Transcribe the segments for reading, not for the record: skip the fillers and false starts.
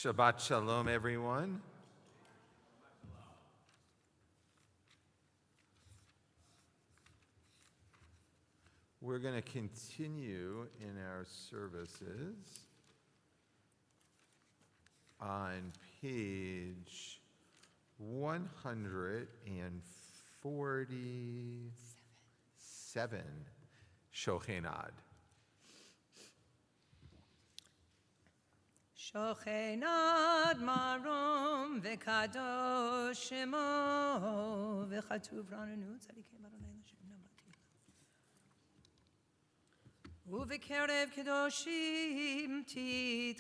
Shabbat Shalom, everyone. We're going to continue in our services on page 147, Shochenad. Shochenad marom v'kadosh shemo v'chatuv rananu tzadikim Adonai l'shem nabati u'v'kerev kedoshim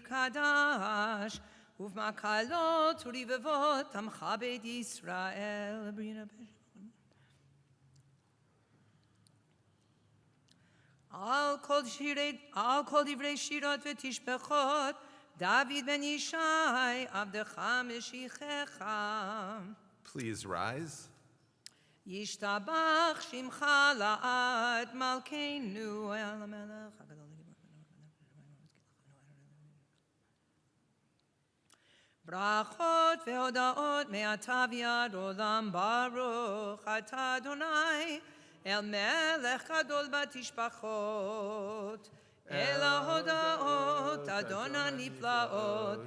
titkadash u'v'makalot u'rivavot tamcha beit Yisrael brina al kol divrei shirot v'tishbechot David ben Yishai, Avdecha Meshichecha. Please rise. Yishtabach Shimcha La'ad Malkeinu El Melech Brachot ve'odaot me'ata v'ad olam baruch Ata Adonai El Melech Gadol Batishbachot El ההודעות, אדון הנפלאות,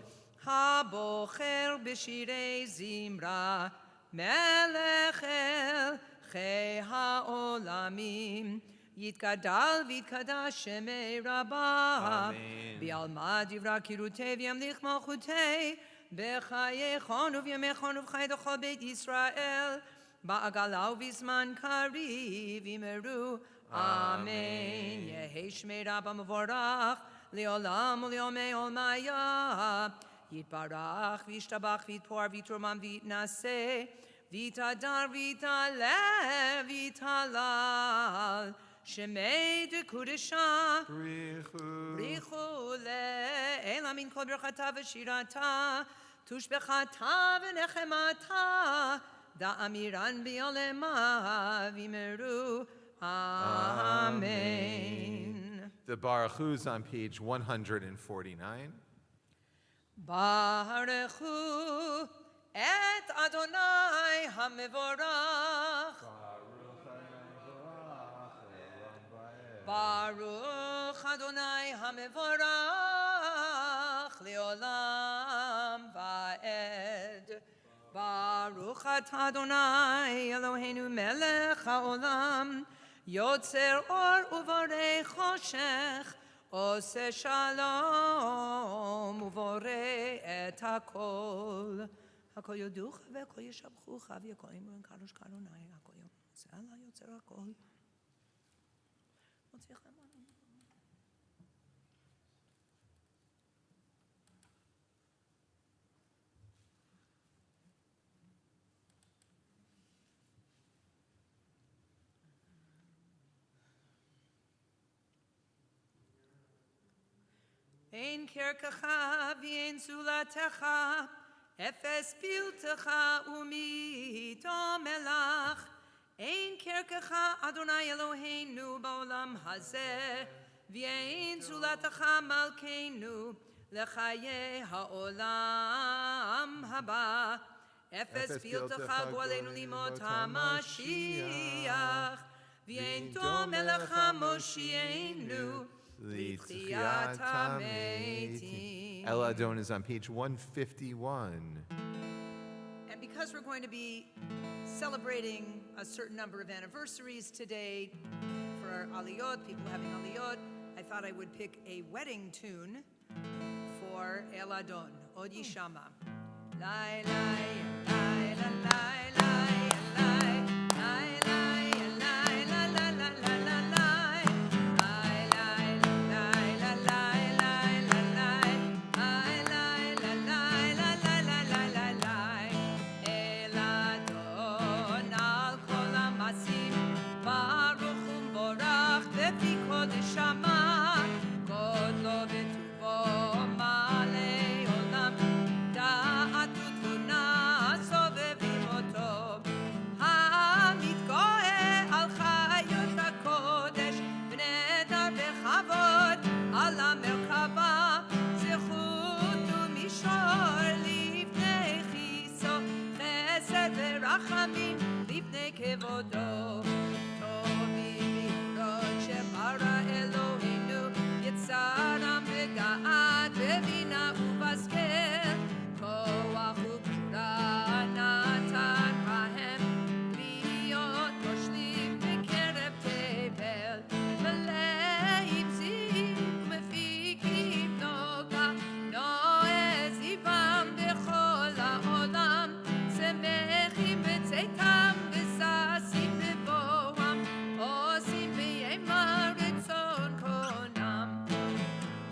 הבוחר בשירי זמרה, מלך אל חי העולמים, יתגדל ויתקדש שמי רבה, בעלמא דברה קירותי וימליך מלכותי, בחייכון ובימיכון ובחי דכל בית ישראל, בעגלה ובזמן קריב ימרו, Amen. Yehi Shmei Rabba Mevorach Leolam Uleomei Olmaya Yitbarach Vishtabach Vitpor Vitromam Vitnase Vitadar Vitalev Vitalal Shemei de Kudesha Brichu Le Elamin Kol Berchata V'Shirata Tushbechata V'Nechemata Da'amiran Biolema Vimeru Amen. The Baruchus on page 149. Baruchu et Adonai HaMevorach. Baruch Adonai HaMevorach Leolam Va'ed. Baruch atah Adonai Eloheinu melech haolam Yotzer or uvorei choshech Ose shalom uvorei et hakol Hakol yoducha ve'kol yeshabchucha V'yekol imru kadosh Adonai Hakol yom Se'ala yotzer hakol Ein kerkecha v'ein zulatecha, efes piltecha umito melach. Ein kerkecha Adonai Eloheinu ba'olam hazeh, v'ein zulatecha malkeinu lechaye ha'olam haba. Efes piltecha go'aleinu limot ha'mashiach, v'ein to melech ha'moshienu. El Adon is on page 151. And because we're going to be celebrating a certain number of anniversaries today for our aliyot, people having aliyot, I thought I would pick a wedding tune for El Adon, Od Yishama. Lai, lai, lai, lai, lai, lai, lai, lai, lai, lai, lai, lai, lai, lai, lai. Moto רחמים לפני כבודו. טובים מידות שברא אלוהינו, יצרם בדעת בבינה ובשכל, כוח וגבורה נתן בהם להיות מושלים בקרב תבל, מלאים זיו ומפיקים נוגה, נועז ליבם בכל העולם, שמחים בצאתם וששים בבואם, עושים בימה רצון קונם.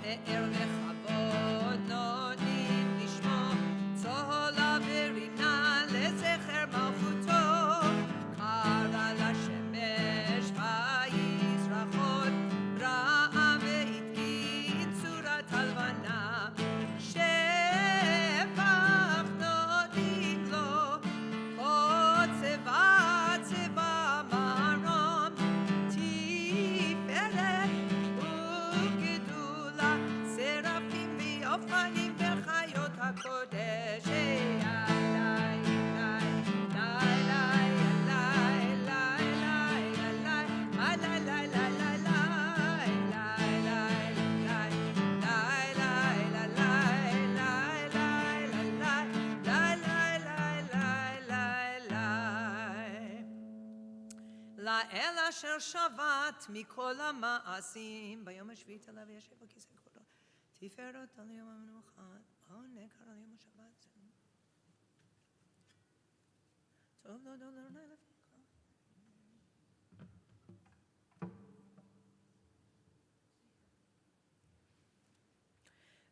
פאר וכבוד נותנים לשמו, צהלה ורינה לזכר מלכותו, קרא לשמש ויזרחות, ראה והתקין צורת הלבנה, שבח נותנים לו, כל צבא צבא מרום, תפארת וגדולה, שרפים ואופנים וחיות הקודש. לאל אשר שבת מכל המעשים, ביום השביעית עליו ישב בכיסא כבודו, תפארת על יום המנוחה, עונג על יום השבת. טוב לא דולר לפניך.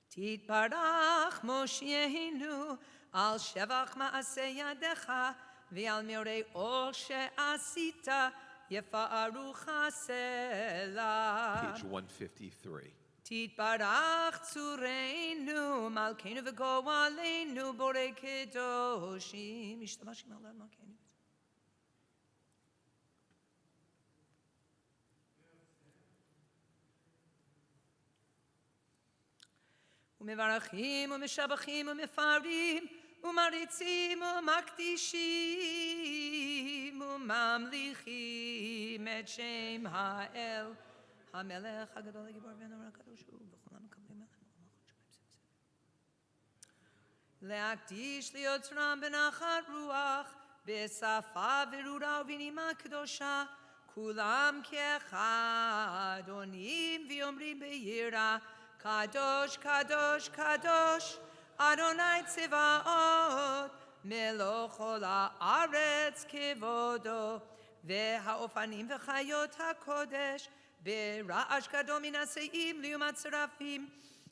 תתברך מושיענו על שבח מעשה ידיך, ועל מראה אור שעשית יפארוך הסלע. Page 153. תתברך צורנו, מלכנו וגואלנו, בורא קדושים, משתמשים על מלכנו. ומברכים ומשבחים ומפארים ומריצים ומקדישים וממליכים את שם האל, המלך הגדול הגיבור והנורא הקדוש הוא, וכולם מקבלים עלינו המלכות שלהם. להקדיש ליוצרם בנחת רוח, בשפה ברורה ובנימה קדושה, כולם כאחד עונים ואומרים ביראה, קדוש קדוש קדוש אדוני צבאות, מלוך כל הארץ כבודו, והאופנים וחיות הקודש ברעש גדול מן השאים לעומת צרפים,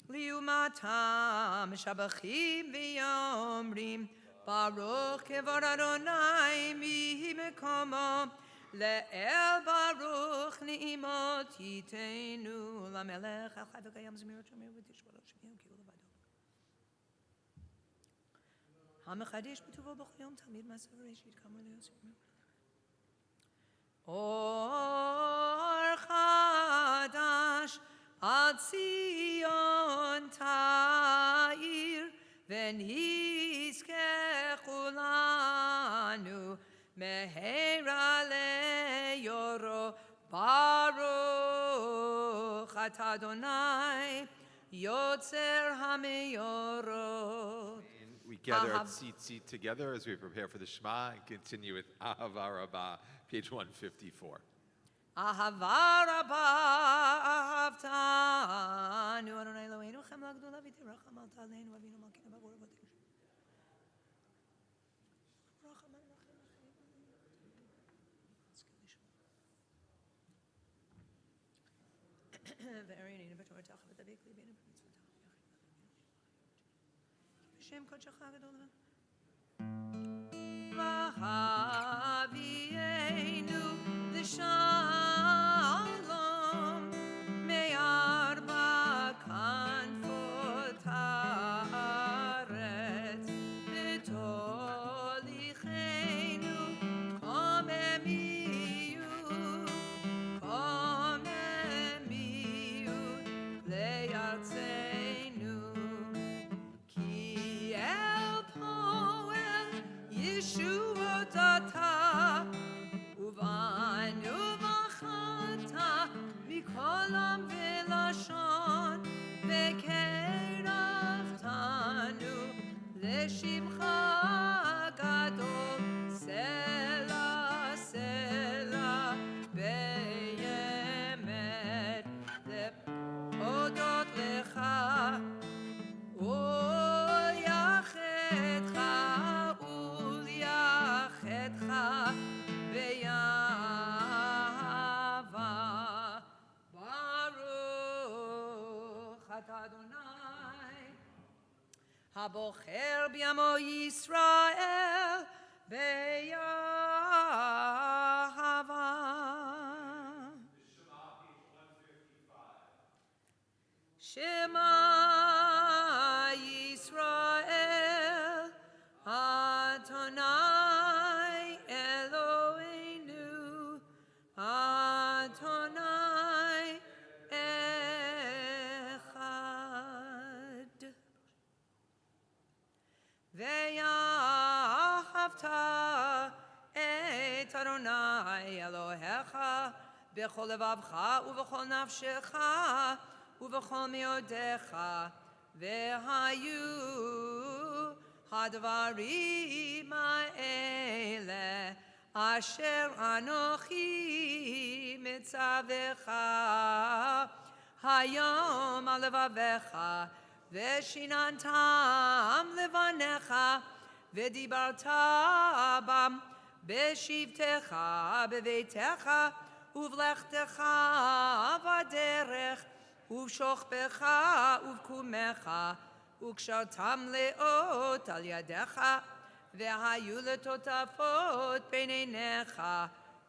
לעומתם משבחים ואומרים, ברוך כבוד אדוני ממקומו, לאל ברוך נעימות ייתנו, למלך החי וקיים זמירות שמיר ותשברו שמיעו כאילו לבדו. המחדש בטובו בכל יום תמיד מעשה בראשית כמה ליוצאים. אור חדש על ציון תאיר, ונזכה כולנו מהרה ליורו. ברוך אתה אדוני יוצר המאורות. We gather at seat together as we prepare for the Shema and continue with Ahava Rabbah, page 154. אהבה רבה אהבתנו, אדוני אלוהינו, חמלה גדולה ותרחם עלתה עלינו, אבינו מלכנו ברוך ובתקש. ועריננו בתורתך ותדביק ליבנו במצוותך. בשם קודשך הגדול. והביאנו לשלום מארבע כנפות הארץ, ותוליכנו קוממיות לארצנו, כי אל פועל ושמך גדול, סלע, סלע, באמת, להודות לך, וליחדך, וליחדך, באהבה. ברוך אתה אדוני, הבוחר בעמו ישראל באהבה. שמע ישראל, אדוני אלוהינו, אדוני אחד. ואהבת את אדוני אלוהיך בכל לבבך ובכל נפשך ובכל מאודיך, והיו הדברים האלה אשר אנוכי מצווך היום על לבביך, ושיננתם לבניך, ודיברת בם בשבתך, בביתך, ובלכתך בדרך, ובשוכבך ובקומך, וקשרתם לאות על ידיך, והיו לטוטפות בין עיניך,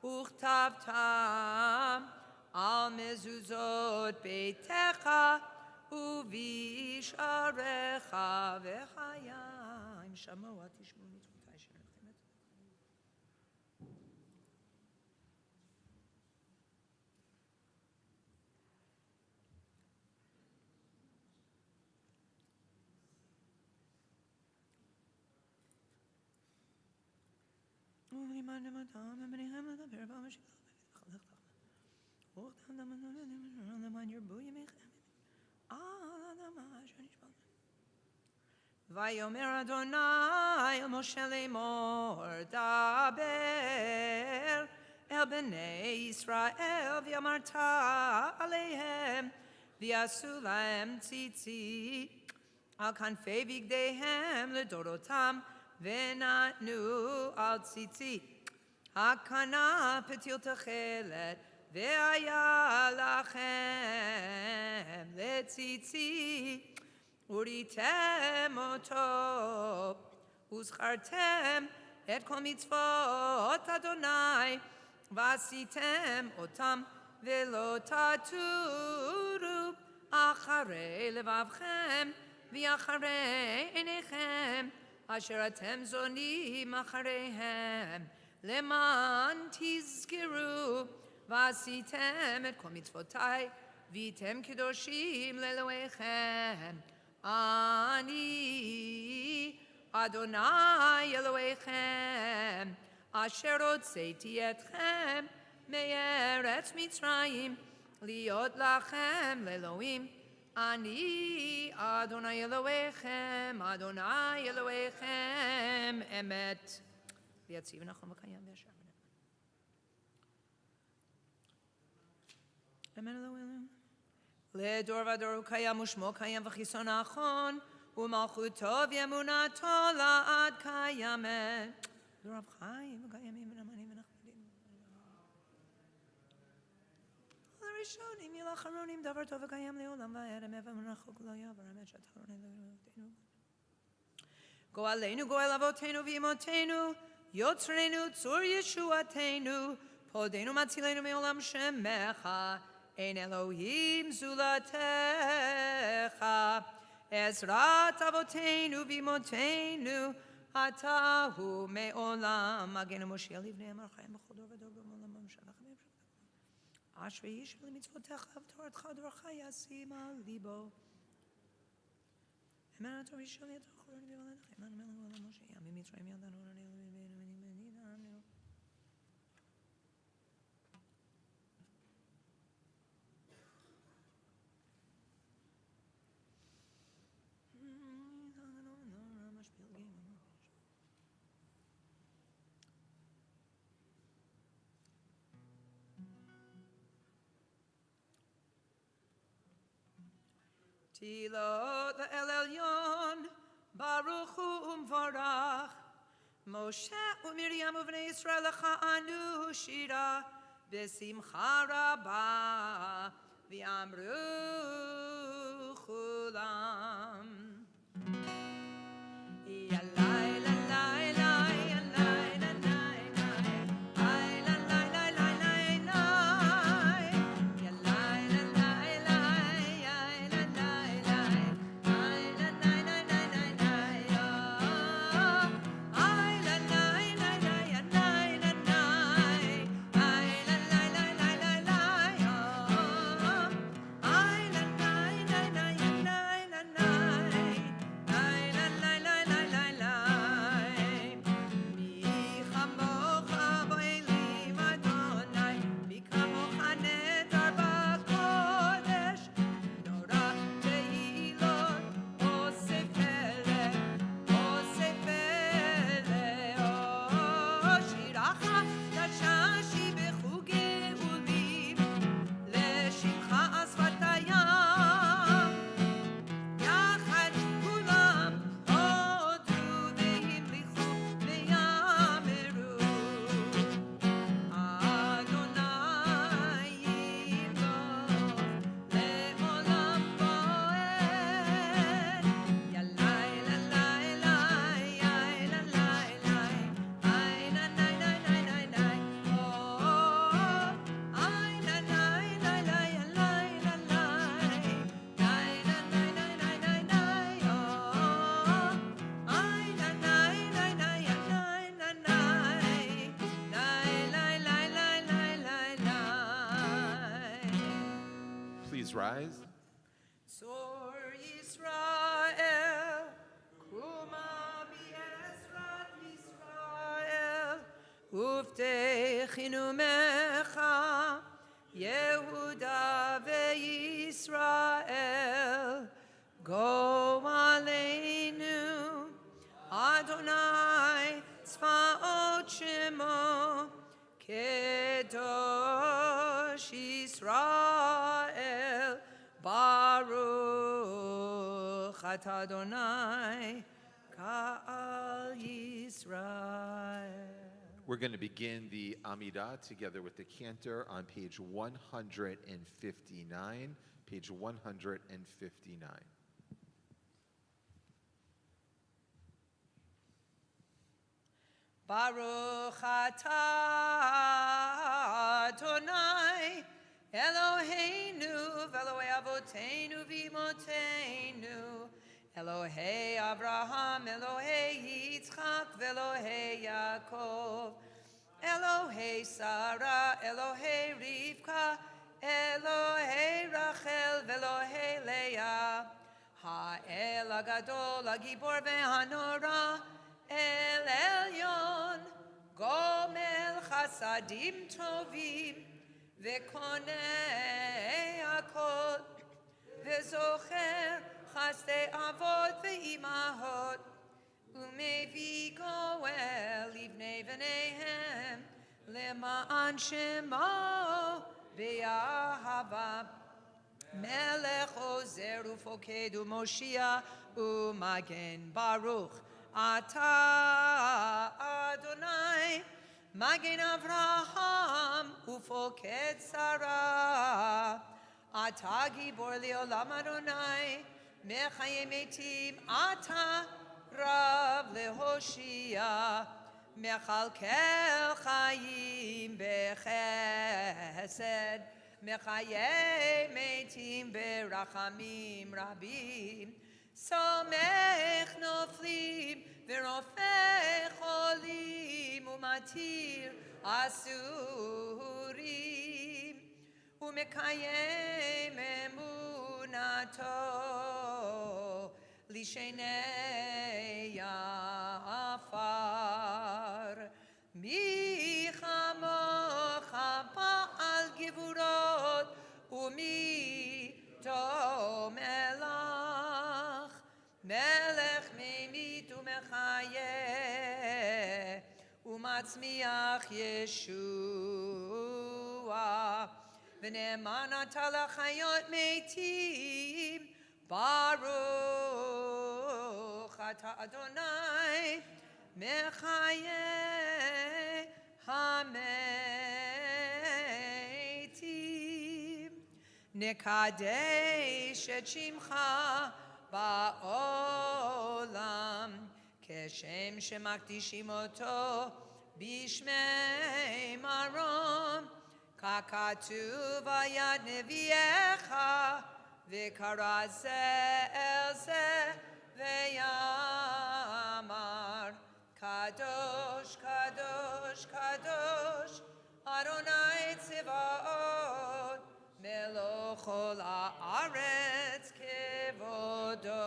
וכתבתם על מזוזות ביתך ובשעריך, וחיים שמוע תשמעו מצוותי שלכם. ויאמר אדוני אל משה לאמור, דבר אל בני ישראל ואמרת עליהם, ויעשו להם ציצית על כנפי בגדיהם לדורותם, ונתנו על ציצית הקנה פתיל תכלת, והיה לכם לציצית, וראיתם אותו, וזכרתם את כל מצוות אדוני, ועשיתם אותם, ולא תטורו אחרי לבבכם, ואחרי עיניכם, אשר אתם זונים אחריהם, למען תזכרו, ועשיתם את כל מצוותי, והייתם קדושים לאלוהיכם. אני אדוני אלוהיכם, אשר הוצאתי אתכם מארץ מצרים, להיות לכם לאלוהים. אני אדוני אלוהיכם, אדוני אלוהיכם אמת. ויציב נחום וקיים וישר אמן אלוהים. לדור ודור הוא קיים ושמו קיים וחיסון נכון, ומלכותו ואמונתו לעד קיימת. דור רב חיים וקיימים ונאמנים ונחמדים. לראשונים ולאחרונים דבר טוב וקיים לעולם ועד, אמת ורחוק לא יעבור, אמת שאתה עונה לאלוהינו. גואלנו גואל אבותינו ואמותינו, יוצרנו צור ישועתנו, פודנו מצילנו מעולם שמך, אין אלוהים זולתך. עזרת אבותינו ואמותינו, אתה הוא מעולם. מגן ומושיע לבני אמר חיים בכל דור ודור בעולם שלך. אשרי איש ולמצוותיך ותורתך ודברך ישים על ליבו. אמן אתה ראשון ידע אחרון בולדך, אמן מלך העולם מושיע ממצרים ידענו ונדינו. Tilot El Elyon, Baruch Hu Umvarach, Moshe uMiriam uvnei Yisrael anu shira, v'simcha rabah, v'amru chulam. Yalai, lalai, lai, yalai, lalai, lai, ai, lalai, lai, lai, lai, lai. Yalai, lalai, lai, ai, lalai, lai, ai, lalai, lai, lai, lai, lai, oh. Ai, lalai, lai, lai, yalai, lalai, ai, lalai, lai, lai, lai, lai, oh. Ai, lalai, lai, lai, yalai, lalai. Please rise. Tzor Yisrael, Kuma B'Ezrat Yisrael, Uftechinu Mecha, Yehuda veYisrael, Go Aleinu, Adonai Tzvaot Shemo, Kedosh Yisrael, Baruch Ata Adonai Ka'al Yisrael. We're going to begin the Amidah together with the cantor on page 159. Page 159. Baruch Ata Adonai Eloheinu v'Elokei Avoteinu v'Imotenu Elohei Abraham Elohei Yitzchak v'Elohei Yaakov Elohei Sarah Elohei Rivka Elohei Rachel v'Elohei Leah Ha'el Agadol Hagibor v'Hanora El Elyon Gomel Chasadim Tovim V'konei Akol V'zocher Chasdei Avot V'imahot Umevi Goel Livnei V'neihem Lema'an Shemo B'Yahava Melech Ozer Ufoked U'Moshiach U'Magen Baruch Ata Adonai Magen Avraham Ufoked Sarah Ata Gibor Leolam Adonai Mechayim Etim Ata Rav Lehoshia Mechalkel Chayim Bechesed Mechayim Etim Berachamim Rabim Somech Noflim Verofech Olim Umatir Asurim Umekayem Emunato Lishenei Afar Mi Chamocha Ba'al Gevurot Umi Melach Melech Meimit Umechayeh Umatzmiach Yeshua V'ne'eman ata lachayot meitim Baruch Ata Adonai Mechaye Hametim Nekadesh et Shimcha Ba'olam Keshem Shemakdishim Oto Bishmei Marom Kakatu Vayad Neviecha V'kara el ze v'yamar Kadosh, Kadosh, Kadosh Adonai Tzivaot Meloch ol haaretz kevodo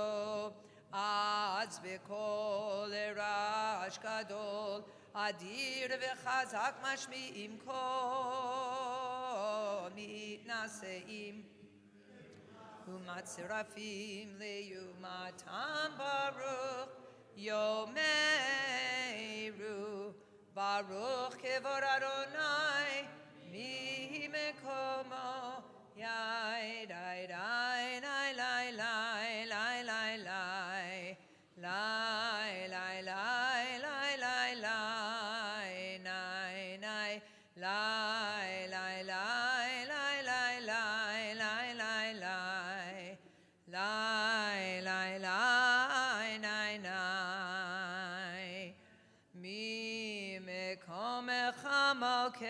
Az b'kol erash gadol Adir v'chazak mashmi'im kol mitnaseim Umatzirafim leyumatam baruch yomeru Baruch kevod Adonai mi mekomo yai dai dai lai lai lai lai lai lai lai lai lai lai lai lai nai nai lai lai lai lai lai lai lai lai lai lai lai lai nai nai mi mekomecha malkeinu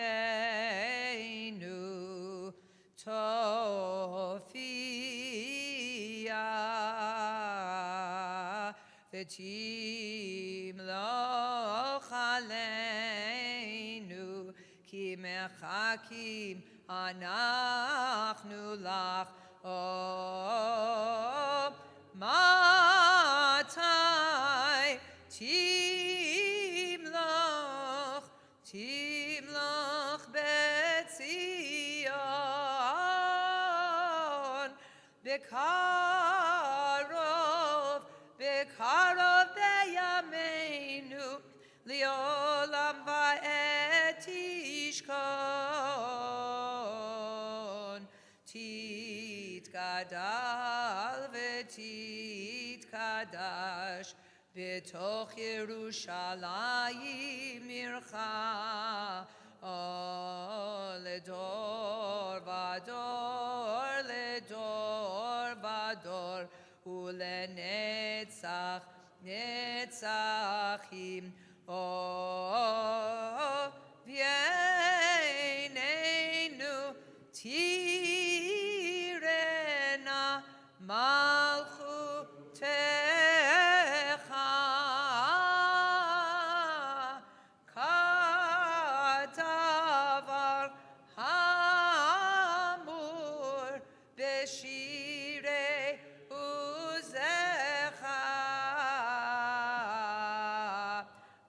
tofia v'timloch aleinu ki mechakim anachnu lach matai timloch betzion bekarov beyameinu liolam va'et tishkon titgadal v'titkadash b'toch Yerushalayim mircha ledor vador ledor vador ulenetzach netzachim v'einenu tirena malchutecha kadavar hamur beshirei uzecha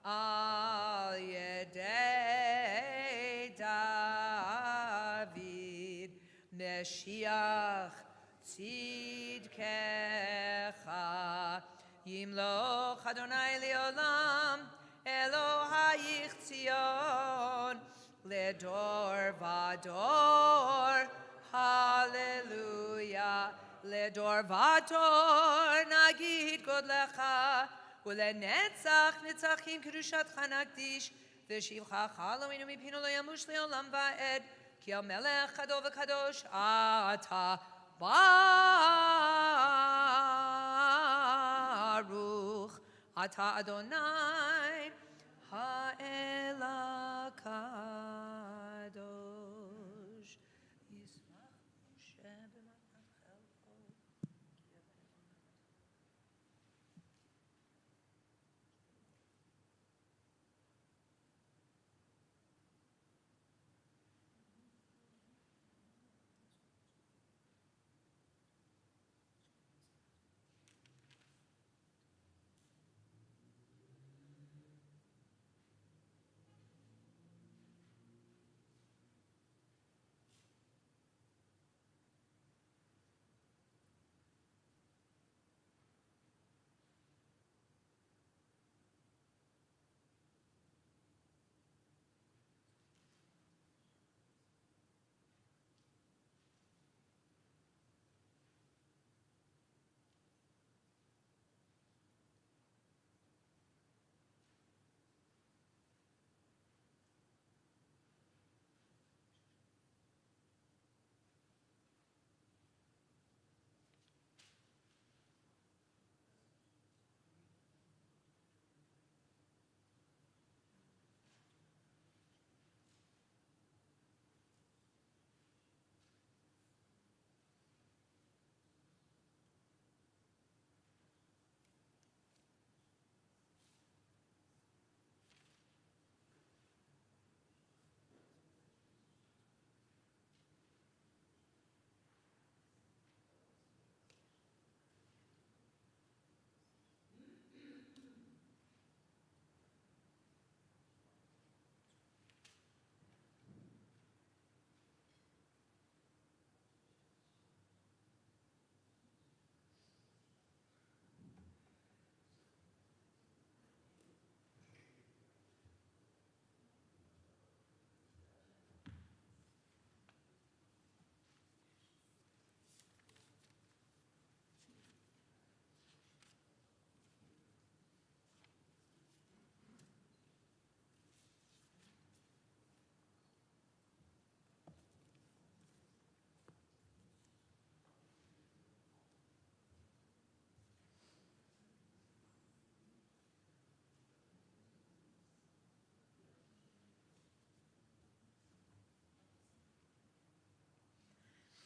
al yedei David Meshiach tzidkecha yimloch Adonai leolam Elohayich Tzion ledor vador hallelujah ledor vador nagid godlecha ulenetzach netzachim kedushat chanakdish v'shivcha chaloinu mipinu lo yamush leolam va'ed ki hamelech kadol v'kadosh ata baruch ata Adonai ha'el hakadosh yismach Moshe b'matan chelko.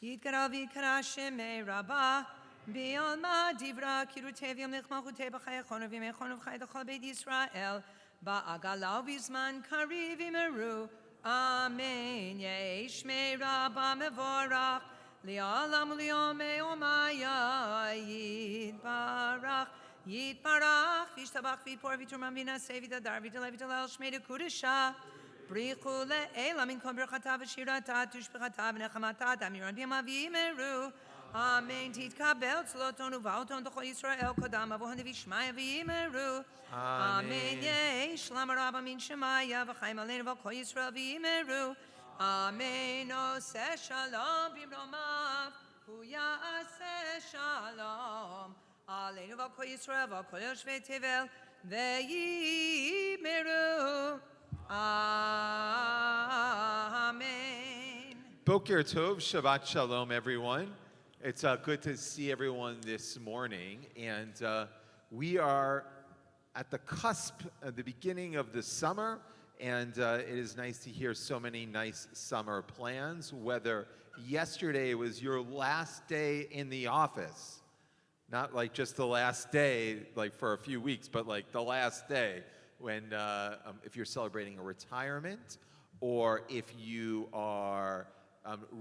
יתקרא ויקרא שמי רבה, בעלמא דברה קירותי וימלך מלכותי בחייכון ובימיכון ובחיי לכל בית ישראל, בעגלה ובזמן קריב ימרו, אמן. יהי שמי רבה מבורך, לעולם וליומי אומיה יתברך. יתברך, וישתבח ויתפור ויתרומם וינשא ויתהדר ויתעלה ויתהלל שמי לקודשה. בריחו לעילה מן כל ברכתה ושירתה תשבחתה ונחמתה תמירון בימה ויאמרו אמן. תתקבל צלותון ובאותון לכל ישראל קודם אבוהן וישמעיה ויאמרו אמן. יהי שלום רב מן שמיה וחיים עלינו ועל כל ישראל ויאמרו אמן. עושה שלום במרומיו הוא יעשה שלום עלינו ועל כל ישראל ועל כל יושבי תבל ויאמרו Amen. Boker Tov, Shabbat Shalom, everyone. It's good to see everyone this morning. And we are at the cusp of the beginning of the summer. And it is nice to hear so many nice summer plans. Whether yesterday was your last day in the office, not like just the last day, like for a few weeks, but like the last day. When, if you're celebrating a retirement, or if you are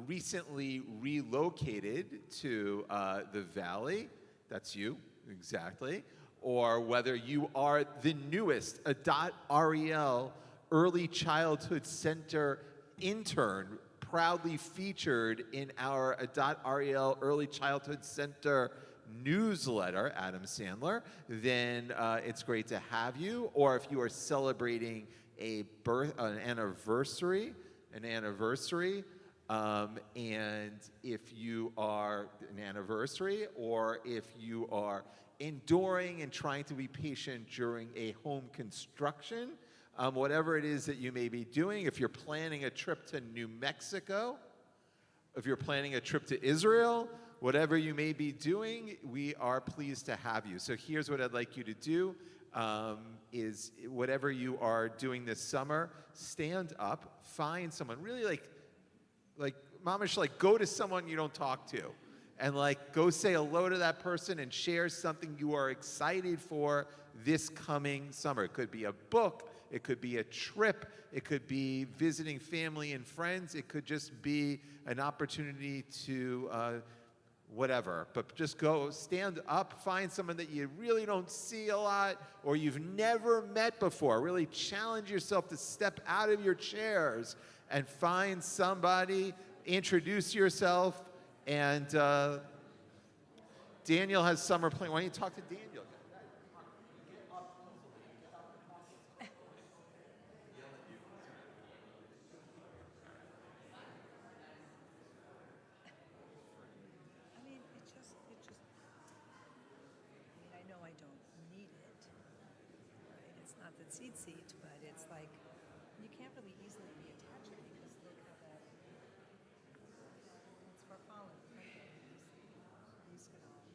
recently relocated to the Valley, that's you, exactly, or whether you are the newest Adat Ariel Early Childhood Center intern, proudly featured in our Adat Ariel Early Childhood Center newsletter, Adam Sandler, then it's great to have you. Or if you are celebrating an anniversary, and if you are an anniversary, or if you are enduring and trying to be patient during a home construction, whatever it is that you may be doing, if you're planning a trip to New Mexico, if you're planning a trip to Israel, whatever you may be doing, we are pleased to have you. So here's what I'd like you to do, is whatever you are doing this summer, stand up, find someone, really like mamish, like go to someone you don't talk to, and like go say hello to that person and share something you are excited for this coming summer. It could be a book, it could be a trip, it could be visiting family and friends, it could just be an opportunity to whatever, but just go, stand up, find someone that you really don't see a lot or you've never met before. Really challenge yourself to step out of your chairs and find somebody, introduce yourself, and Daniel has summer plans. Why don't you talk to Daniel? Seat, but it's like you can't really easily reattach it because look how that it's for falling. These can all.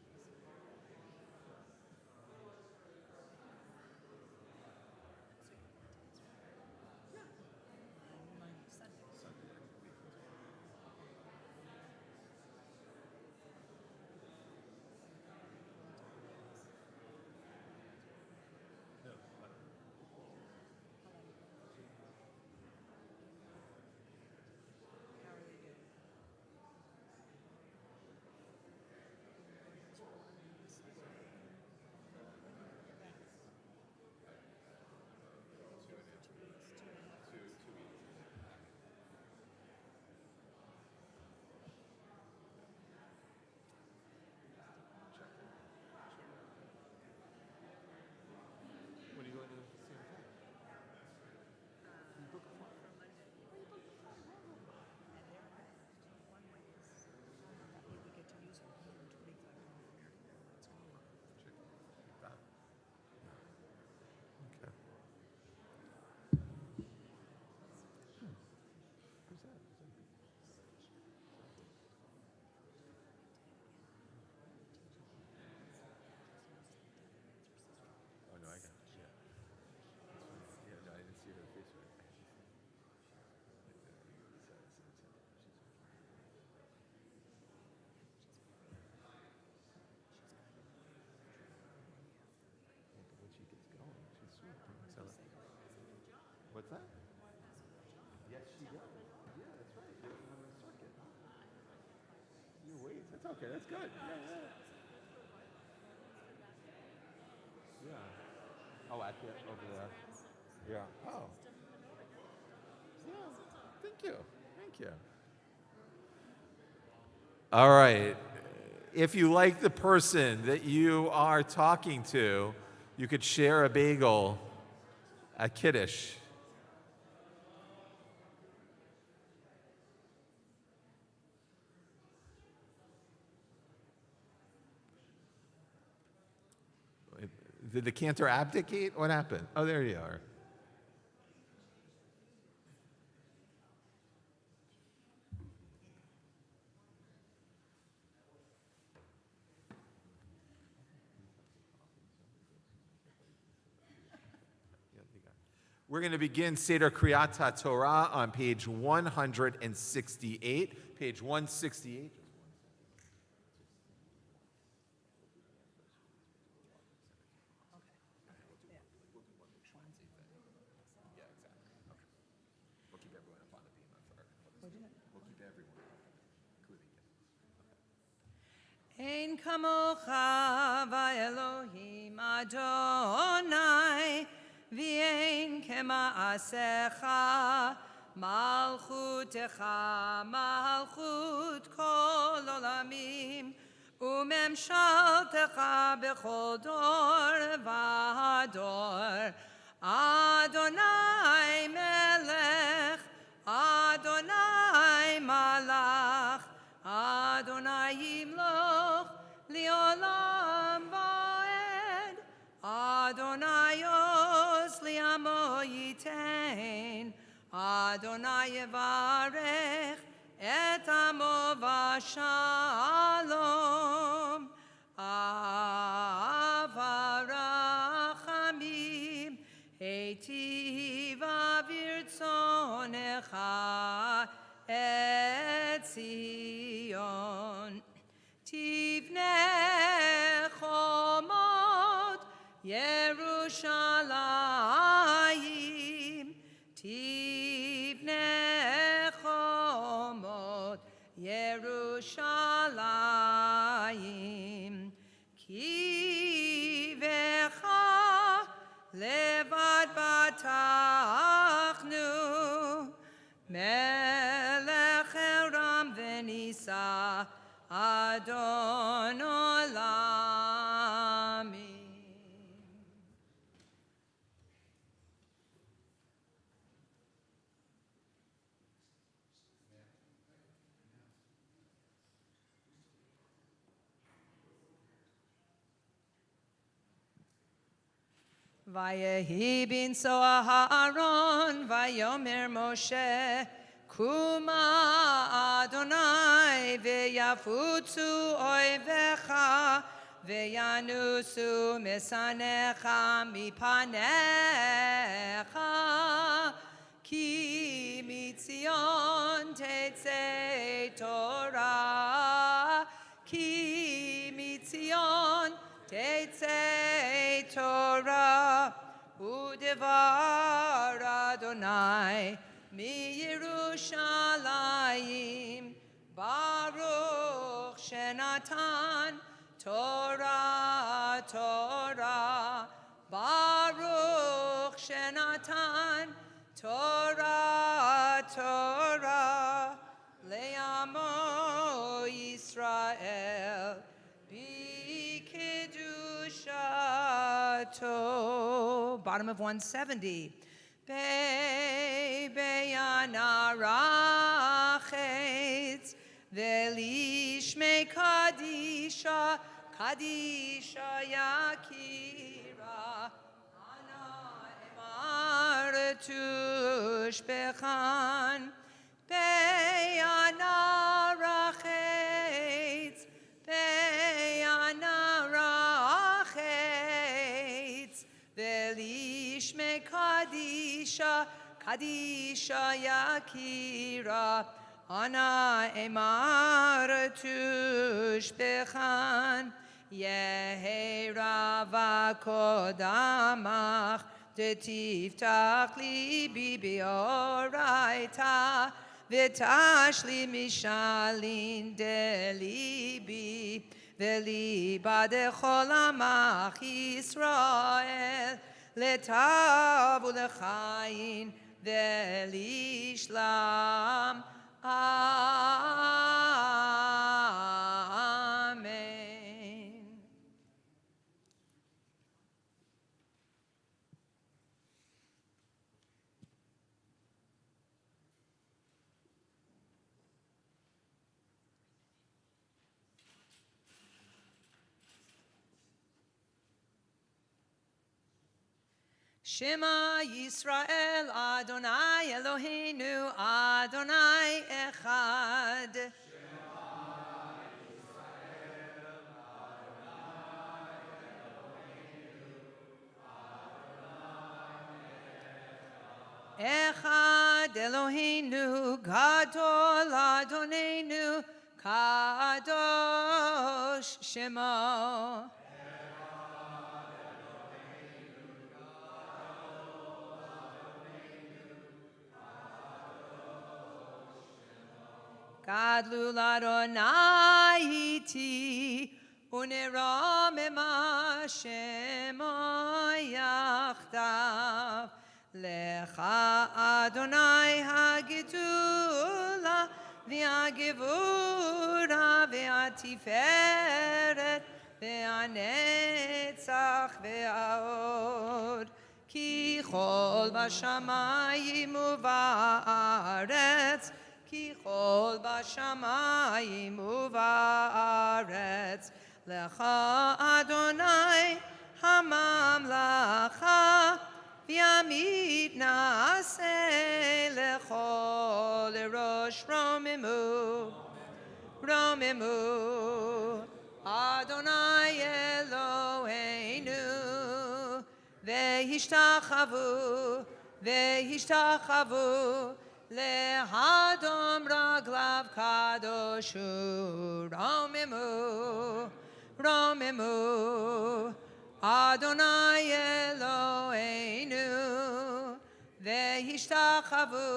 What's that? Yes, she does. Yeah, that's right. You're on the circuit. You wait. That's okay. That's good. Yeah. Oh, over there. Yeah. Oh. Yeah. Thank you. Thank you. All right. If you like the person that you are talking to, you could share a bagel at Kiddush. Did the cantor abdicate? What happened? Oh, there you are. We're going to begin Seder Kriyat Torah on page 168. Page 168. Ein kamocha va'elohim Adonai v'ein kema'asecha malchutecha malchut kol olamim umemshaltecha bechol dor v'ador Adonai melech Adonai malach Adonai yimloch li'olam va'ed Adonai yos li'amo yitain Adonai yevarech et amo v'shalom avarachamim heitiv avirtzonecha et Zion Tivne chomot Yerushalayim Tivne chomot Yerushalayim Kivecha levad batachnu Melech Eram v'nisa Adon Olamim. Vayehi bin Soah Aaron, Vayomer Moshe, Kuma Adonai, Veyafutsu Oivecha, Veyanusu Mesanecha Mipanecha, Ki Mitzion Tetzei Torah, Ki Mitzion Tetzei Torah Udevar Adonai Mi Yerushalayim Baruch Shenatan Torah Torah Baruch Shenatan Torah Torah Le'amo Yisrael Bottom of 170. Beyanarachetz velishme kadisha kadisha yakira ana emar tushbechan beyanarachetz Velishme kadisha kadisha yakira ana emar tushbechan yehi rava kodamach דתפתח ליבי באורייתא, ותשלים משאלין דליבי, וליבא דכל עמך ישראל, לטוב ולחיין ולשלם. Amen. Shema Yisrael, Adonai Eloheinu, Adonai Echad. Echad Eloheinu, Gadol Adonenu, Kadosh Shema. Gadlu l'Adonai iti, uneromema shemo yachdav. Lecha Adonai hagidula, v'hagivura, v'hatiferet, v'hanetzach, v'haod. Ki chol b'shamayim u'va'aretz, Ki chol b'shamayim u'va'aretz, lecha Adonai hamamlacha, v'yamid na'aseh lechol erosh romimu, romimu. Adonai Eloheinu, ve'hishtachavu, ve'hishtachavu, Lehadom raglav kadoshu, romimu, romimu. Adonai Eloheinu, ve'hishtachavu,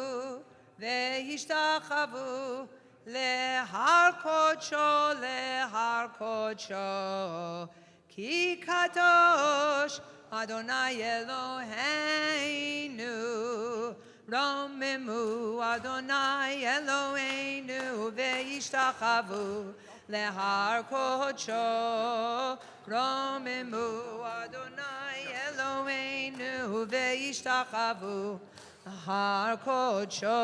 ve'hishtachavu, lehar kodsho, ki kadosh, Adonai Eloheinu. Romimu Adonai Eloheinu ve'ishtachavu lehar kodsho. Romimu Adonai Eloheinu ve'ishtachavu lehar kodsho.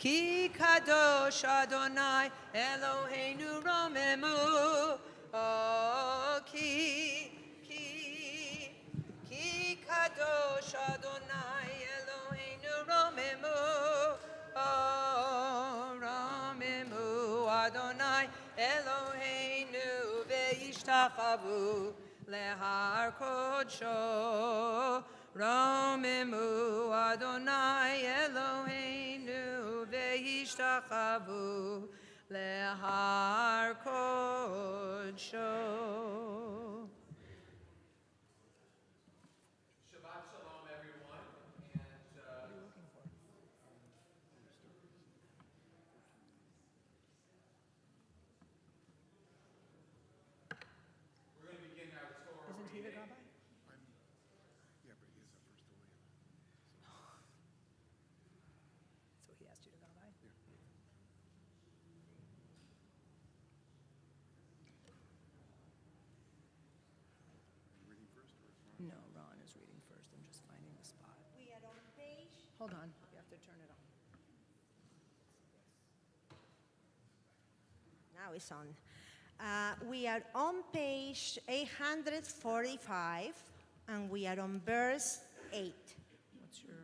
Ki kadosh Adonai Eloheinu romimu. Oh, ki Kadosh Adonai Eloheinu romimu, oh romimu Adonai Eloheinu ve'ishtachavu lehar kodsho, romimu Adonai Eloheinu ve'ishtachavu lehar kodsho. No, Ron is reading first. I'm just finding the spot. We are on page. Hold on, you have to turn it on. Now it's on. We are on page 845, and we are on verse 8. What's your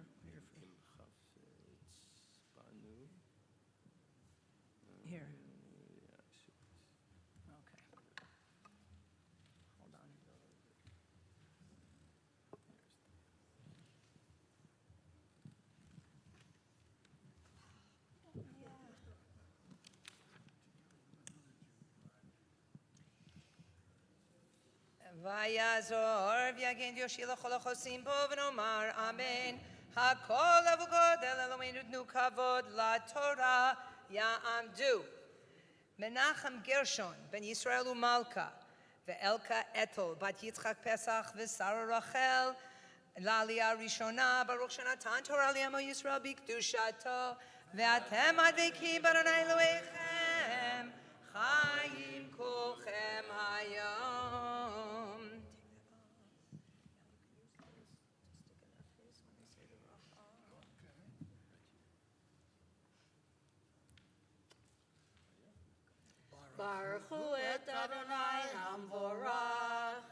here? Okay. Hold on. ויעזור ויגן ויושיע לכל החוסים בו ונאמר אמן. הכל אבוקות אל אלוהינו תנו כבוד לתורה יעמדו. מנחם גרשון בן ישראל ומלכה ואלכה אתל בת יצחק פסח ושרה רחל לעלייה ראשונה ברוך שנתן תורה לעמו ישראל בקדושתו ואתם הדבקים באדוני אלוהיכם חיים כולכם היום. Baruch et Adonai Hamvorach.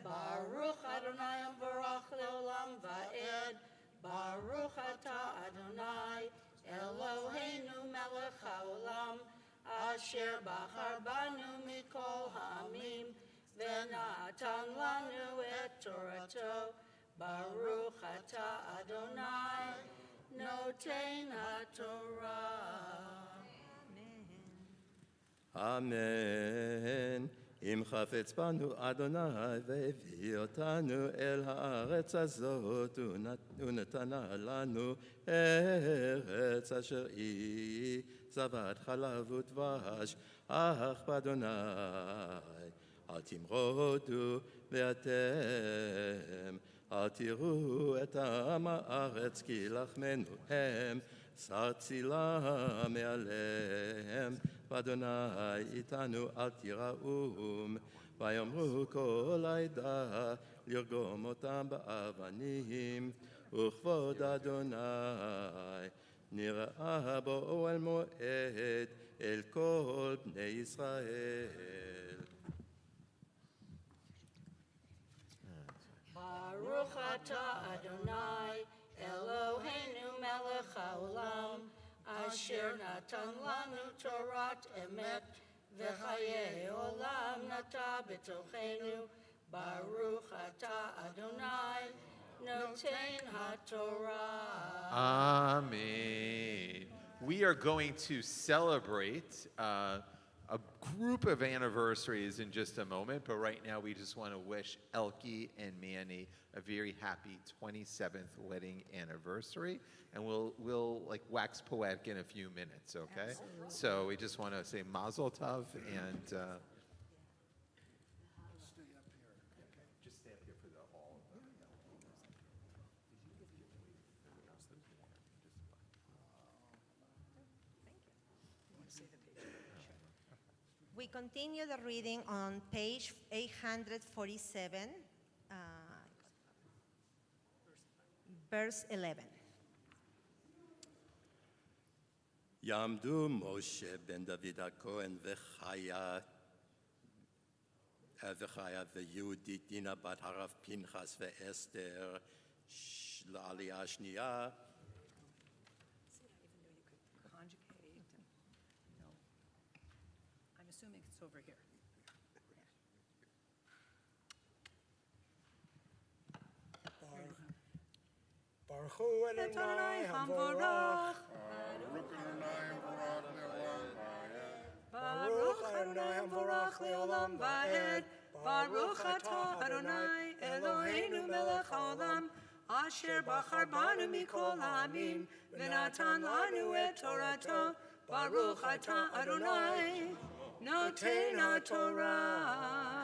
Baruch Adonai Hamvorach leolam va'ed. Baruch atah Adonai Eloheinu melech haolam asher bachar banu mikol ha'amim v'natan lanu et torato. Baruch atah Adonai Noten HaTorah. אמן. אם חפץ בנו אדוני והביא אותנו אל הארץ הזאת ונתנה לנו ארץ אשר היא זבת חלב ודבש אך באדוני אל תמרודו ואתם אל תראו את עם הארץ כי לחמנו הם שר צילה מעליהם ואדוני איתנו אל תיראום ויאמרו כל העדה לרגום אותם באבנים וכבוד אדוני נראה בו אוהל מועד אל כל בני ישראל. Baruch atah Adonai Eloheinu melech haolam asher natan lanu torat emet v'chayei olam nata b'tochenu. Baruch atah Adonai noten haTorah. Amen. We are going to celebrate a group of anniversaries in just a moment, but right now we just want to wish Elke and Manny a very happy 27th wedding anniversary, and we'll like wax poetic in a few minutes, okay? Absolutely. So we just want to say Mazel Tov and just stay up here for the all. We continue the reading on page 847, verse 11. יעמדו משה בן דוד הכהן וחיה ויהודית דינה בת הרב פנחס ואסתר לעלייה השנייה. Conjugate. No. I'm assuming it's over here. Baruch Hu Adonai Hamvorach. Baruch Adonai Hamvorach leolam va'ed. Baruch atah Adonai Eloheinu melech haolam asher bachar banu mikol ha'amim v'natan lanu et torato. Baruch atah Adonai noten HaTorah.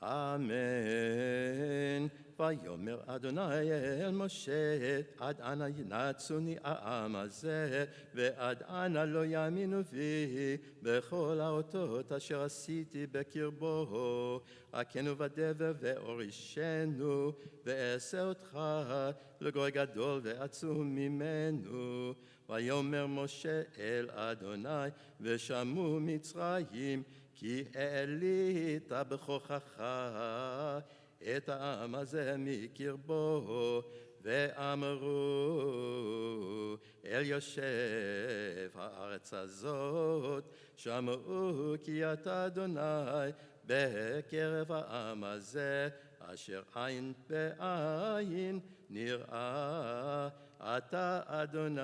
אמן. ויאמר אדוני אל משה עד אנה ינצוני העם הזה ועד אנה לא יאמינו בי בכל האותות אשר עשיתי בקרבו הכנו ודבר ואורישנו ואעשה אותך לגוי גדול ועצום ממנו. ויאמר משה אל אדוני ושמעו מצרים כי העלית בכוחך את העם הזה מקרבו ואמרו אל יושב הארץ הזאת שמעו כי אתה אדוני בקרב העם הזה אשר עין בעין נראה אתה אדוני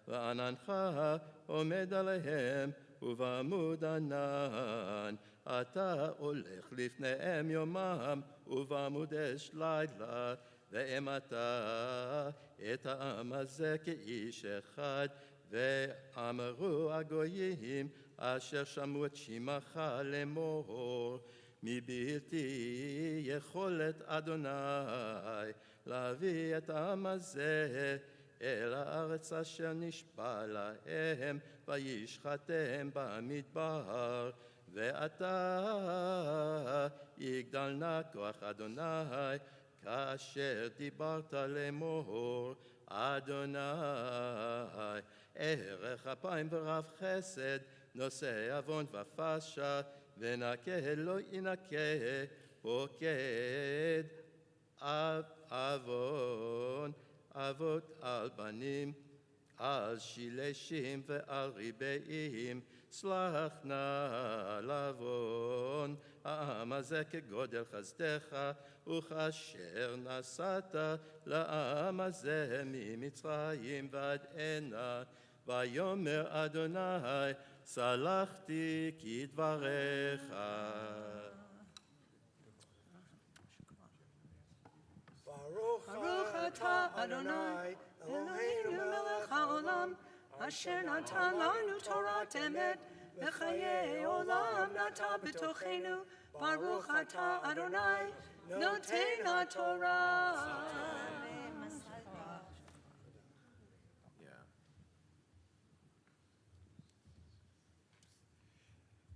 ועננך עומד עליהם, ובעמוד ענן אתה הולך לפניהם יומם, ובעמוד אש לילה, ואימתה את העם הזה כאיש אחד, ואמרו הגויים אשר שמעו את שמך לאמור, מבלתי יכולת אדוני להביא את העם הזה אל הארץ אשר נשבע להם, וישחטם במדבר. ועתה יגדל נא כוח אדוני, כאשר דיברת לאמור, אדוני ערך אפיים ורב חסד, נושא עוון ופשע, ונקה לא ינקה, פוקד עוון אבות על בנים, על שילשים ועל ריבעים, סלח נא לעוון העם הזה כגודל חסדך, וכאשר נשאת לעם הזה ממצרים ועד הנה, ויאמר אדוני סלחתי כדבריך. Baruch ברוך אתה אדוני אלוהינו מלך העולם, אשר נתן לנו תורת אמת וחיי עולם נטע בתוכנו. ברוך אתה אדוני נותן התורה.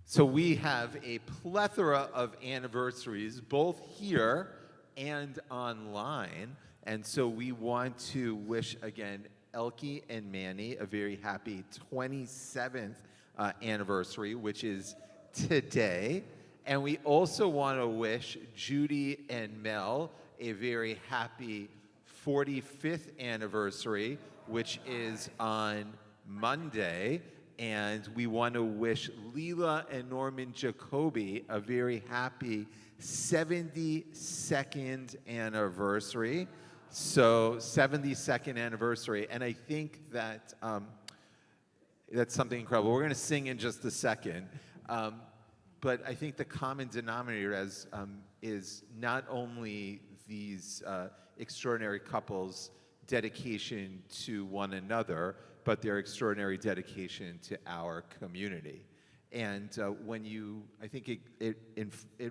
So we have a plethora of anniversaries, both here and online. And so we want to wish again Elke and Manny a very happy 27th anniversary, which is today. And we also want to wish Judy and Mel a very happy 45th anniversary, which is on Monday. And we want to wish Leela and Norman Jacoby a very happy 72nd anniversary. So 72nd anniversary. And I think that that's something incredible. We're going to sing in just a second. But I think the common denominator is not only these extraordinary couples' dedication to one another, but their extraordinary dedication to our community. And I think it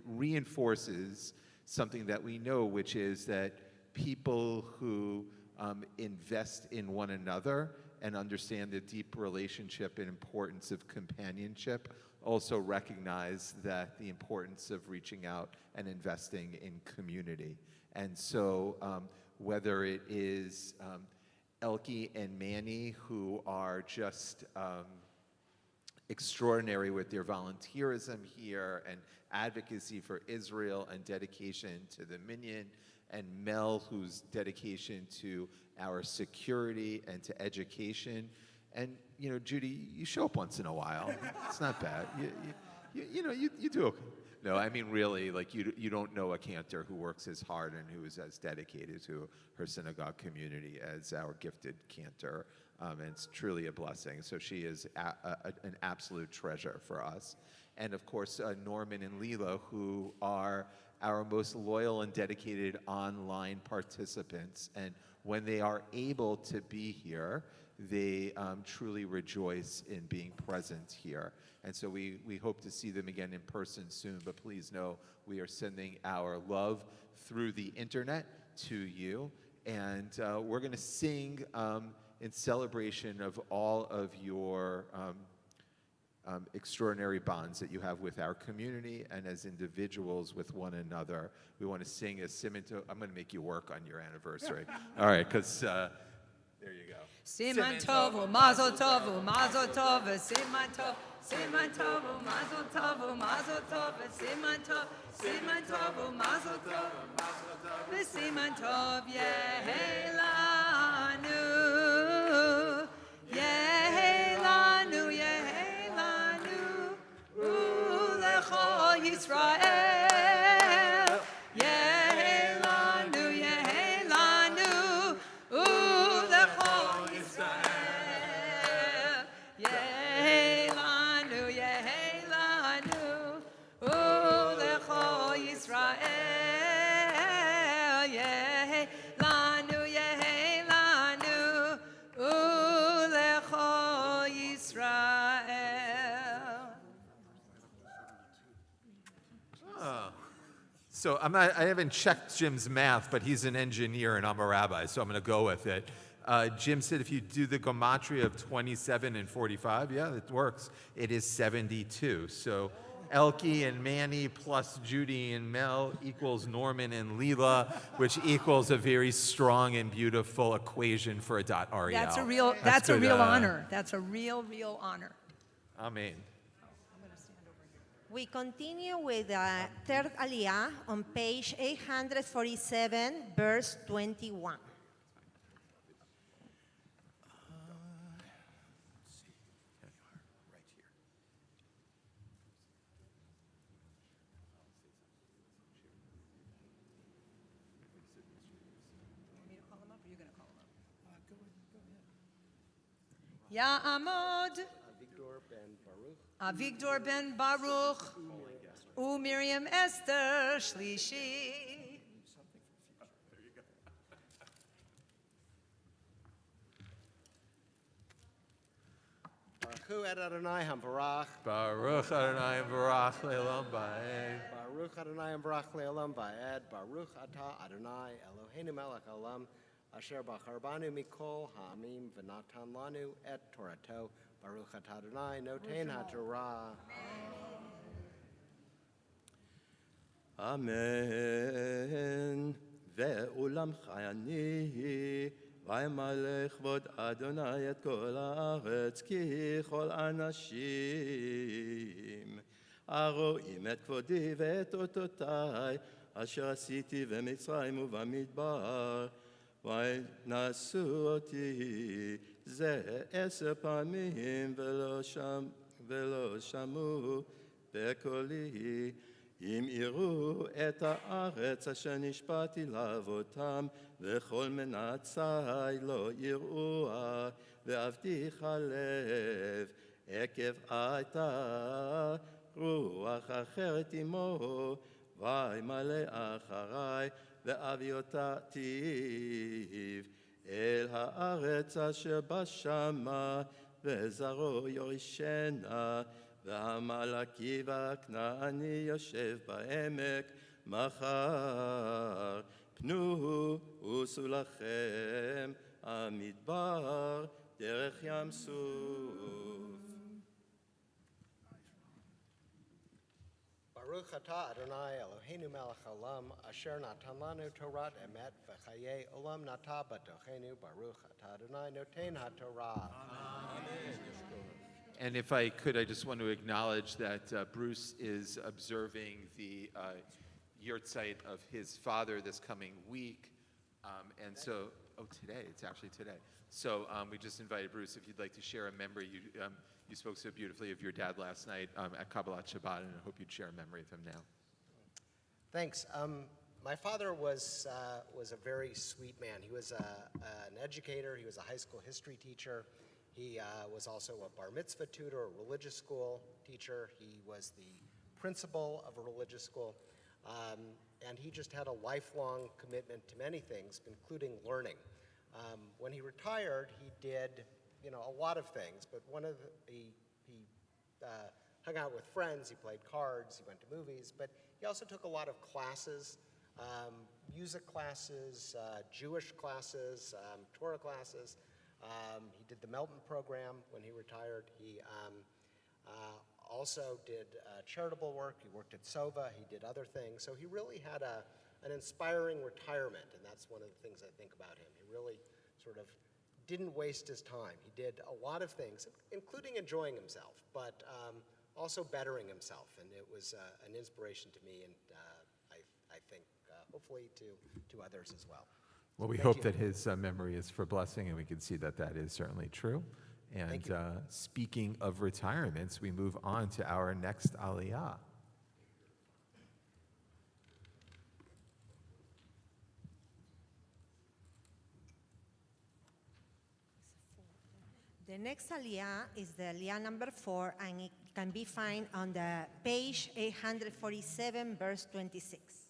reinforces something that we know, which is that people who invest in one another and understand the deep relationship and importance of companionship also recognize that the importance of reaching out and investing in community. And so whether it is Elke and Manny, who are just extraordinary with their volunteerism here and advocacy for Israel and dedication to the Minyan, and Mel, whose dedication to our security and to education. And, you know, Judy, you show up once in a while. It's not bad. You do okay. No, I mean, really, like, you don't know a cantor who works as hard and who is as dedicated to her synagogue community as our gifted cantor. And it's truly a blessing. So she is an absolute treasure for us. And of course, Norman and Leela, who are our most loyal and dedicated online participants. And when they are able to be here, they truly rejoice in being present here. And so we hope to see them again in person soon, but please know we are sending our love through the internet to you. And we're going to sing in celebration of all of your extraordinary bonds that you have with our community and as individuals with one another. We want to sing a Siman Tov. I'm going to make you work on your anniversary. All right, because there you go. Siman Tov, Mazel Tov, Mazel Tov, Siman Tov, Siman Tov, Mazel Tov, Mazel Tov, Siman Tov, Siman Tov, Mazel Tov, Siman Tov, Yehelanu, Yehelanu, Yehelanu, Ulecha Yisrael, Yehelanu, Yehelanu, Ulecha Yisrael. So I haven't checked Jim's math, but he's an engineer and I'm a rabbi, so I'm going to go with it. Jim said if you do the gematria of 27 and 45, yeah, it works. It is 72. So Elkie and Manny plus Judy and Mel equals Norman and Leela, which equals a very strong and beautiful equation for a dot REL. That's a real good, honor. That's a real honor. Amen. We continue with the third aliyah on page 847, verse 21. Ya'amod Avigdor ben Baruch Miriam Esther Shlishi. Baruch et Adonai Hamvarach. Baruch Adonai Barach Le'olam Ba'ed. Baruch Adonai Hamvarach Le'olam Va'ed. Baruch Atah Adonai Eloheinu melech haolam asher bacharbanu mikol ha'amim v'natan lanu et Torato. Baruch Atah Adonai noten ha'torah. אמן. ועולמך אני, וימלא כבוד אדוני את כל הארץ, ככל אנשים. הרואים את כבודי ואת אותותי, אשר עשיתי במצרים ובמדבר, ונשאו אותי זה 10 פעמים, ולא שמעו בקולי. אם יראו את הארץ אשר נשבעתי לאבותם, וכל מנצי לא יראוה, ואבטיח לב, עקב הייתה רוח אחרת עמו, וימלא אחרי, ואביא אותה טיב, אל הארץ אשר בשמה, וזרעו יורישנה, והעמלקי והכנעני יושב בעמק, מחר פנו וסעו לכם המדבר דרך ים סוף. Baruch Atah Adonai Eloheinu melech haolam asher natan lanu Torat emet v'chayei olam natah batochenu. Baruch Atah Adonai noten ha'torah. And if I could, I just want to acknowledge that Bruce is observing the yurtzeit of his father this coming week. And so, today, it's actually today. So we just invited Bruce, if you'd like to share a memory. You spoke so beautifully of your dad last night at Kabbalat Shabbat, and I hope you'd share a memory of him now. Thanks. My father was a very sweet man. He was an educator. He was a high school history teacher. He was also a bar mitzvah tutor, a religious school teacher. He was the principal of a religious school. And he just had a lifelong commitment to many things, including learning. When he retired, he did a lot of things, but he hung out with friends, he played cards, he went to movies, but he also took a lot of classes, music classes, Jewish classes, Torah classes. He did the Melton program when he retired. He also did charitable work. He worked at Sova. He did other things. So he really had an inspiring retirement, and that's one of the things I think about him. He really sort of didn't waste his time. He did a lot of things, including enjoying himself, but also bettering himself, and it was an inspiration to me, and I think hopefully to others as well. Well, we Thank hope you. that his memory is for blessing, and we can see that that is certainly true. And Thank you. Speaking of retirements, we move on to our next aliyah. The next aliyah is the aliyah number 4, and it can be found on the page 847, verse 26.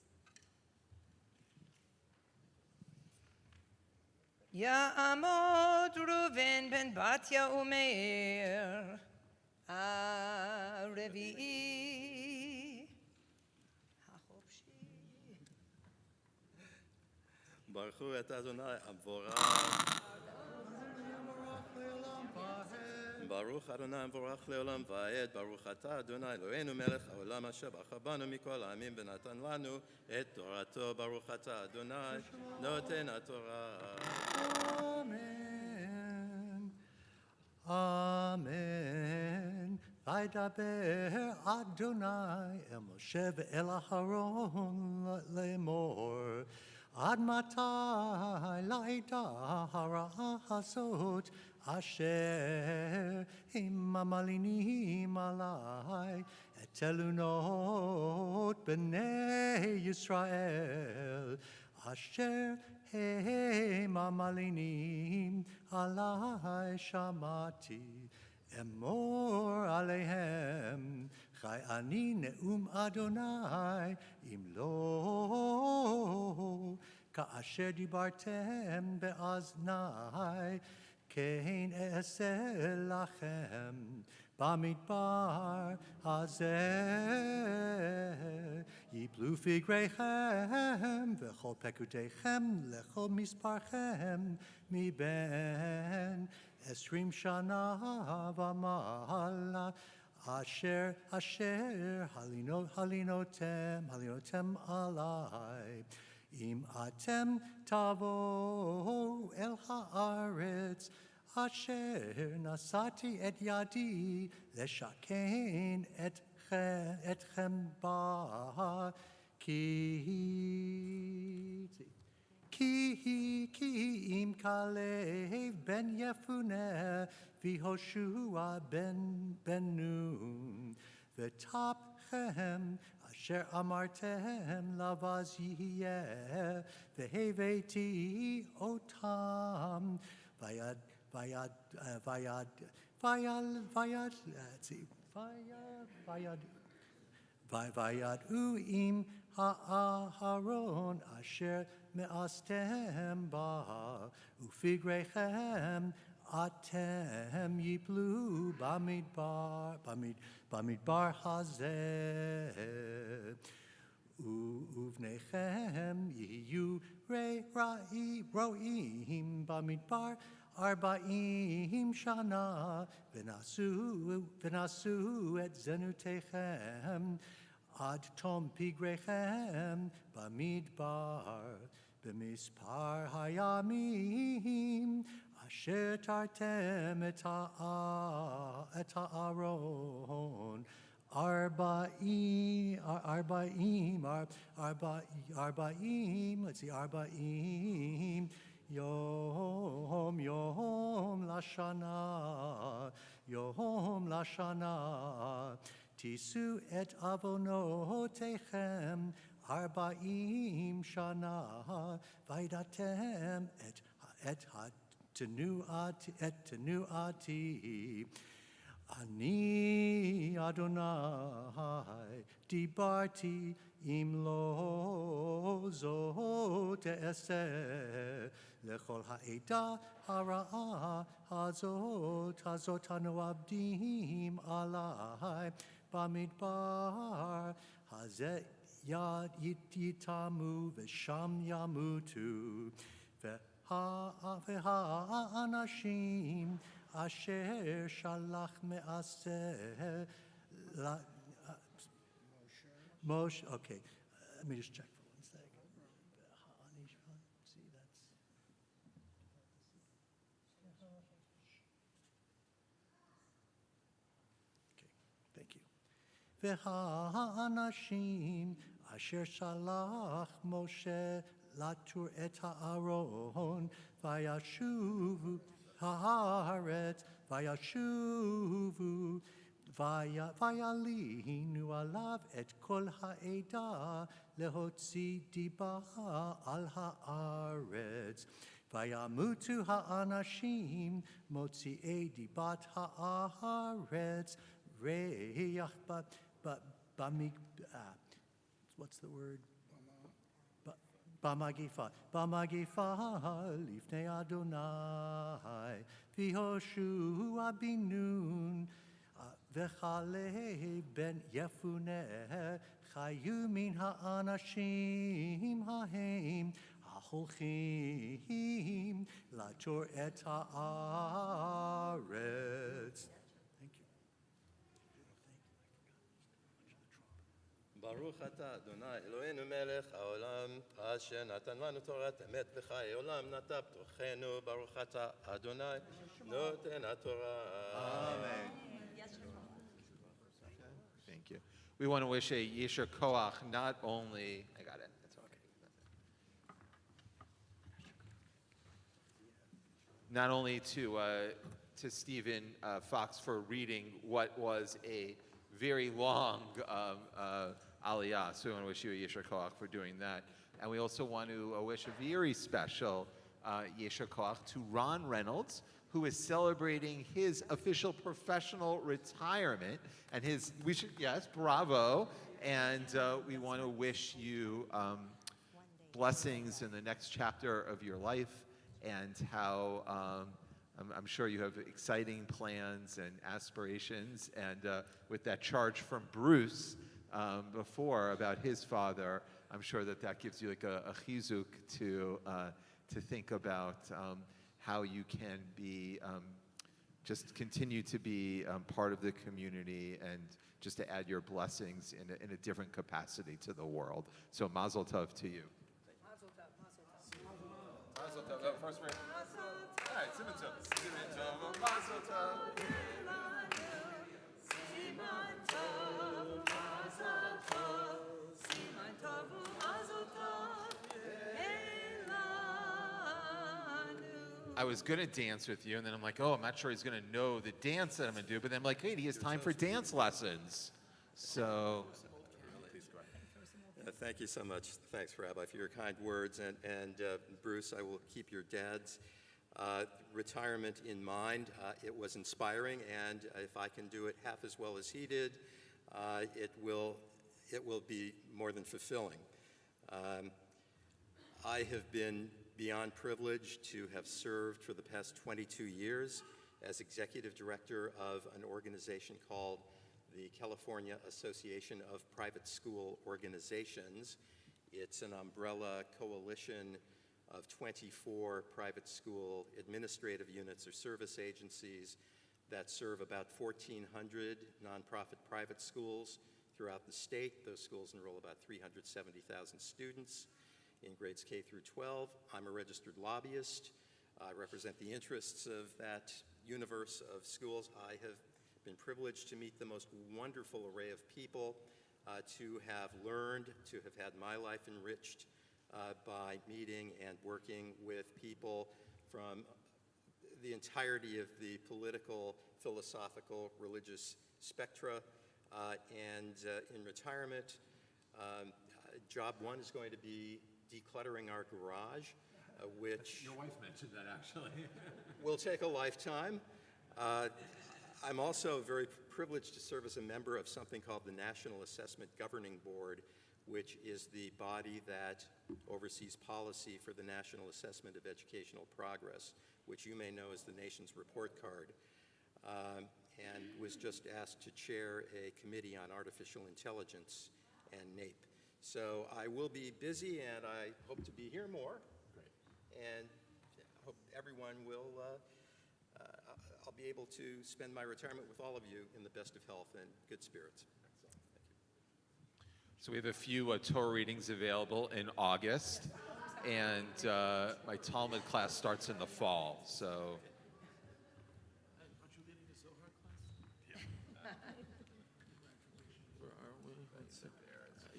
Ya'amod Reuven ben Batya Umeir Revi'i HaChopshi ברכו את אדוני המבורך. ברוך אדוני המבורך לעולם ועד, ברוך אתה אדוני אלוהינו מלך העולם אשר ברכה בנו מכל העמים ונתן לנו את תורתו. ברוך אתה אדוני נותן התורה. Amen. Amen. וידבר אדוני אל משה ואל אהרון לאמור, עד מתי לעדה הרעה הזאת אשר הם מלינים עלי את תלונות בני ישראל, אשר הם מלינים עלי שמעתי. אמור עליהם, חי אני נאום אדוני, אם לא, כאשר דיברתם באזני, כן אעשה לכם במדבר הזה. יפלו פגריכם וכל פקודיכם לכל מספרכם מבין 20 שנה ומעלה, אשר הלינותם עלי. אם אתם תבואו אל הארץ אשר נשאתי את ידי לשכן אתכם בה, כי אם כלב בן יפונה ויהושע בן נון, וטפכם אשר אמרתם לבז יהיה, והבאתי אותם וידעו עם האהרון אשר מאסתם בה, ופגריכם אתם יפלו במדבר הזה. ובניכם יהיו רועים במדבר 40 שנה, ונשאו את זנותיכם עד תום פגריכם במדבר. במספר הימים אשר תרתם את הארון 40 יום לשנה, תישאו את עוונותיכם 40 שנה, וידעתם את תנועתי. אני אדוני דיברתי, אם לא זאת אעשה לכל העדה הרעה הזאת הנועדים עלי במדבר הזה. יטמאו ושם ימותו, והאנשים אשר שלח מעשה Moshe. Okay, let me just check for 1 second. See, that's okay. Thank you. והאנשים אשר שלח משה לתור את הארון, וישובו הארץ, וישובו, וילינו עליו את כל העדה, להוציא דיבה על הארץ. וימותו האנשים מוציאי דיבת הארץ, ריח what's the word? במגפה לפני אדוני, ויהושע בן נון וכלב בן יפונה חיו מן האנשים ההם הולכים לעצור את הארץ. Thank you. ברוך אתה, אדוני, אלוהינו מלך העולם, אשר נתן לנו תורת אמת וחיי עולם, נטע בתוכנו, ברוך אתה, אדוני, נותן התורה. Amen. Thank you. We want to wish a Yesher Koach not only, I got it, it's okay. Not only to Stephen Fox for reading what was a very long Aliyah, so we want to wish you a Yesher Koach for doing that. And we also want to wish a very special Yesher Koach to Ron Reynolds, who is celebrating his official professional retirement. And yes, bravo. And we want to wish you blessings in the next chapter of your life, and how I'm sure you have exciting plans and aspirations. And with that charge from Bruce before about his father, I'm sure that gives you like a chizuk to think about how you can be, just continue to be part of the community, and just to add your blessings in a different capacity to the world. So mazel tov to you. Mazel tov, mazel tov. Mazel tov. First word. All right, simon tov. Simon tov. Mazel tov. Siman tov, mazel tov. Siman tov, mazel tov. Elanu. I was going to dance with you, and then I'm like, oh, I'm not sure he's going to know the dance that I'm going to do. But then I'm like, wait, he has time for dance lessons. So. Thank you so much. Thanks, Rabbi, for your kind words. And Bruce, I will keep your dad's retirement in mind. It was inspiring, and if I can do it half as well as he did, it will be more than fulfilling. I have been beyond privileged to have served for the past 22 years as executive director of an organization called the California Association of Private School Organizations. It's an umbrella coalition of 24 private school administrative units or service agencies that serve about 1,400 nonprofit private schools throughout the state. Those schools enroll about 370,000 students in grades K through 12. I'm a registered lobbyist. I represent the interests of that universe of schools. I have been privileged to meet the most wonderful array of people, to have learned, to have had my life enriched by meeting and working with people from the entirety of the political, philosophical, religious spectra. And in retirement, job one is going to be decluttering our garage, which Your wife mentioned that, actually. will take a lifetime. I'm also very privileged to serve as a member of something called the National Assessment Governing Board, which is the body that oversees policy for the National Assessment of Educational Progress, which you may know as the nation's report card, and was just asked to chair a committee on artificial intelligence and NAEP. So I will be busy, and I hope to be here more. Great. And I hope everyone will, I'll be able to spend my retirement with all of you in the best of health and good spirits. Thank you. So we have a few Torah readings available in August, and my Talmud class starts in the fall. So. Aren't you leading the Zohar class? Where are we?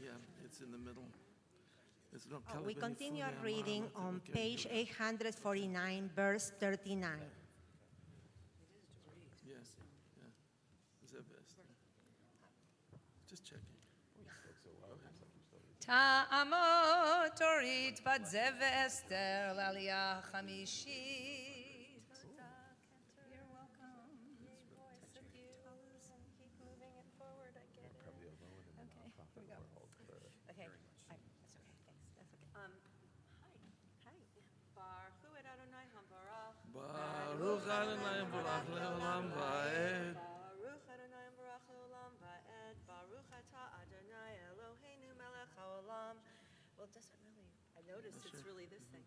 Yeah, it's in the middle. We continue our reading on page 849, verse 39. Yes, yeah. Zeves. Just checking. Ta'amot Torit Bat Zev Esther L'Aliyah Chamishit. You're welcome. Keep moving it forward, I get it. Okay, here we go. Okay, that's okay, thanks, that's okay. Hi. Baruch Hu et Adonai HaBarach. Baruch Adonai Baruch Le'olam Va'ed. Baruch Adonai Baruch Le'olam Va'ed. Baruch Atah Adonai Eloheinu Melech HaOlam. Well, it doesn't really, I notice it's really this thing.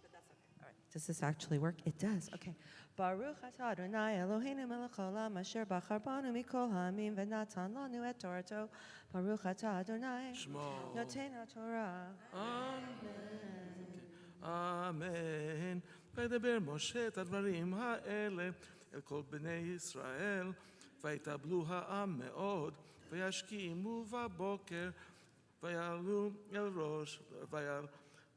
But that's okay. All right. Does this actually work? It does. Okay. Baruch atah Adonai Eloheinu melech haolam asher bachar banu mikol ha'amim v'natan lanu et torato. Baruch atah Adonai Shmo. noten haTorah. אמן. וידבר משה את הדברים האלה אל כל בני ישראל, ויתאבלו העם מאוד, וישכימו בבוקר, ויעלו אל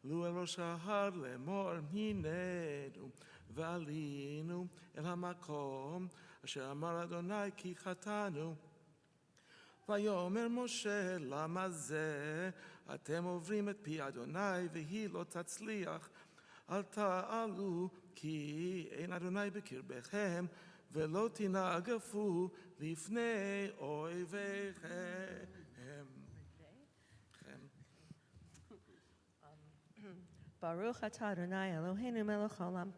ראש ההר לאמור, הננו, ועלינו אל המקום אשר אמר אדוני כי חטאנו. ויאמר משה, למה זה אתם עוברים את פי אדוני והיא לא תצליח? אל תעלו כי אין אדוני בקרבכם ולא תנאגפו לפני אויביכם. Baruch atah Adonai Eloheinu melech haolam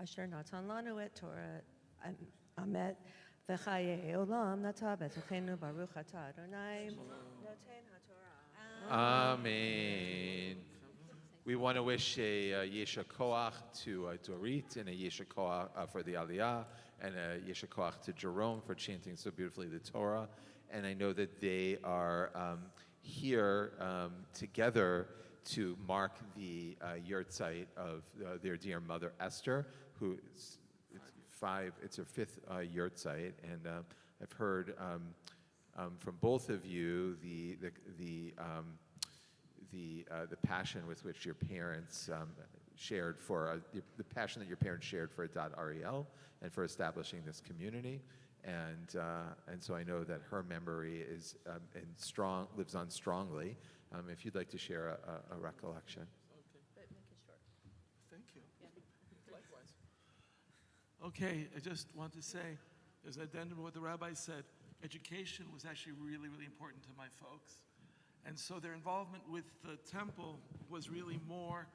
asher natan lanu et Torah amet v'chayei olam nata betochenu Baruch atah Adonai noten haTorah. Amen. We want to wish a Yesha Koach to Dorit and a Yesha Koach for the Aliyah and a Yesha Koach to Jerome for chanting so beautifully the Torah. And I know that they are here together to mark the yurtzeit of their dear mother Esther, who is it's her fifth yurtzeit, and I've heard from both of you the passion with which your parents shared for the passion that your parents shared for Adat Ariel and for establishing this community, and so I know that her memory is lives on strongly. If you'd like to share a recollection. But make it short. Thank you. Likewise. Okay, I just want to say, as an addendum to what the rabbi said, education was actually really, really important to my folks. And so their involvement with the temple was really more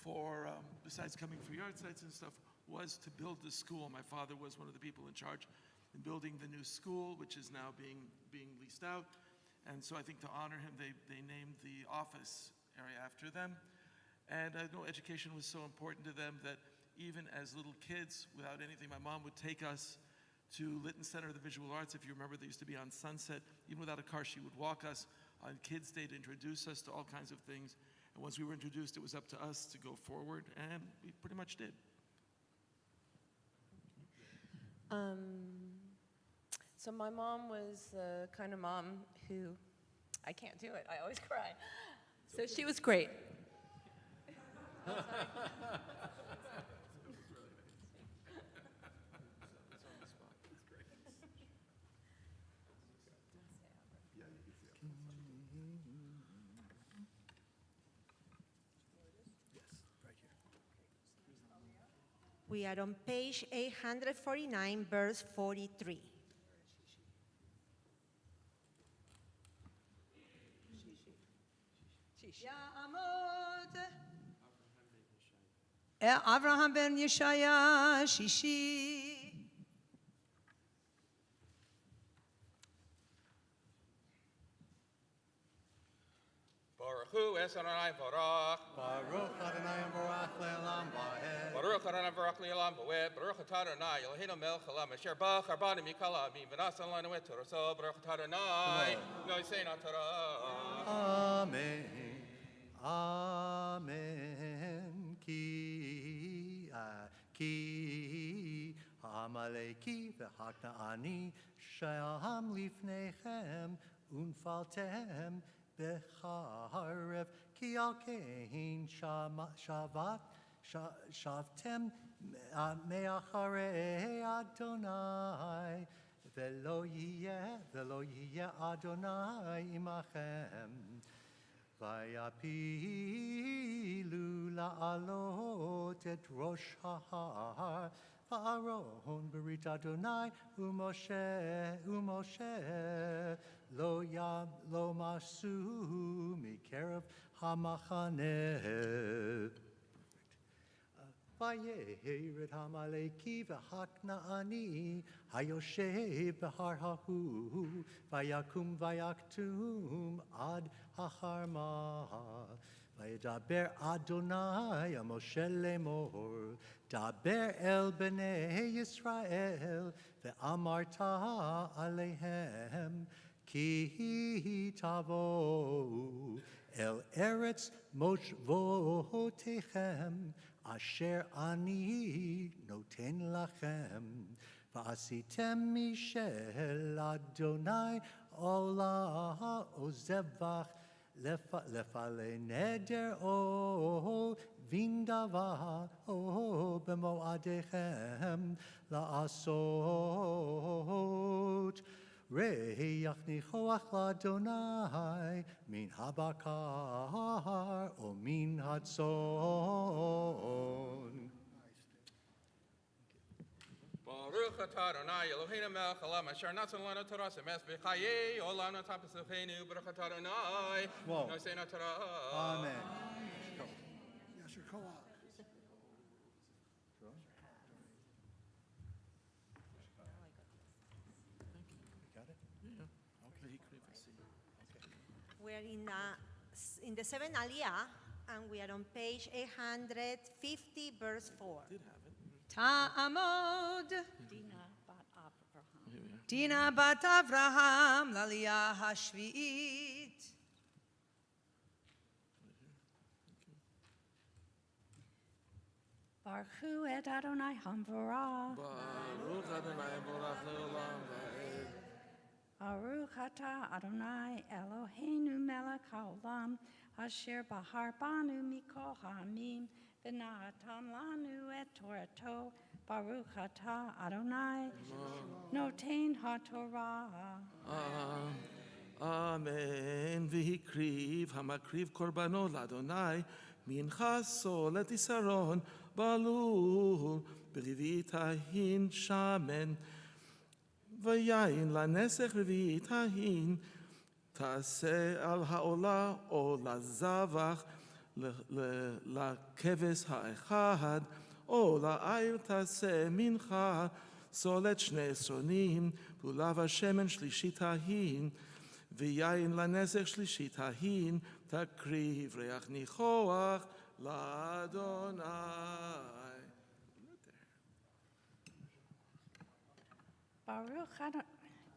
for, besides coming for yard sites and stuff, was to build the school. My father was one of the people in charge in building the new school, which is now being leased out. And so I think to honor him, they named the office area after them. And I know education was so important to them that even as little kids, without anything, my mom would take us to Lytton Center of the Visual Arts. If you remember, they used to be on Sunset. Even without a car, she would walk us on Kids' Day to introduce us to all kinds of things. And once we were introduced, it was up to us to go forward, and we pretty much did. So my mom was the kind of mom who, I can't do it, I always cry. So she was great. We are on page 849, verse 43. Ya'amod Avraham ben Yeshaya Shishi. Baruch Hu es Adonai Barach. Baruch Adonai Baruch Le'olam Va'ed. Baruch Adonai Barach Le'olam Va'ed. Baruch Atah Adonai Eloheinu melech haolam asher bachar banu mikol ha'amim v'nasan lanu et Torato. Baruch Atah Adonai noten haTorah. Amen. Amen. Ki Amaleki v'hakna'ani sham lifnechem unfaltem becharev ki al kein Shabbat shavtem me'acharei Adonai velo yiyeh Adonai imachem vayapilu la'alot et rosh ha'ar va'aron berit Adonai u'Moshe lo masu mikerev hamachaneh. Vayered Hamaleki v'hakna'ani hayoshev b'har hahu vayakum vayaktum ad hacharma וידבר אדוני אל משה לאמור, דבר אל בני ישראל, ואמרת עליהם, כי תבואו אל ארץ מושבותיכם, אשר אני נותן לכם, ועשיתם משל אדוני עולה או זבח, לפעלי נדר או וין דבר או במועדיכם לעשות. ריח ניחוח לאדוני מן הבקר או מן הצאן. Baruch atah Adonai Eloheinu melech haolam asher natan lanu Torah semes v'chayei olam natan pesucheinu. Baruch atah Adonai Whoa. noseinu Torah. Amen. Yasher Koach. Got it? We're in the seventh Aliyah, and we are on page 850, verse 4. Ta'amod. Dina bat Avraham. Dina bat Avraham, l'aliyah hashvi'it. Baruch et Adonai Hamvorah. Baruch Adonai Borach Leolam Va'ed. Baruch atah Adonai Eloheinu melech haolam, asher bahar banu mikol ha'amim, v'natan lanu et Torato. Baruch atah Adonai noten ha'torah. Amen. V'hikriv hamakriv korbanot l'Adonai mincha solet isaron balul b'rivit hahin shamen v'yayin lanesech rivit hahin taseh al ha'olah o lazavach לכבש האחד, או לעיל תעשה מנחה, סולת שני עשרונים, ולאו השמן שלישית ההין, ויין לנזק שלישית ההין, תקריב ריח ניחוח לאדוני.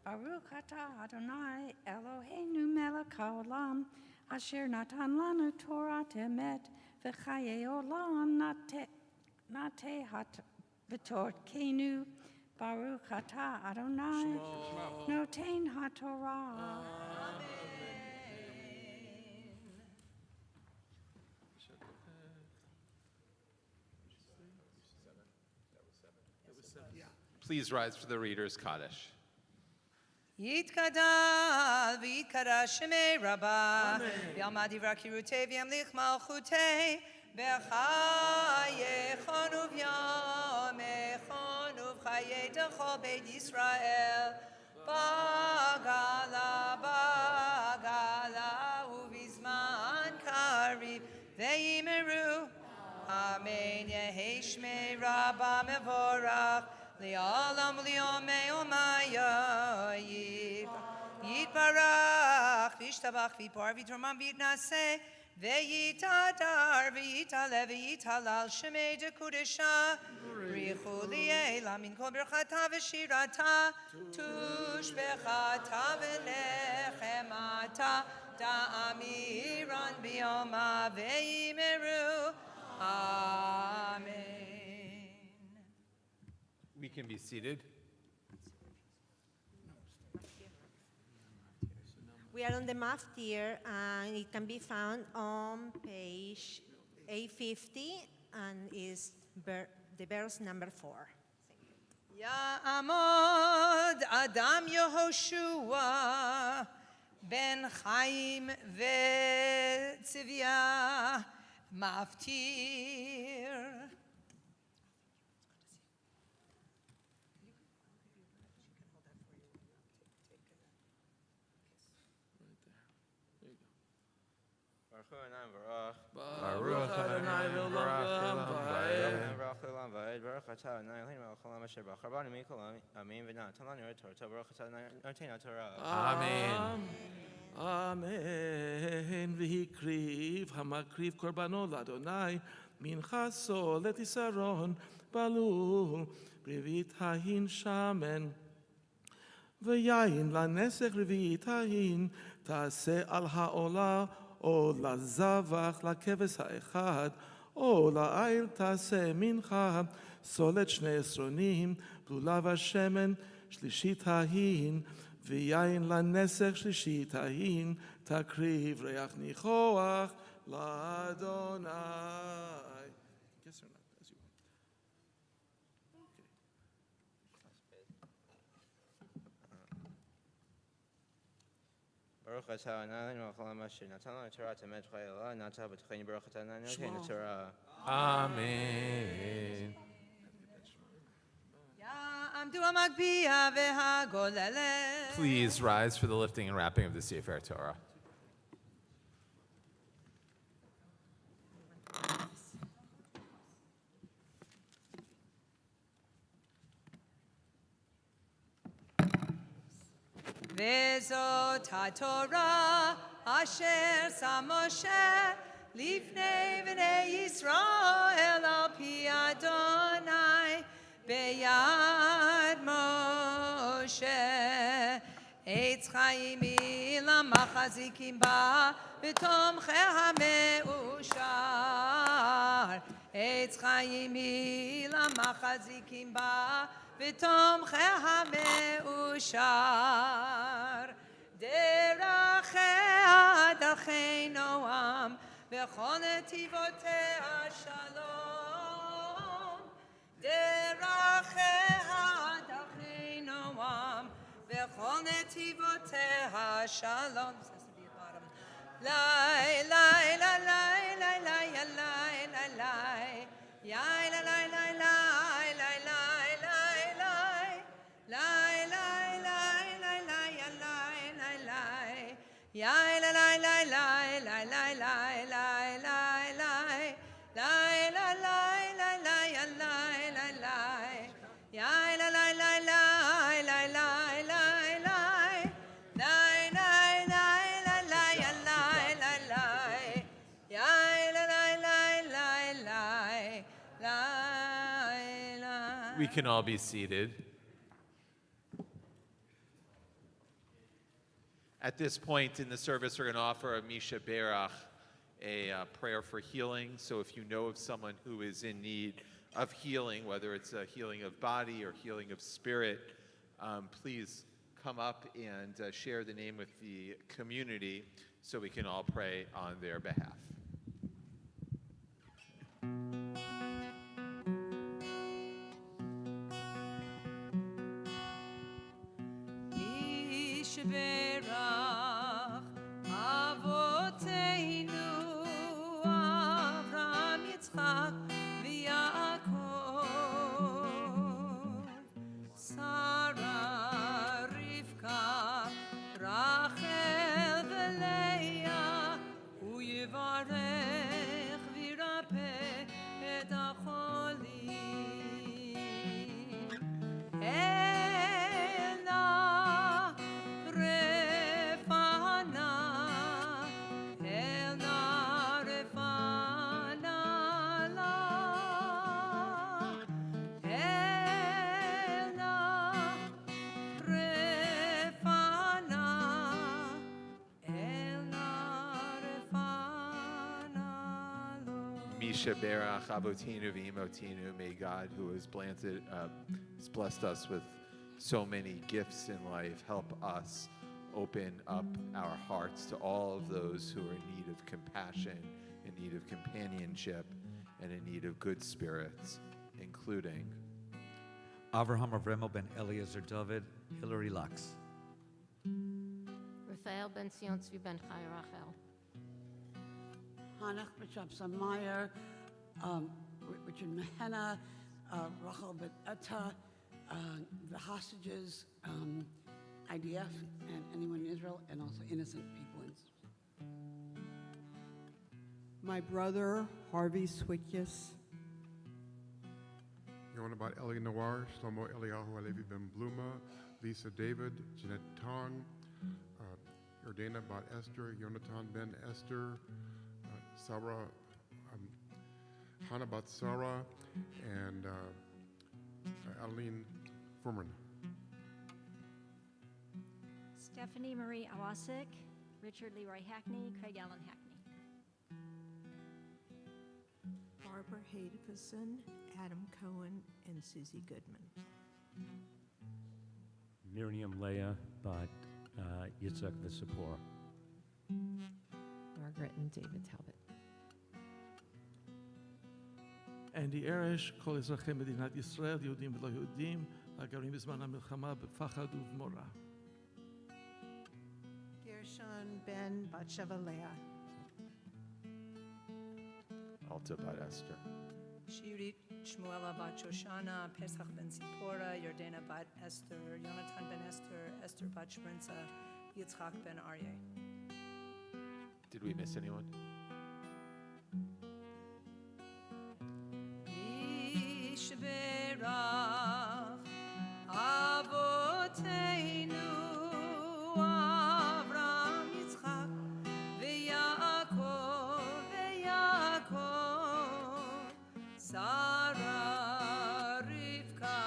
Baruch atah Adonai Eloheinu melech haolam, asher natan lanu Torah emet, v'chayei olam nate v'torkenu. Baruch atah Adonai noten haTorah. Please rise for the Reader's Kaddish. Yitkadal v'yitkadash shemei Rabbah, v'yalmad divra kirutei v'yamlich malchutei, v'chayechon uv'yamechon uv'chayei d'chol beit Yisrael, bagala uv'izman kariv ve'imeru, amen yehi shmei Rabbah mevorach, Li'olam li'omei omayayib. Yitbarach, v'yishtabach, v'yipar, v'yitromam, v'yitnaseh, v'yitadar, v'yitale, v'yitalal, shemei dekudesha, brichu li'elam, min kol berchata v'shirata, tushbechata v'nechemata, da'amiran b'yoma v'yimeru. Amen. We can be seated. We are on the maftir, and it can be found on page 850, and is the verse number 4. Ya'amod Adam Yehoshua ben Chaim ve'Tzivya maftir. Baruch Adonai Leolam Va'ed. Baruch Leolam Va'ed. Baruch atah Adonai Eloheinu melech haolam asher bachar banu mikol ha'amim v'natan lanu et Torah. Baruch atah Adonai noten haTorah. Amen. Amen. V'hikriv hamakriv korbanot l'Adonai minchaso letisaron balul brivit hahin shamen v'yayin lanesech rivit hahin ta'aseh al ha'olah o lazavach לכבש האחד או לעיל תעשה מנחה סולת שני עשרונים לולב השמן שלישית ההין ויין לנסך שלישית ההין תקריב ריח ניחוח לאדוני. Yes or no? As you want. Baruch atah Adonai Melech asher natan lanu Torah temet v'chayei olam natan b'tochenu Baruch atah Adonai Eloheinu Torah. Amen. יעמדו המגביה והגוללת. Please rise for the lifting and wrapping of the Sefer Torah. וזאת התורה אשר שם משה לפני בני ישראל על פי אדוני ביד משה. עץ חיים היא למחזיקים בה ותומכי המאושר. עץ חיים היא למחזיקים בה ותומכי המאושר. דרכיה דרכי נועם וכל נתיבותיה שלום. דרכיה דרכי נועם וכל נתיבותיה שלום. לי לי לי לי לי לי לי לי We can all be seated. At this point in the service, we're going to offer a Misha Berach, a prayer for healing. So if you know of someone who is in need of healing, whether it's a healing of body or healing of spirit, please come up and share the name with the community so we can all pray on their behalf. ישברך אבותינו אברהם יצחק ויעקב שרה רבקה רחל ולאה הוא יברך וירפא את החולים. Misha Berach Avotinu V'Imotinu. May God, who has blessed us with so many gifts in life, help us open up our hearts to all of those who are in need of compassion, in need of companionship, and in need of good spirits, including Avraham Avremo ben Eliezer David, Hillary Lux. Raphael ben Sion Tzvi ben Chai Rachel. Hanach B'Shamsa Meyer, Richard Mehenna, Rachel Ben Etta, the hostages, IDF, and anyone in Israel, and also innocent people. My brother, Harvey Swikyas. Yonah Eli Noir, Shlomo Eliyahu Alevi Ben Bluma, Lisa David, Jeanette Tong, your Yordana bat Esther, Yonatan ben Esther, Sarah, Hannah bat Sarah, and Adeline Furman. Stephanie Marie Awasik, Richard Leroy Hackney, Craig Allen Hackney. Barbara Hadefuson, Adam Cohen, and Susie Goodman. Miriam Leah, but Yitzhak Visapor. Margaret and David Talbot. Andy Erish, כל אזרחי מדינת ישראל, יהודים ולא יהודים, הגרים בזמן המלחמה בפחד ובמורא. Gershon Ben Batsheva Leah. Alta bat Esther. Shirit Shmuela bat Shoshana, Pesach ben Zipporah, Yordana bat Esther, Yonatan ben Esther, Esther bat Shprinza, Yitzchak ben Aryeh. Did we miss anyone? Yishberach Avoteinu Avraham Yitzchak veYaakov Sarah Rivka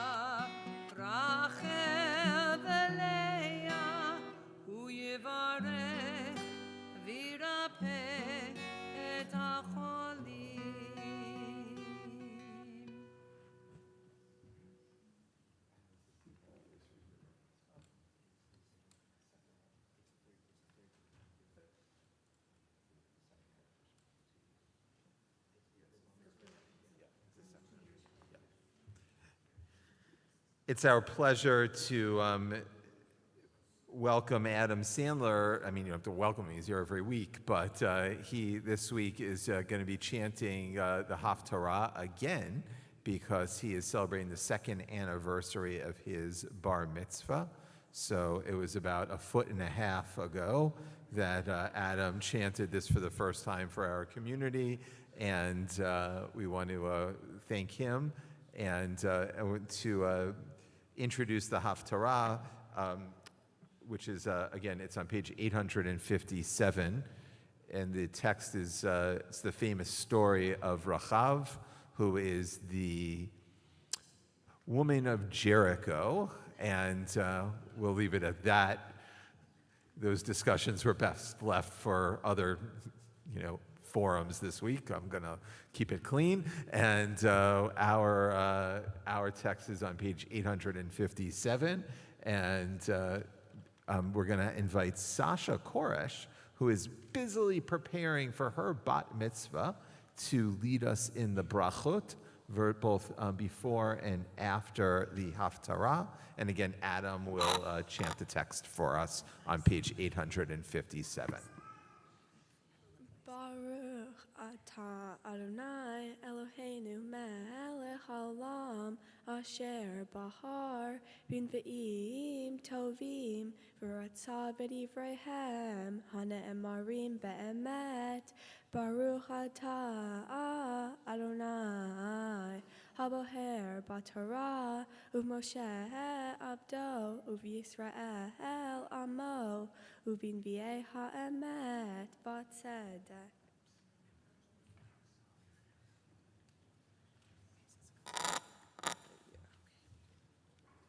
Rachel veLeah uYivarech v'yirapeh et hacholim. It's our pleasure to welcome Adam Sandler. I mean, you don't have to welcome him, he's here every week, but he this week is going to be chanting the Haftarah again because he is celebrating the second anniversary of his bar mitzvah. So it was about a foot and a half ago that Adam chanted this for the first time for our community, and we want to thank him and to introduce the Haftarah, which is, again, it's on page 857, and the text is it's the famous story of Rachav, who is the woman of Jericho, and we'll leave it at that. Those discussions were best left for other, forums this week. I'm going to keep it clean. And our text is on page 857. And we're going to invite Sasha Koresh, who is busily preparing for her bat mitzvah, to lead us in the brachot, both before and after the Haftarah. And again, Adam will chant the text for us on page 857. Baruch atah Adonai Eloheinu melech haolam asher bahar bin ve'im tovim v'ratzah v'divreihem hane'emarim be'emet. Baruch atah Adonai haboher b'Torah u'Moshe abdo u'Yisrael amo u'b'nvi'ei ha'emet b'tzedek.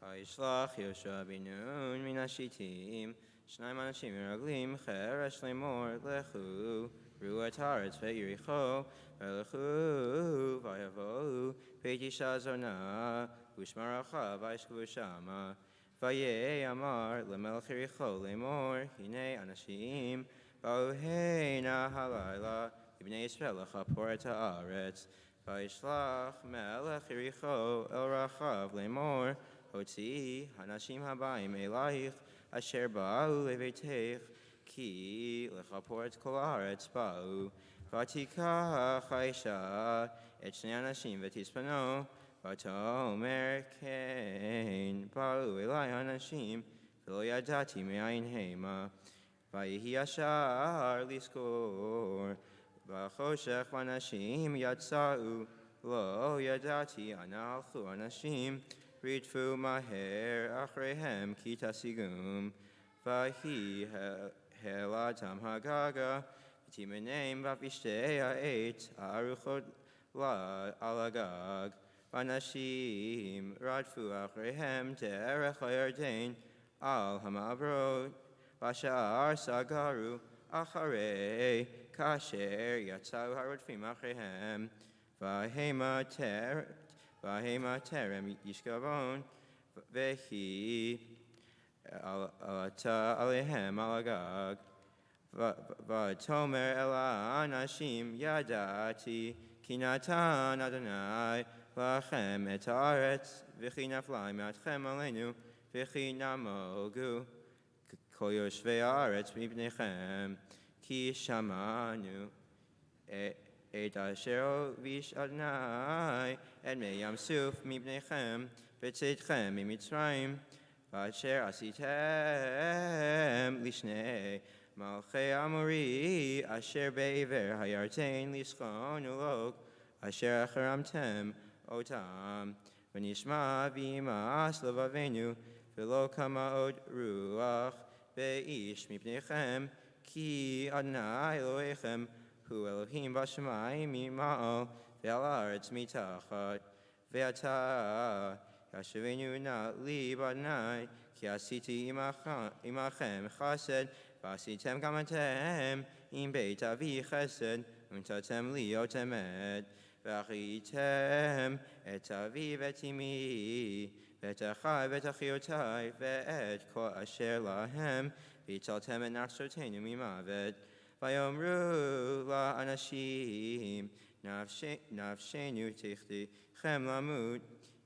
Vayishlach Yosha bin Nun min hashitim shnayim anashim meraglim cheresh lemor lechu ruach haaretz ve'yiricho v'lechu v'yavohu beit isha zona u'shmaracha v'yishkevu shama v'yei amar lemelech Yericho lemor hinei anashim ba'u heina halayla ibnei Yisrael lechapor et haaretz vayishlach melech Yericho el Rachav lemor Hotzi hanashim habayim elayich asher ba'u leveitech ki lechapor et kol haaretz ba'u v'tikach ha'isha et shnei anashim v'tispano v'tomer kein ba'u elai hanashim v'lo yadati me'ayin hema v'yihi yashar liskor v'choshech v'anashim yatza'u lo yadati ana alchu anashim Ritfu maher achrehem ki tasigum vahi helatam hagaga, v'timenem v'vishtei ha'et, ha'aruchot la alagag, v'anashim radfu achreihem derech ha'yarden, al hamavrot, v'ashar sagaru acharei, kasher yatzau harodfim achreihem, v'hema terem yishkavon, v'hi alata alehem alagag, v'tomer ela anashim yadati, kinatan Adonai, lachem et haaretz, v'chi naflai me'atchem aleinu, v'chi namogu, kol yoshvei haaretz mibnechem, ki shamanu, et asher vish Adonai, et me yam suf mibnechem, v'tzedchem mimitzrayim, v'asher asitem lishnei, malchei amori, asher be'ever hayarten lischon ulok, asher acharamtem otam, v'nishma v'imas levavenu, v'lo kama od ruach, be'ish mibnechem, ki Adonai Elohechem, hu Elohim b'shamayim mimal, ve'al haaretz mitachat, ve'ata yashivenu na li b'Adonai, ki asiti imachem chesed, v'asitem kamatem, im beit avi chesed, untatem li otemet, v'achitem et avi v'et imi, v'et achai v'et achiotai, v'et kol asher lahem, v'yitzaltem et nachshotenu mimavet, v'yomru la anashim, nafshenu tichti chem lamut,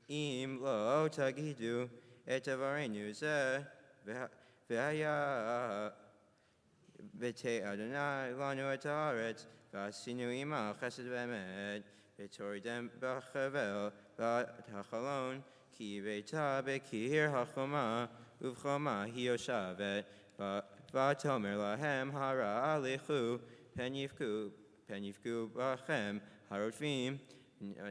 im lo tagidu et avarenu zeh, v'haya v'te Adonai lanu et haaretz, v'asinu ima chesed v'emet, v'toridem b'chavel v'hachalon, ki beita bekir hachoma, uvchoma hioshavet, v'atomer lahem hara alechu, penifku b'chem harofim,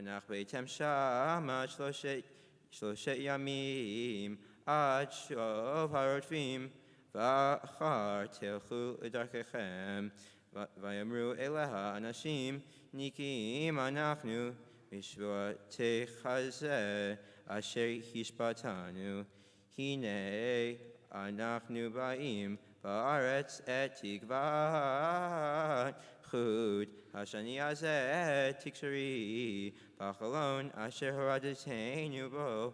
nach beitem shama shloshet yamim, ad shov harofim, v'achar telchu l'darkechem, v'yamru eleha anashim, nikim anachnu, mishvoatech hazeh, asher hishbatanu, hine anachnu ba'im, ba'aretz et tikvat chud, hashani hazeh tikshari, b'chalon asher horadetenu bo,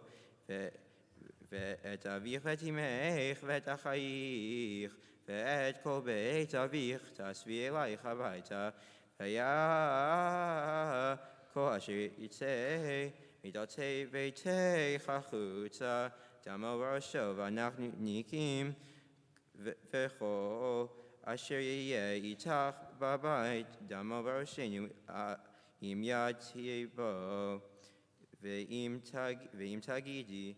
ואת אביך ואת אמך ואת אחייך ואת כל בית אביך תאספי אלייך הביתה והיה כל אשר יצא מדלתי ביתך החוצה דמו בראשו ואנחנו ניקים וכל אשר יהיה איתך בבית דמו בראשנו אם יד תהיה בו ואם תגידי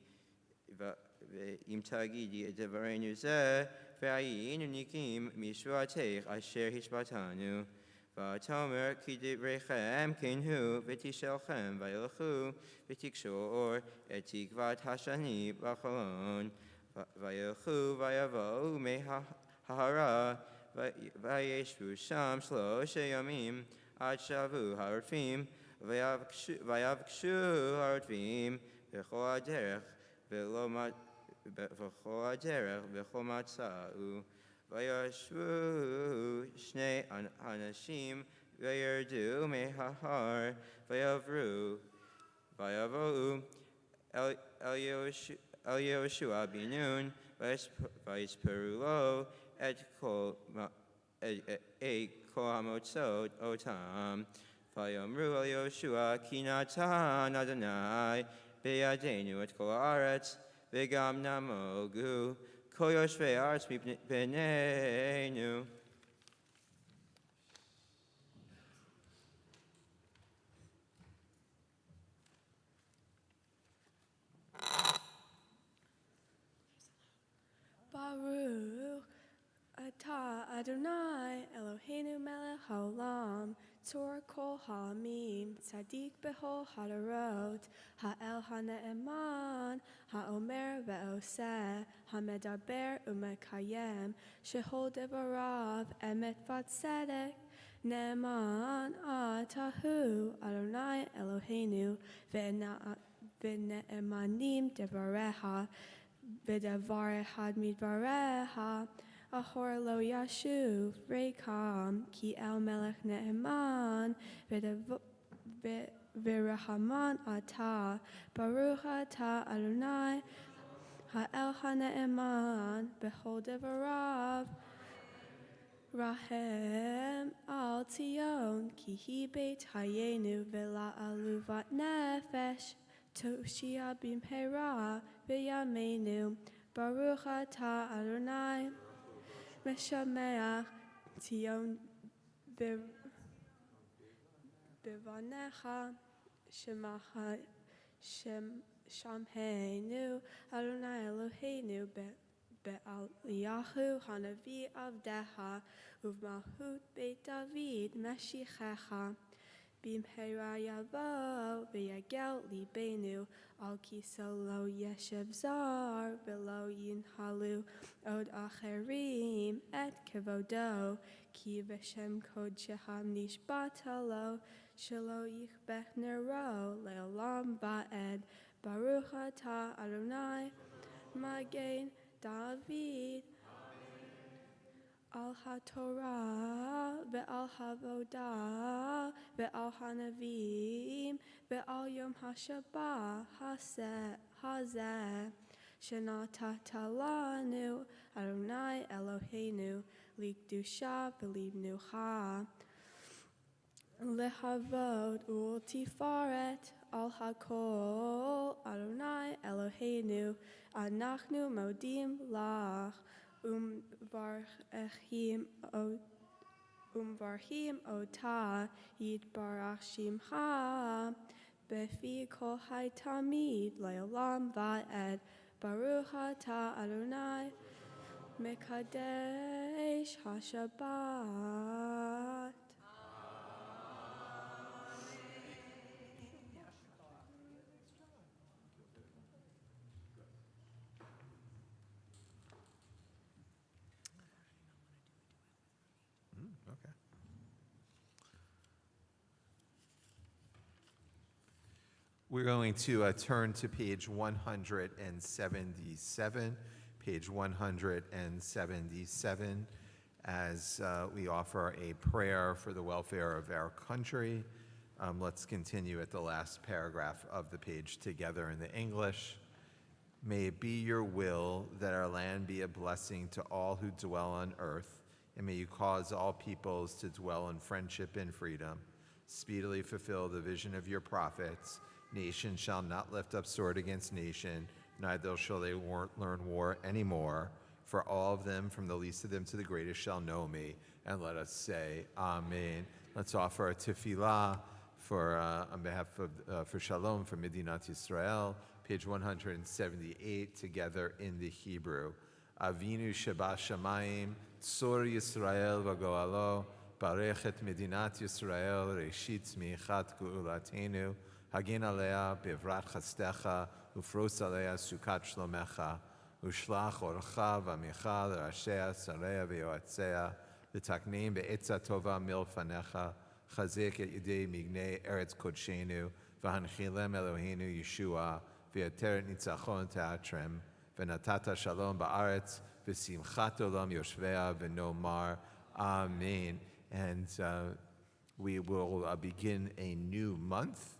ואם תגידי את דברנו זה, והיינו ניקים משבועתך אשר השבעתנו. ותאמר כי דבריכם כן הוא, ותשאלכם וילכו, ותקשור את תקוות השני בחלון. וילכו ויבואו מההרה, וישבו שם 3 ימים, עד שבו הרודפים, ויבקשו הרודפים בכל הדרך, בכל הדרך, בכל מצאו, וישבו 2 אנשים, וירדו מההר, ויבואו אל יהושע בן נון, ויספרו לו את כל המוצאות אותם. ויאמרו אל יהושע כי נתן אדוני בידינו את כל הארץ, וגם נמוגו כל יושבי הארץ מפנינו. Baruch atah Adonai, Eloheinu melech haolam, Tzor kol ha'amim, Tzadik b'chol hadarot, Ha'el ha'ne'eman, Ha'omer ve'oseh, Ha'medaber u'mekayem, Shehol devarav, Emet v'tzedek, Ne'eman atahu, Adonai Eloheinu, Ve'ne'emanim devareha, V'devar echad midvareha, Ahor lo yashuv rekam, Ki el melech ne'eman, V'rahaman ata, Baruch ata Adonai, Ha'el ha'ne'eman, B'chol devarav, Rahem al Tzion, Ki hi beit hayenu, V'la aluvat nefesh, Toshia bimhera, V'yameinu, Baruch ata Adonai, Meshameach, Tzion b'vanecha, Shemacha, Shamheinu, Adonai Eloheinu, Be'aliyahu hanavi avdeha, Uvmalchut Beit David Meshichecha, Bimhera yavo, V'yagel libenu, Al kiso lo yeshev zar, V'lo yinhalu, Od acherim, Et kevodo, Ki v'shem kod sheham nishbatalo, Shelo yichbech nero, Le'olam va'ed, Baruch ata Adonai, Magen David, Al HaTorah, Ve'al HaVodah, Ve'al HaNavim, Ve'al Yom HaShabbat, Hazeh, Shenatata lanu, Adonai Eloheinu, Likdusha V'libnucha, Lehavod Ultifaret, Al HaKol, Adonai Eloheinu, Anachnu Modim Lach, Varchim ota yitbarach shimcha befi kol haytamid le'olam va'ed baruch ata Adonai mekadesh haShabbat. Okay. We're going to turn to page 177, page 177, as we offer a prayer for the welfare of our country. Let's continue at the last paragraph of the page together in the English. May it be your will that our land be a blessing to all who dwell on earth, and may you cause all peoples to dwell in friendship and freedom. Speedily fulfill the vision of your prophets. Nation shall not lift up sword against nation, neither shall they learn war anymore. For all of them, from the least of them to the greatest, shall know me. And let us say, Amen. Let's offer a tefillah for, on behalf of, for Shalom, for Medinat Yisrael, page 178, together in the Hebrew. Avinu Sheba Shamayim, Tzor Yisrael v'goalo, Barech et Medinat Yisrael, Reshit Tzmichat Ge'ulatenu, Hagin alea bevrat chastecha, ufros alea sukat shlomecha, ushlach orcha v'amicha l'rashea sareya v'yoatzea, l'takneim be'etza tova milfanecha, chazek et yedei mignei eretz kodshenu, v'hanchilem Eloheinu Yeshua, v'yateret nitzachon te'atrem, v'natata shalom ba'aretz, v'simchat olam yoshvea v'nomar, Amen. And we will begin a new month.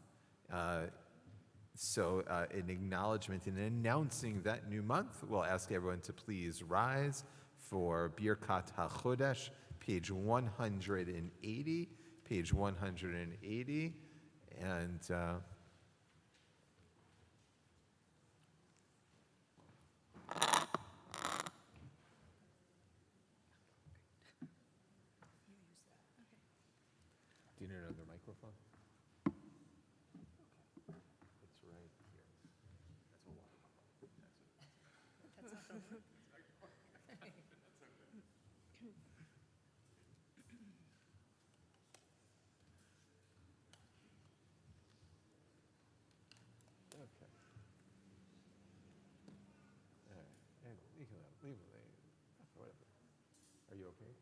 So in acknowledgement and announcing that new month, we'll ask everyone to please rise for Birkat HaChodesh, page 180, page 180, and do you need another microphone? Leave it. Whatever. Are you okay?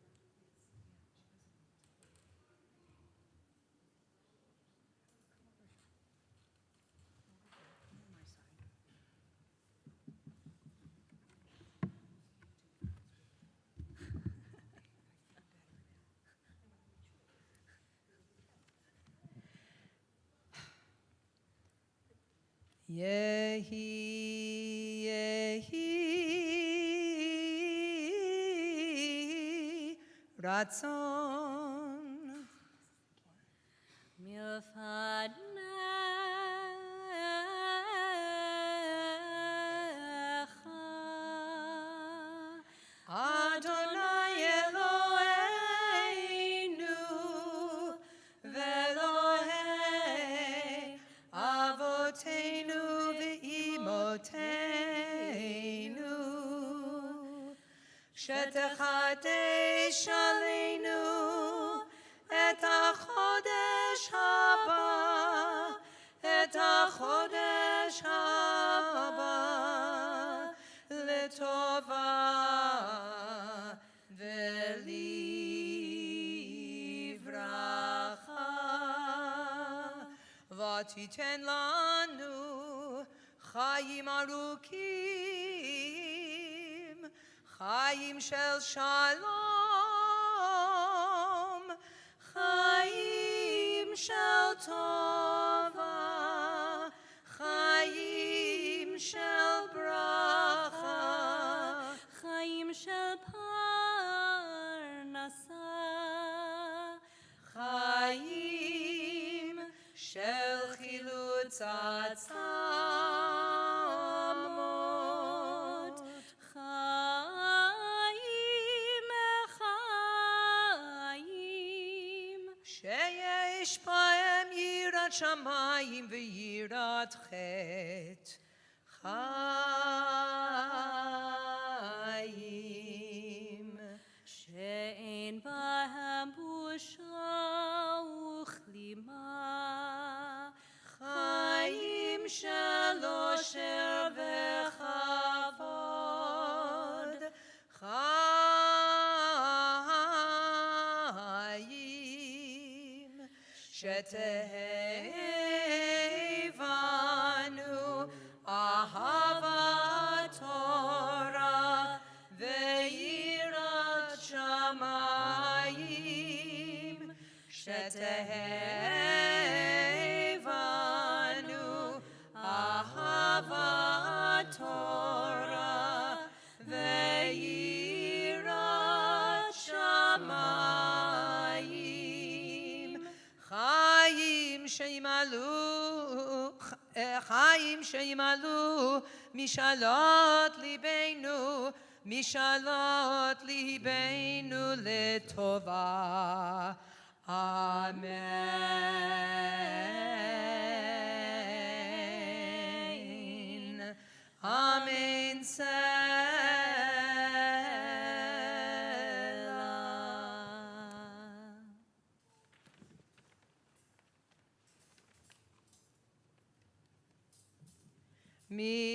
Yehi, Yehi, Ratzon. Adonai Eloheinu, Velohei Avoteinu ve'imoteinu, shetechadesh aleinu et hachodesh haba, et hachodesh haba, letova ve'livracha, v'titen lanu chayim arukim, chayim shel shalom, chayim shel tova, chayim shel bracha, חיים של פרנסה, chayim shel chilutz atzamot, חיים חיים, sheyesh bahem yirat shamayim ve'yirat chet, chayim שאין בהם בושה וכלימה, חיים של אושר וכבוד, חיים שתהבנו אהבת תורה ויראת שמיים, שתהבנו אהבת תורה ויראת שמיים, חיים שימלאו משאלות ליבנו, משאלות ליבנו לטובה. אמן. אמן סלע. מי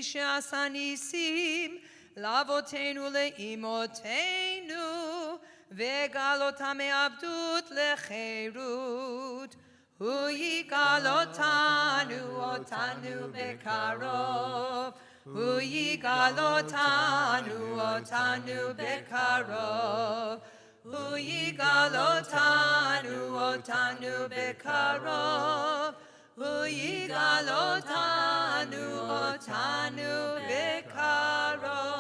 שעשה ניסים לאבותינו לאמותינו וגאל אותם מעבדות לחירות, הוא יגאל אותנו בקרוב, הוא יגאל אותנו בקרוב, הוא יגאל אותנו בקרוב, הוא יגאל אותנו בקרוב,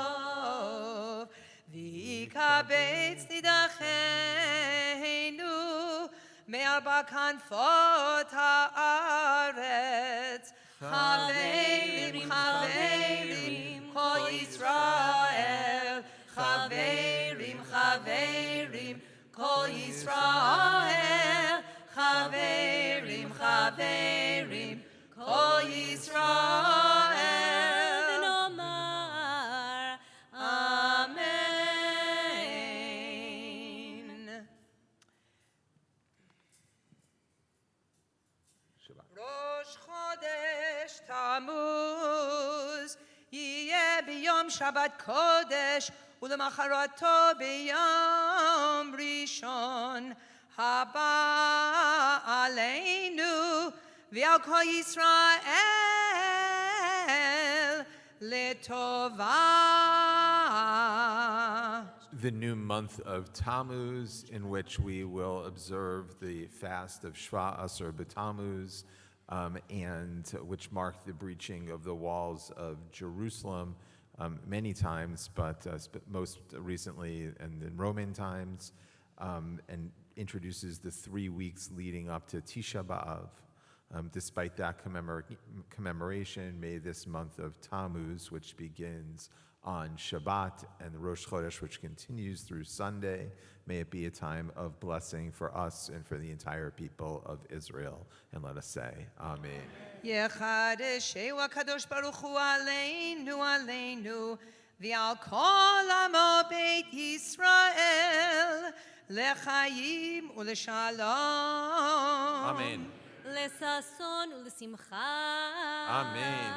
ויקבץ נידחנו מארבע כנפות הארץ. חברים, חברים, כל ישראל, חברים, חברים, כל ישראל, חברים, חברים, כל ישראל, ונאמר אמן. ראש חודש תמוז ביום שבת קודש ולמחרתו ביום ראשון הבא עלינו ועל כל ישראל לטובה. The new month of Tammuz, in which we will observe the fast of Shvat Asar B'Tammuz, and which marked the breaching of the walls of Jerusalem many times, but most recently and in Roman times, and introduces the 3 weeks leading up to Tisha B'Av. Despite that commemoration, may this month of Tammuz, which begins on Shabbat, and the Rosh Chodesh, which continues through Sunday, may it be a time of blessing for us and for the entire people of Israel. And let us say, Amen. יחדשהו הקדוש ברוך הוא עלינו עלינו ועל כל עמו בית ישראל לחיים ולשלום. Amen. לששון ולשמחה. Amen.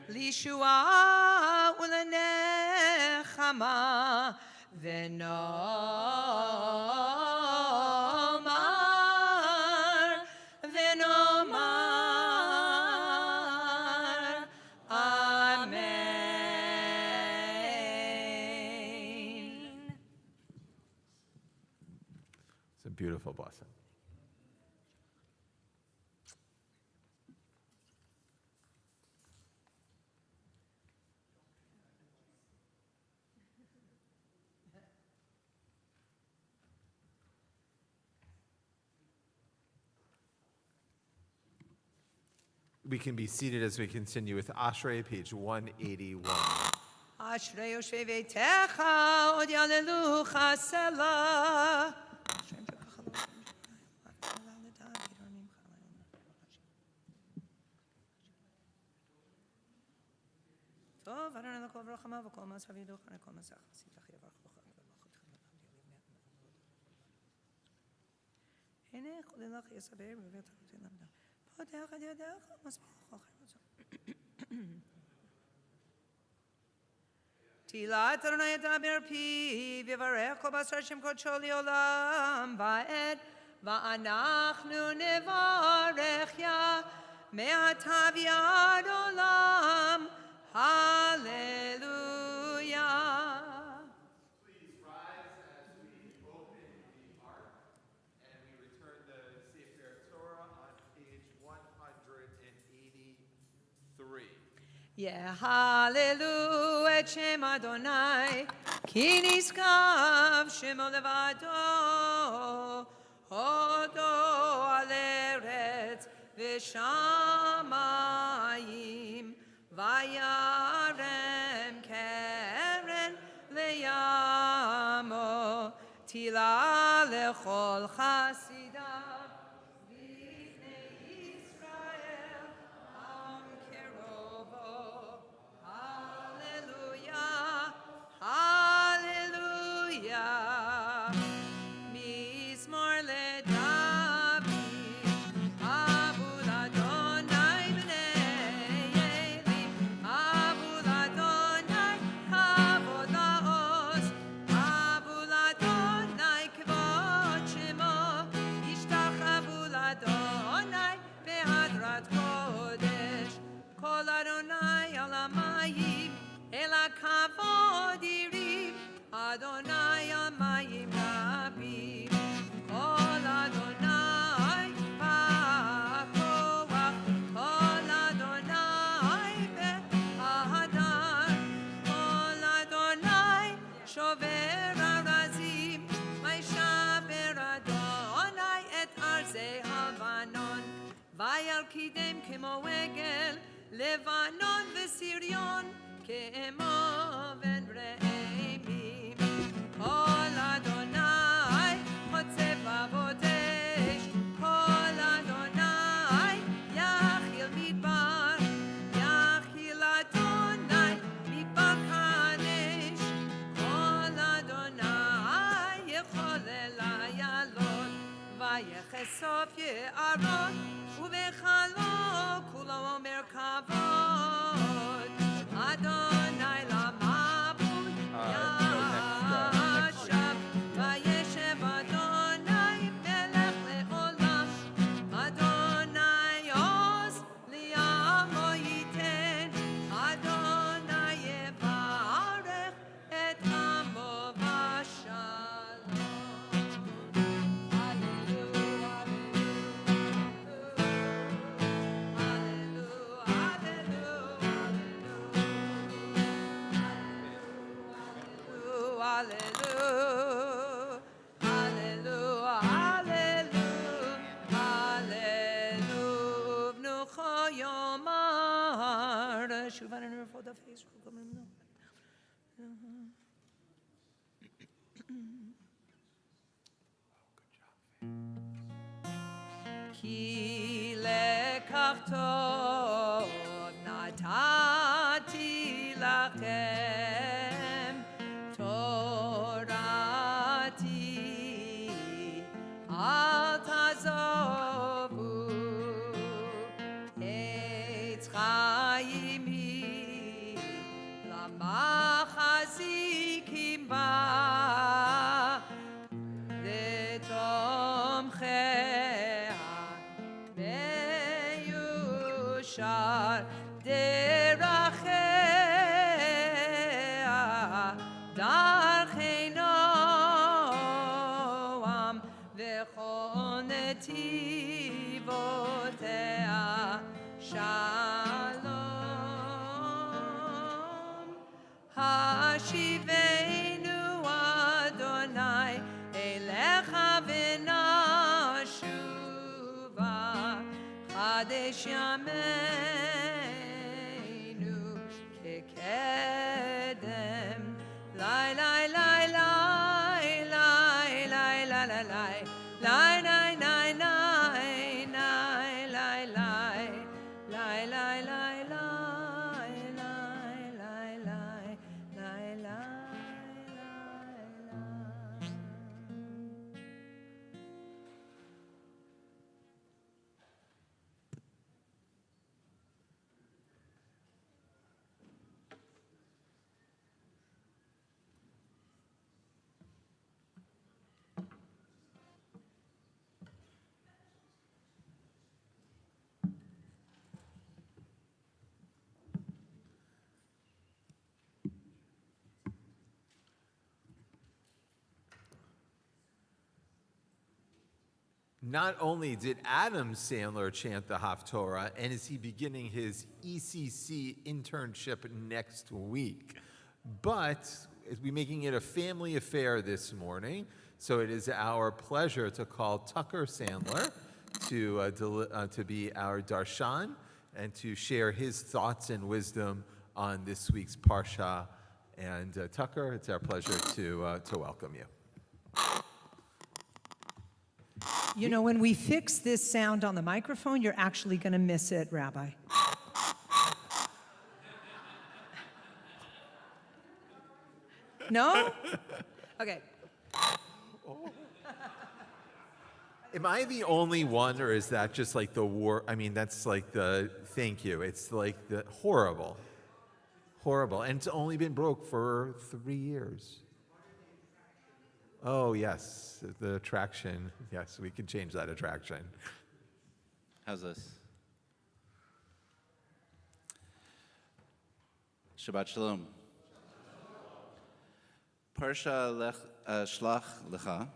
לישועה ולנחמה ונאמר אמן. It's a beautiful blessing. We can be seated as we continue with Ashrei, page 181. אשרי יושבי ביתך עוד יעללוך סלה. טוב, אדוני לכל ברחמה וכל מעשה וידוך וכל מעשה חסיד לך יברך בך הנה חולי לך יסבר בבית הרוצה למדה פותח את ידיך מספיק אחר תהילת אדוני ידבר פיו יברך כל בשר שם קודשו לעולם ועד ואנחנו נברך יה מעתה ועד עולם. Hallelujah. Please rise as we open the Ark and we return the Sefer Torah on page 183. Yeah, hallelujah, et Shem Adonai, ki niskav Shemo levado, hodo al eretz v'shamayim. Vayarem keren leyamo tila lechol chasidav b'nei Yisrael am kerovo. Hallelujah, hallelujah. Mizmor leDavid avul Adonai b'nei Eli avul Adonai kavod laos avul Adonai kvod shemo yishtachavu l'Adonai behadrat kodesh kol Adonai al hamayim el hakavod yirim Adonai al mayim rabim kol Adonai ba'koach kol Adonai be'ahadar kol Adonai shover arazim vayishaber Adonai et arzei havanon vayalkidem kemo egel Levanon v'Sirion kemo ven re'emim kol Adonai chotzev avodesh kol Adonai yachil midbar yachil Adonai midbar kadesh kol Adonai yechol elayalon vayechesof ye'aron uvechalo kulo omer kavod Adonai lama hallelujah, hallelujah, hallelujah, hallelujah. V'nucha yomar, shuvan and for the face. Ki lekach tov natati lachem Torati al tazovu Eitz chayim hi lamachazikim ba Letomchea meyushar derachea darchei noam v'chol netivotea shalom Hashivenu Adonai Elecha v'nashuva Chadesh yameinu kekedem Lai lai lai lai lai lai lai lai lai lai lai lai lai lai lai lai lai lai Not only did Adam Sandler chant the Haftorah, and is he beginning his ECC internship next week, but we're making it a family affair this morning. So it is our pleasure to call Tucker Sandler to be our darshan and to share his thoughts and wisdom on this week's parsha. And Tucker, it's our pleasure to welcome you. You know, when we fix this sound on the microphone, you're actually going to miss it, Rabbi. No? Okay. Am I the only one, or is that just like the war? I mean, that's like the thank you. It's like the horrible. And it's only been broke for 3 years. Oh, yes, the attraction. Yes, we can change that attraction. How's this? Shabbat Shalom. Parsha Shlach Lecha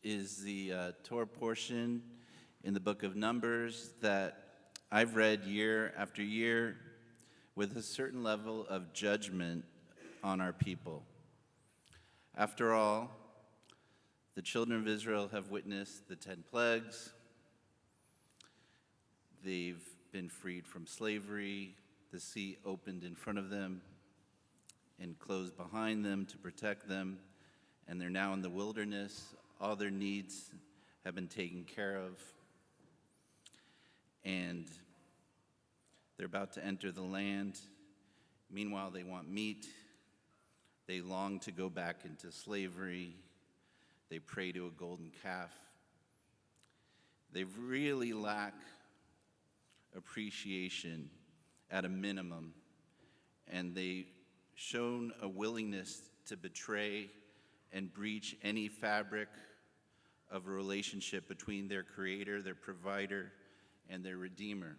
is the Torah portion in the book of Numbers that I've read year after year with a certain level of judgment on our people. After all, the children of Israel have witnessed the 10 plagues. They've been freed from slavery. The sea opened in front of them and closed behind them to protect them. And they're now in the wilderness. All their needs have been taken care of. And they're about to enter the land. Meanwhile, they want meat. They long to go back into slavery. They pray to a golden calf. They really lack appreciation at a minimum, and they've shown a willingness to betray and breach any fabric of a relationship between their creator, their provider, and their redeemer.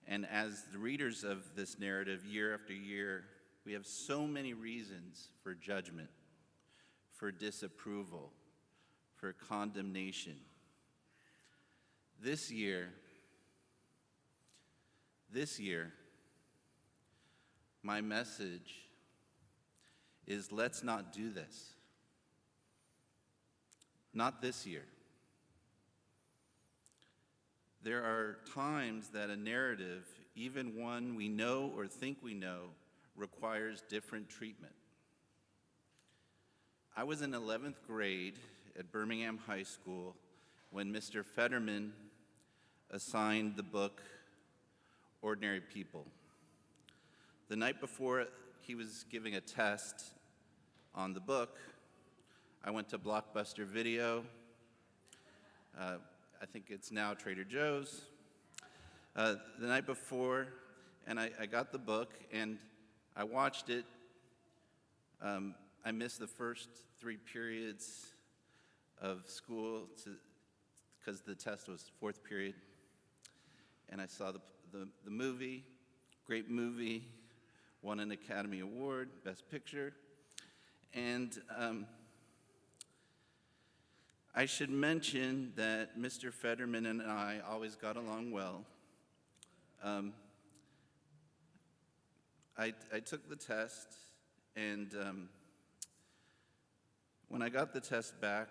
And as the readers of this narrative year after year, we have so many reasons for judgment, for disapproval, for condemnation. This year, my message is let's not do this. Not this year. There are times that a narrative, even one we know or think we know, requires different treatment. I was in 11th grade at Birmingham High School when Mr. Fetterman assigned the book Ordinary People. The night before he was giving a test on the book, I went to Blockbuster Video. I think it's now Trader Joe's. The night before, and I got the book, and I watched it. I missed the first 3 periods of school because the test was 4th period. And I saw the movie, great movie, won an Academy Award, Best Picture. And I should mention that Mr. Fetterman and I always got along well. I took the test, and when I got the test back,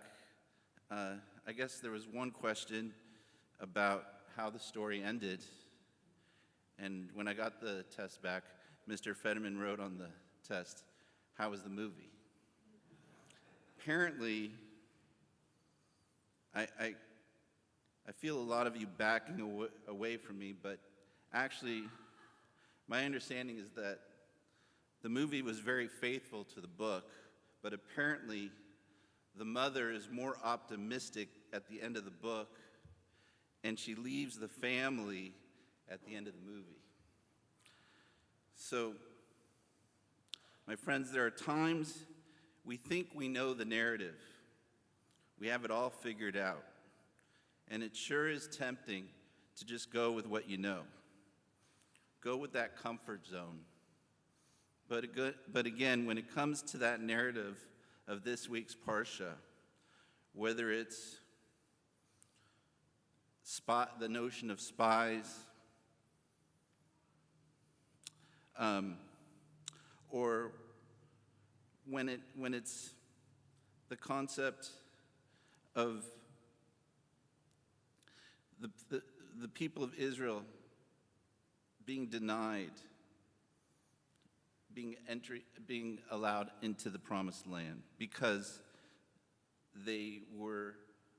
I guess there was one question about how the story ended. And when I got the test back, Mr. Fetterman wrote on the test, "How was the movie?" Apparently, I feel a lot of you backing away from me, but actually, my understanding is that the movie was very faithful to the book, but apparently the mother is more optimistic at the end of the book, and she leaves the family at the end of the movie. So, my friends, there are times we think we know the narrative. We have it all figured out. And it sure is tempting to just go with what you know. Go with that comfort zone. But again, when it comes to that narrative of this week's Parsha, whether it's the notion of spies, or when it's the concept of the people of Israel being denied, being allowed into the promised land because they were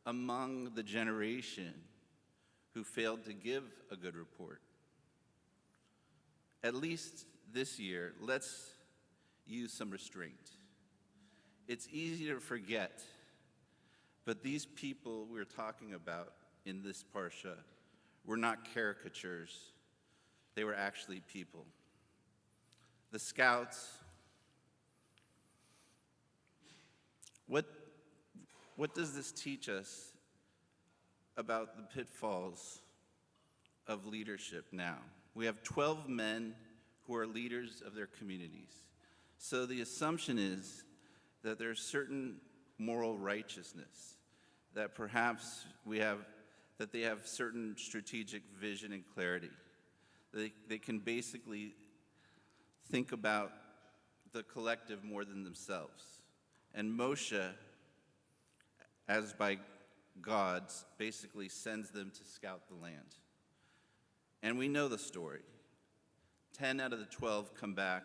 among the generation who failed to give a good report. At least this year, let's use some restraint. It's easy to forget, but these people we're talking about in this Parsha were not caricatures. They were actually people. The scouts, what does this teach us about the pitfalls of leadership now? We have 12 men who are leaders of their communities. So the assumption is that there's certain moral righteousness, that perhaps that they have certain strategic vision and clarity. They can basically think about the collective more than themselves. And Moshe, as by God, basically sends them to scout the land. And we know the story. 10 out of the 12 come back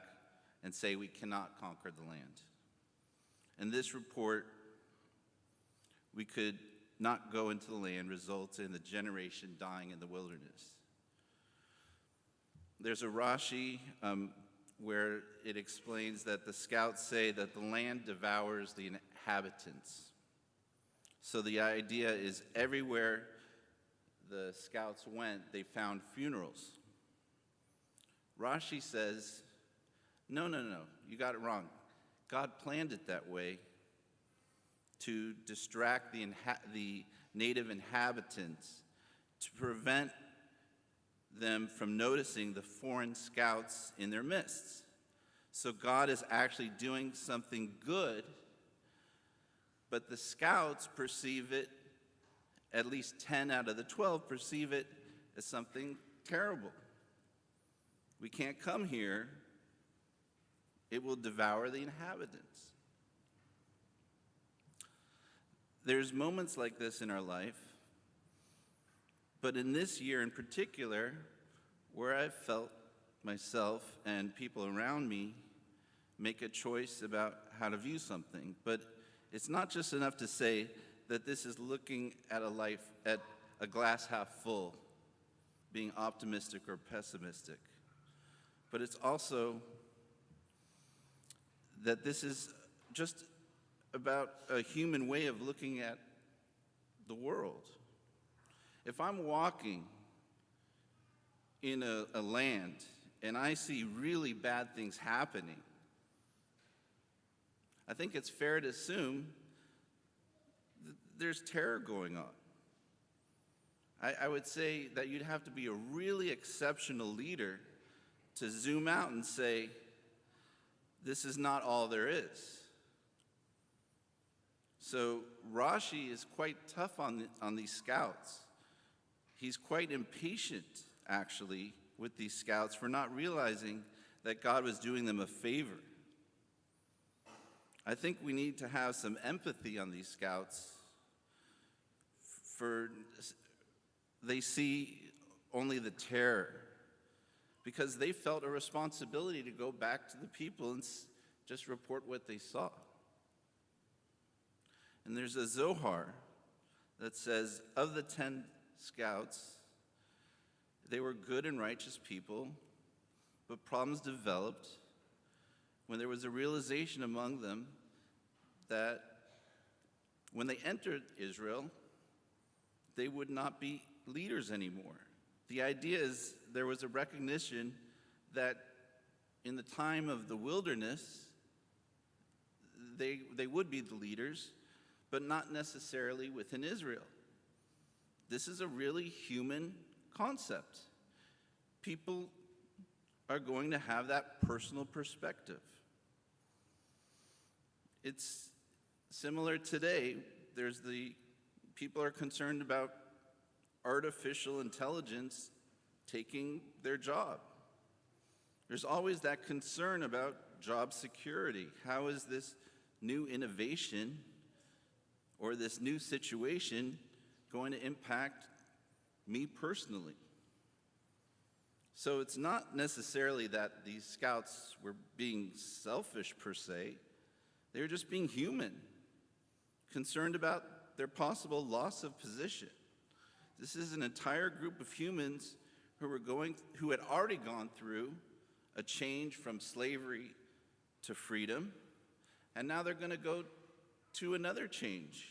and say we cannot conquer the land. And this report, we could not go into the land, results in the generation dying in the wilderness. There's a Rashi where it explains that the scouts say that the land devours the inhabitants. So the idea is everywhere the scouts went, they found funerals. Rashi says, no, you got it wrong. God planned it that way to distract the native inhabitants, to prevent them from noticing the foreign scouts in their midst. So God is actually doing something good, but the scouts perceive it, at least 10 out of the 12 perceive it as something terrible. We can't come here It will devour the inhabitants. There's moments like this in our life, but in this year in particular, where I've felt myself and people around me make a choice about how to view something. But it's not just enough to say that this is looking at a life at a glass half full, being optimistic or pessimistic. But it's also that this is just about a human way of looking at the world. If I'm walking in a land and I see really bad things happening, I think it's fair to assume that there's terror going on. I would say that you'd have to be a really exceptional leader to zoom out and say, this is not all there is. So Rashi is quite tough on these scouts. He's quite impatient, actually, with these scouts for not realizing that God was doing them a favor. I think we need to have some empathy on these scouts, for they see only the terror, because they felt a responsibility to go back to the people and just report what they saw. And there's a Zohar that says, of the 10 scouts, they were good and righteous people, but problems developed when there was a realization among them that when they entered Israel, they would not be leaders anymore. The idea is there was a recognition that in the time of the wilderness, they would be the leaders, but not necessarily within Israel. This is a really human concept. People are going to have that personal perspective. It's similar today. People are concerned about artificial intelligence taking their job. There's always that concern about job security. How is this new innovation or this new situation going to impact me personally? So it's not necessarily that these scouts were being selfish per se. They were just being human, concerned about their possible loss of position. This is an entire group of humans who had already gone through a change from slavery to freedom, and now they're going to go to another change.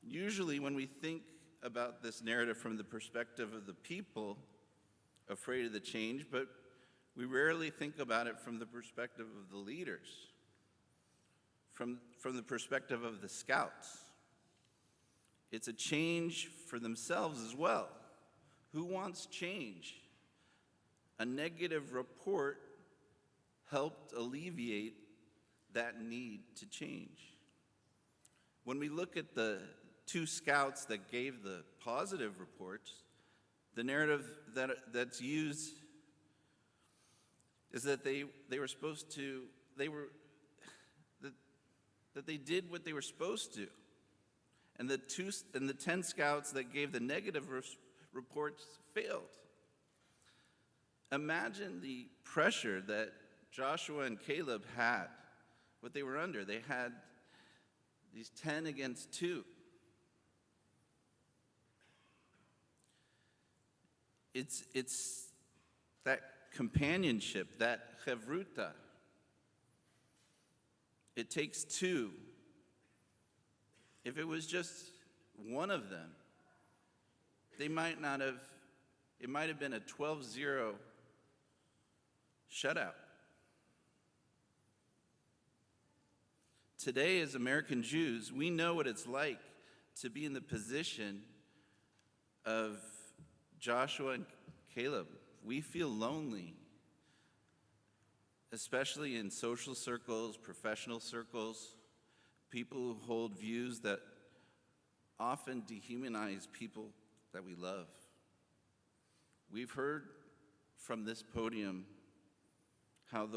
Usually when we think about this narrative from the perspective of the people afraid of the change, but we rarely think about it from the perspective of the leaders, from the perspective of the scouts. It's a change for themselves as well. Who wants change? A negative report helped alleviate that need to change. When we look at the 2 scouts that gave the positive reports, the narrative that's used is that they did what they were supposed to. And the 10 scouts that gave the negative reports failed. Imagine the pressure that Joshua and Caleb had, what they were under. They had these 10 against 2. It's that companionship, that chevruta. It takes 2. If it was just one of them, it might have been a 12-0 shutout. Today, as American Jews, we know what it's like to be in the position of Joshua and Caleb. We feel lonely, especially in social circles, professional circles, people who hold views that often dehumanize people that we love. We've heard from this podium how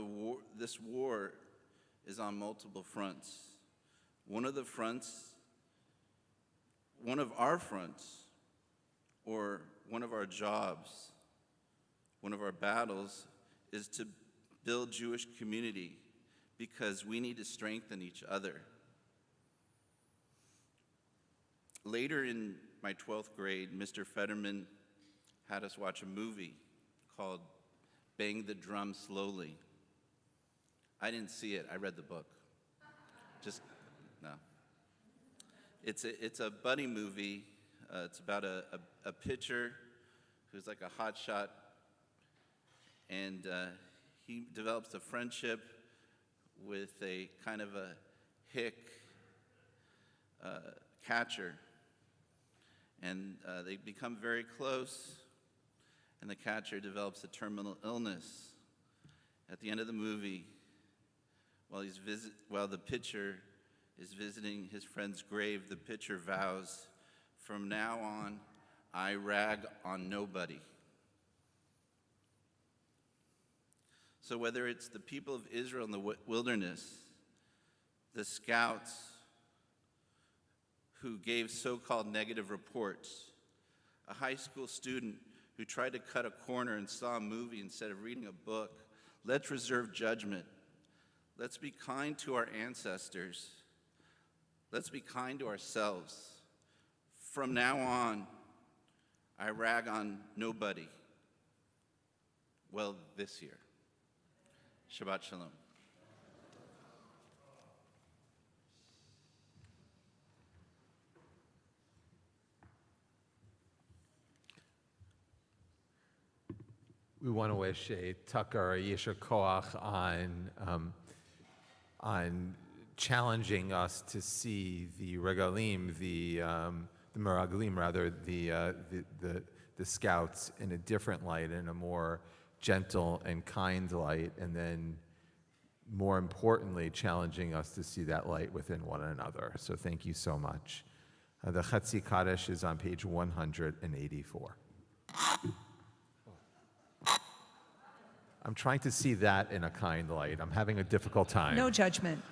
this war is on multiple fronts. One of our fronts, or one of our jobs, one of our battles, is to build Jewish community because we need to strengthen each other. Later in my 12th grade, Mr. Fetterman had us watch a movie called Bang the Drum Slowly. I didn't see it, I read the book. No. It's a buddy movie. It's about a pitcher who's like a hot shot, and he develops a friendship with a kind of a hick catcher, and they become very close, and the catcher develops a terminal illness. At the end of the movie, while the pitcher is visiting his friend's grave, the pitcher vows, "From now on, I rag on nobody." So whether it's the people of Israel in the wilderness, the scouts who gave so-called negative reports, a high school student who tried to cut a corner and saw a movie instead of reading a book, let's reserve judgment. Let's be kind to our ancestors. Let's be kind to ourselves. From now on, I rag on nobody. Well, this year. Shabbat Shalom. We want to wish a Tucker Yesher Koach on challenging us to see the regalim, the meraglim rather, the scouts in a different light, in a more gentle and kind light, and then more importantly, challenging us to see that light within one another. So thank you so much. The Chetzi Kaddish is on page 184. I'm trying to see that in a kind light. I'm having a difficult time. No judgment.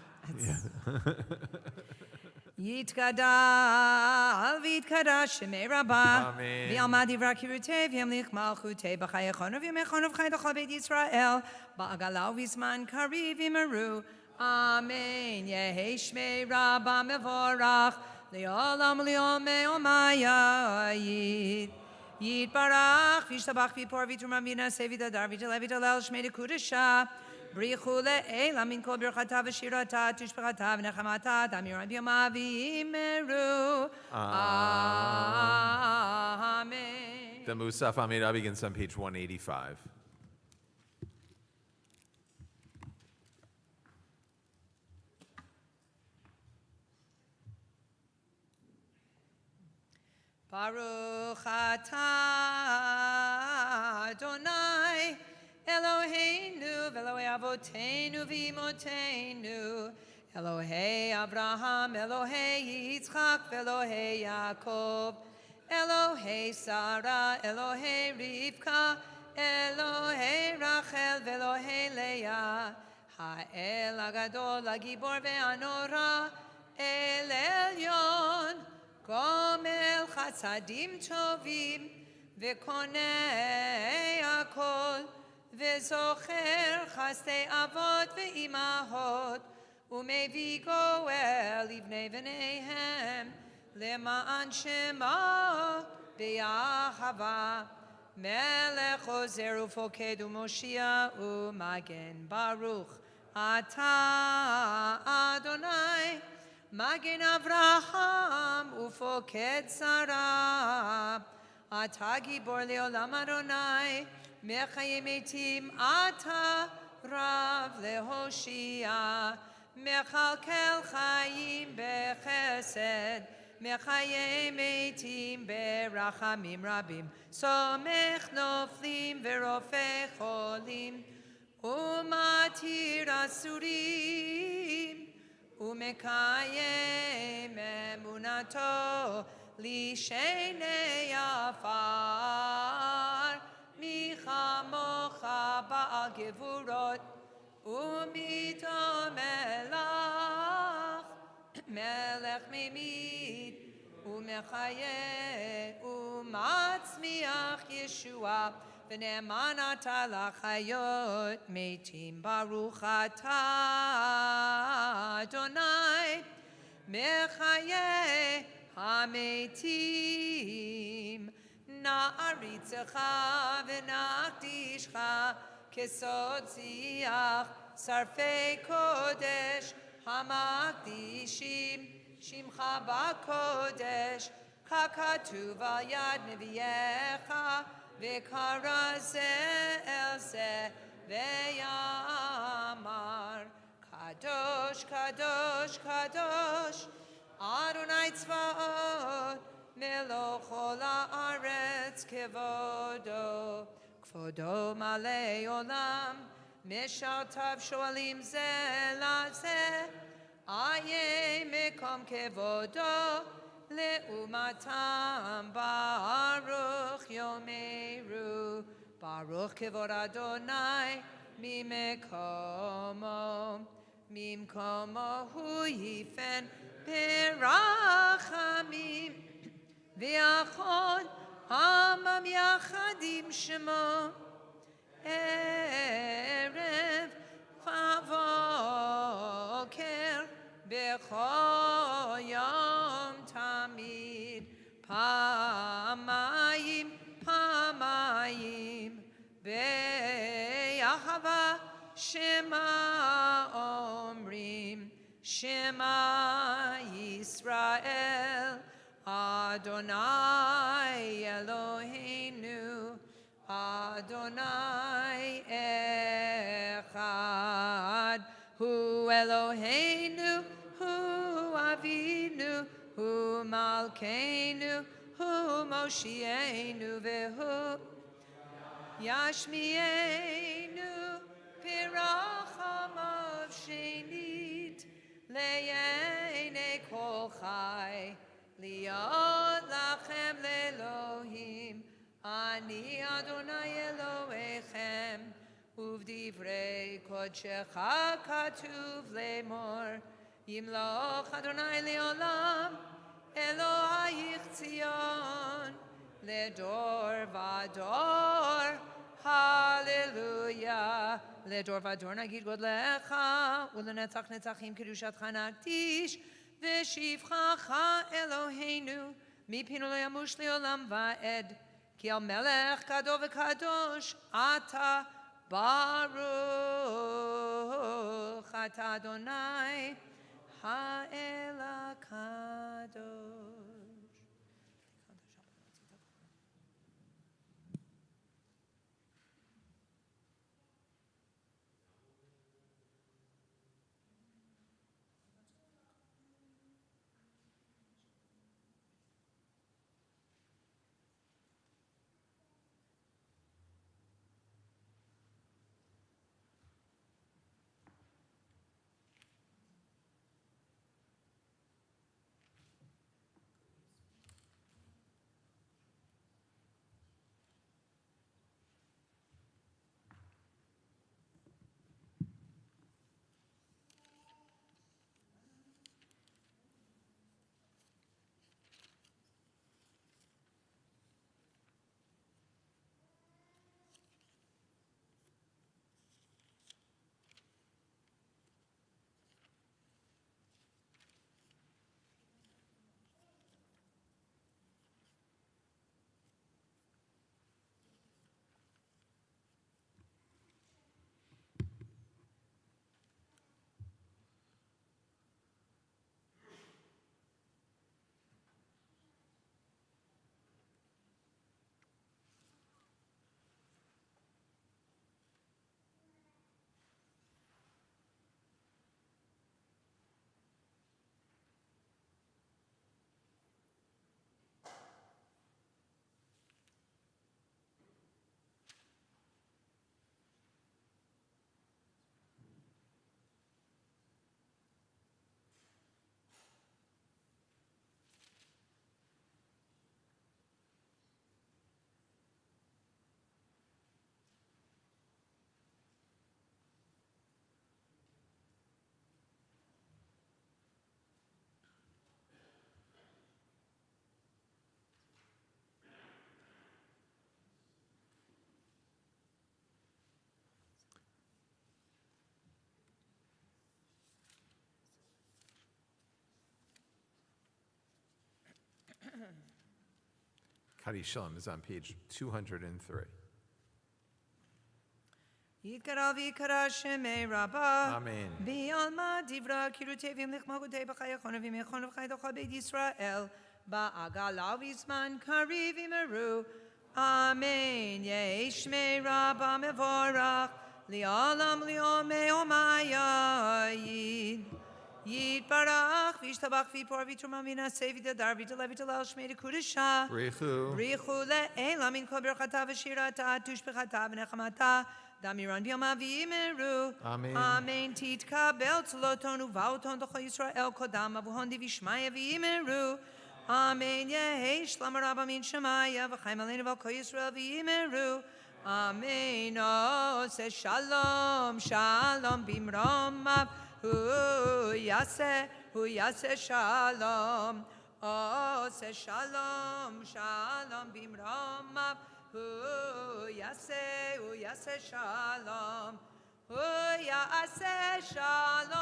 Yitkada v'yitkada shemei rabba v'yalmad divra kirutei v'yamlich malchutei b'chayechonu v'yamechonu v'chay d'chol beit Yisrael ba'agala v'zman kariv v'meru. Amen. Yehi shmei rabba mevorach li'olam li'omei omayayid. Yid barach v'ishtabach v'por v'truma v'naseh v'dadar v'teleh v'telel shmei d'kudesha. Brichu le'ela min kol birchata v'shirata tushbachata v'nechamata d'amiram b'yoma v'imeru. Amen. The Musaf Amidah begins on page 185. Baruch atah Adonai Eloheinu v'Elohei Avoteinu v'Imotenu Elohei Abraham, Elohei Yitzchak v'Elohei Yaakov Elohei Sarah, Elohei Rivka Elohei Rachel v'Elohei Leah Ha'el Agadol Agibor ve'Anora El Elyon Gomel Chasadim Tovim V'Konei Akol V'Zocher Chastei Avot V'Imahot U'Mevi Goel Livnei V'neihem Le'ma'an Shema V'Yahava Melech Ozer U'Foked U'Moshia U'Magen Baruch Atah Adonai Magen Avraham ufoked Sarah Ata Gibor Leolam Adonai Mechayim Eitim Ata Rav Lehoshia Mechalkel Chayim Bechesed Mechayim Eitim Berachamim Rabim Somech Noflim Verofei Cholim Umatir Asurim Umekayem emunato lishenei afar michamocha ba'al gevurot ומito melach, melech ממית ומחיה ומצמיח ישועה ונאמן אתה לחיות מתים ברוך אתה אדוני מחיי המתים נעריצך ונקדישך כסוד שיח שרפי קודש המקדישים שמך בקודש ככתוב על יד נביאך וקרא זה אל זה ויאמר קדוש קדוש קדוש אדוני צבאות מלוא כל הארץ כבודו כבודו מלא עולם משרתיו שואלים זה לזה איה מקום כבודו לעומתם ברוך יאמרו ברוך כבוד אדוני ממקומו הוא יפן ברחמים ויכול עמם יחדים שמו ערב ובוקר בכל יום תמיד פעמיים פעמיים באהבה שמע אומרים שמע ישראל אדוני אלוהינו אדוני אחד הוא אלוהינו הוא אבינו הוא מלכנו הוא מושיענו והוא ישמיענו ברחמיו שנית לעיני כל חי להיות לכם לאלוהים אני אדוני אלוהיכם ובדברי קודשך כתוב לאמור ימלוך אדוני לעולם אלוהיך ציון לדור ודור הללויה לדור ודור נגיד גודלך ולנצח נצחים קדושתך נקדיש ושבחך אלוהינו מפינו לא ימוש לעולם ועד כי על מלך גדול וקדוש אתה ברוך אתה אדוני האל הקדוש. Kaddish Shalom is on page 203. יתקרא ויקרא שמי רבה. אמן. בעלמא דברה קירותיהם לחמקותי בחייכון ובימיכון ובחייתך בית ישראל. בעגלה ובזמן קריב ימרו. אמן. יהי שמי רבה מבורך. לעולם ליומי עומייד. יתברך וישתבח ויפור ויתרומם וינשא ויתהדר ויתהלל ויתהלל שמי לקודשה. בריחו. בריחו לעילא מן כל ברכתה ושירתה תושבחתה ונחמתה. דמירן ביומה ויאמרו. אמן. אמן. תתקבל צלותון ובאותון דכל ישראל קודם אבוהון דבישמיא ויאמרו. אמן. יהי שלום רבה מן שמיא וחיים עלינו ועל כל ישראל ויאמרו. אמן. עושה שלום שלום במרומיו הוא יעשה שלום. עושה שלום שלום במרומיו הוא יעשה שלום. הוא יעשה שלום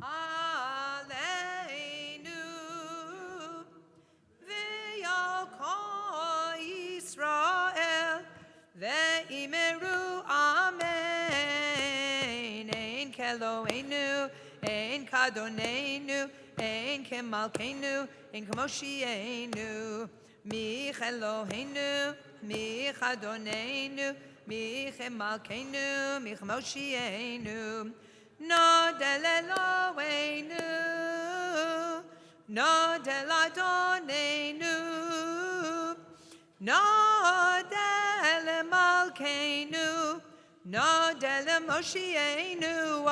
עלינו ועל כל ישראל ואמרו אמן. אין כאלוהינו אין כאדוננו אין כמלכנו אין כמושיענו. מי אלוהינו, מי אדוננו, מי מלכנו, מי מושיענו. נודה לאלוהינו, נודה לאדוננו, נודה למלכנו, נודה למושיענו.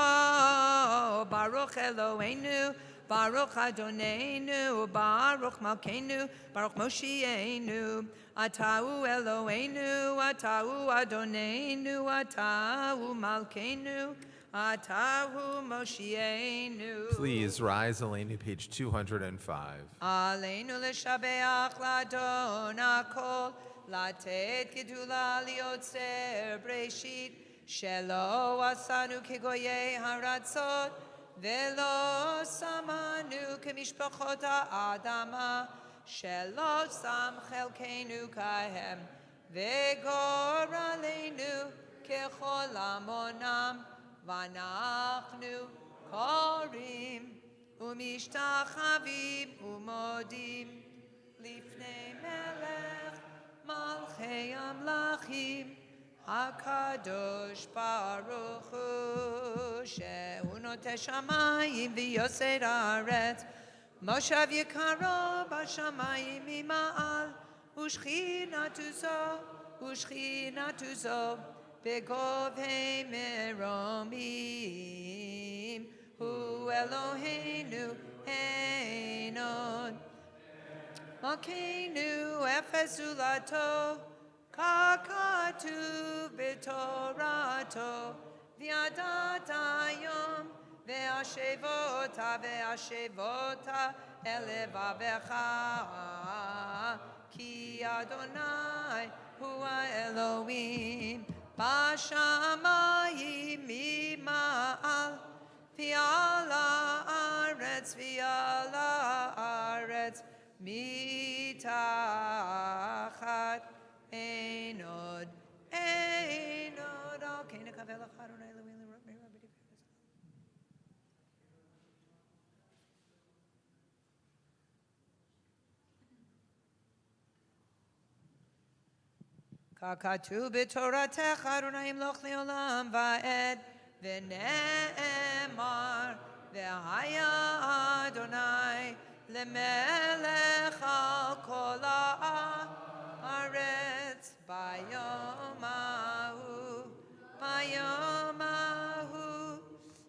ברוך אלוהינו, Baruch Adonenu, Baruch Malkeinu, Baruch Moshienu, Atau Eloheinu, Atau Adonenu, Atau Malkeinu, Atau Moshienu. Please rise, Eleni, page 205. Aleinu l'shabeach l'adon hakol, latet gedula liotzer breshit, shelo asanu kegoyei haratzot, ולא שמנו כמשפחות האדמה, שלא שם חלקנו כהם, וגורלנו ככל המונם, ואנחנו קוראים ומשתחווים ומודים לפני מלך מלכי המלכים, הקדוש ברוך הוא, שהוא נוטה שמיים ויוסד הארץ, מושב יקרו בשמיים ממעל, ושכינתו זו בגובה מרומים, הוא אלוהינו אין עוד. מלכנו אפס זולתו, ככתוב בתורתו, וידעת היום, והשבותה אל לבבך, כי אדוני הוא האלוהים, בשמיים ממעל, ועל הארץ מתחת. אין עוד, על כן נקווה לך אדוני אלוהים לראות מהרה בדברי ככתוב בתורתך אדוני ימלוך לעולם ועד, ונאמר והיה אדוני למלך על כל הארץ. ביום ההוא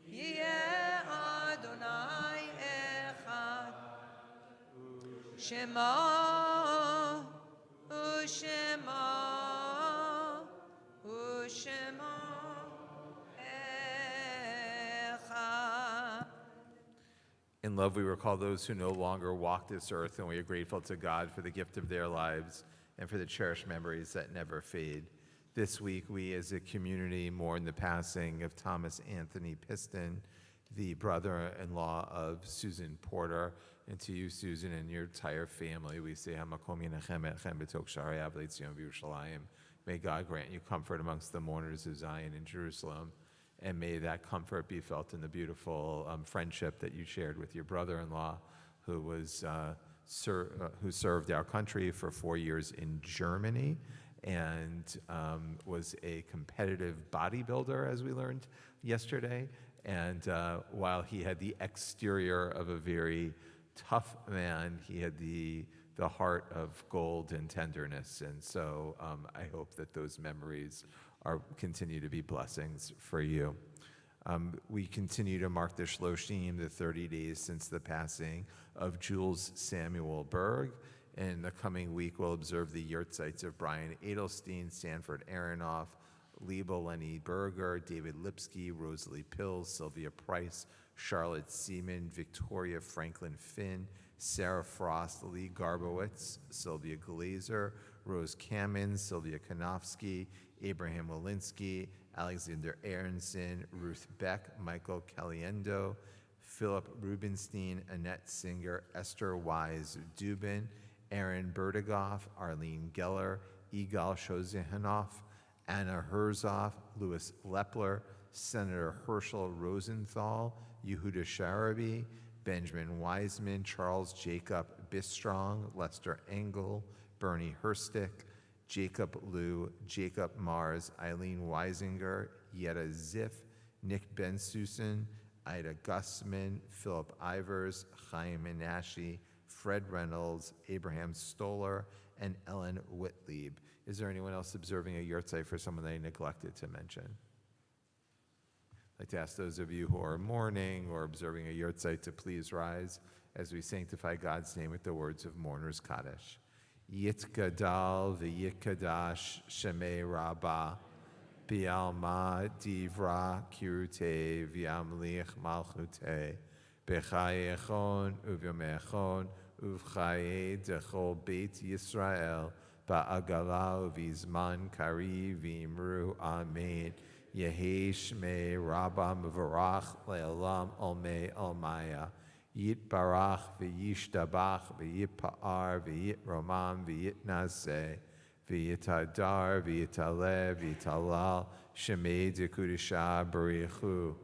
יהיה אדוני אחד, שמו אחד. In love, we recall those who no longer walk this earth, and we are grateful to God for the gift of their lives and for the cherished memories that never fade. This week, we as a community mourn the passing of Thomas Anthony Piston. the brother-in-law of Susan Porter. And to you, Susan, and your entire family, we say, Hamakom Yinachem Etchem B'tok Sharei Av Leitzion V'Yerushalayim. May God grant you comfort amongst the mourners of Zion in Jerusalem. And may that comfort be felt in the beautiful friendship that you shared with your brother-in-law, who served our country for 4 years in Germany and was a competitive bodybuilder, as we learned yesterday. And while he had the exterior of a very tough man, he had the heart of gold and tenderness. And so I hope that those memories continue to be blessings for you. We continue to mark the Shloshim, the 30 days since the passing of Jules Samuel Berg. In the coming week, we'll observe the yurtzites of Brian Edelstein, Sanford Aronoff, Liba Lenny Berger, David Lipsky, Rosalie Pills, Sylvia Price, Charlotte Seaman, Victoria Franklin Finn, Sarah Frost, Lee Garbowitz, Sylvia Glazer, Rose Kamen, Sylvia Kanofsky, Abraham Walensky, Alexander Aronson, Ruth Beck, Michael Caliendo, Philip Rubenstein, Annette Singer, Esther Wise Dubin, Aaron Berdigoff, Arlene Geller, Igal Shozehanoff, Anna Herzog, Louis Lepler, Senator Herschel Rosenthal, Yehuda Sharabi, Benjamin Wiseman, Charles Jacob Bistrong, Lester Engel, Bernie Herstick, Jacob Liu, Jacob Mars, Eileen Weisinger, Yetta Ziff, Nick Ben-Susan, Ida Gussman, Philip Ivers, Chaim Menashe, Fred Reynolds, Abraham Stoller, and Ellen Whitlieb. Is there anyone else observing a yurtzeit for someone they neglected to mention? I'd like to ask those of you who are mourning or observing a yurtzeit to please rise as we sanctify God's name with the words of Mourner's Kaddish. Yitgadal v'yitkadash shemei Rabbah, bi'alma divra kirute v'yamlich malchute, b'chayechon u'v'yomechon u'v'chaye dechol beit Yisrael, ba'agala v'izman kari v'imru amen. Yehi shmei Rabbah mevarach le'olam olmei olmaya. Yitbarach v'yishtabach v'yitpa'ar v'yitromam v'yitnaseh v'yitadar v'yitaleh v'yitalal shemei dekudisha barichu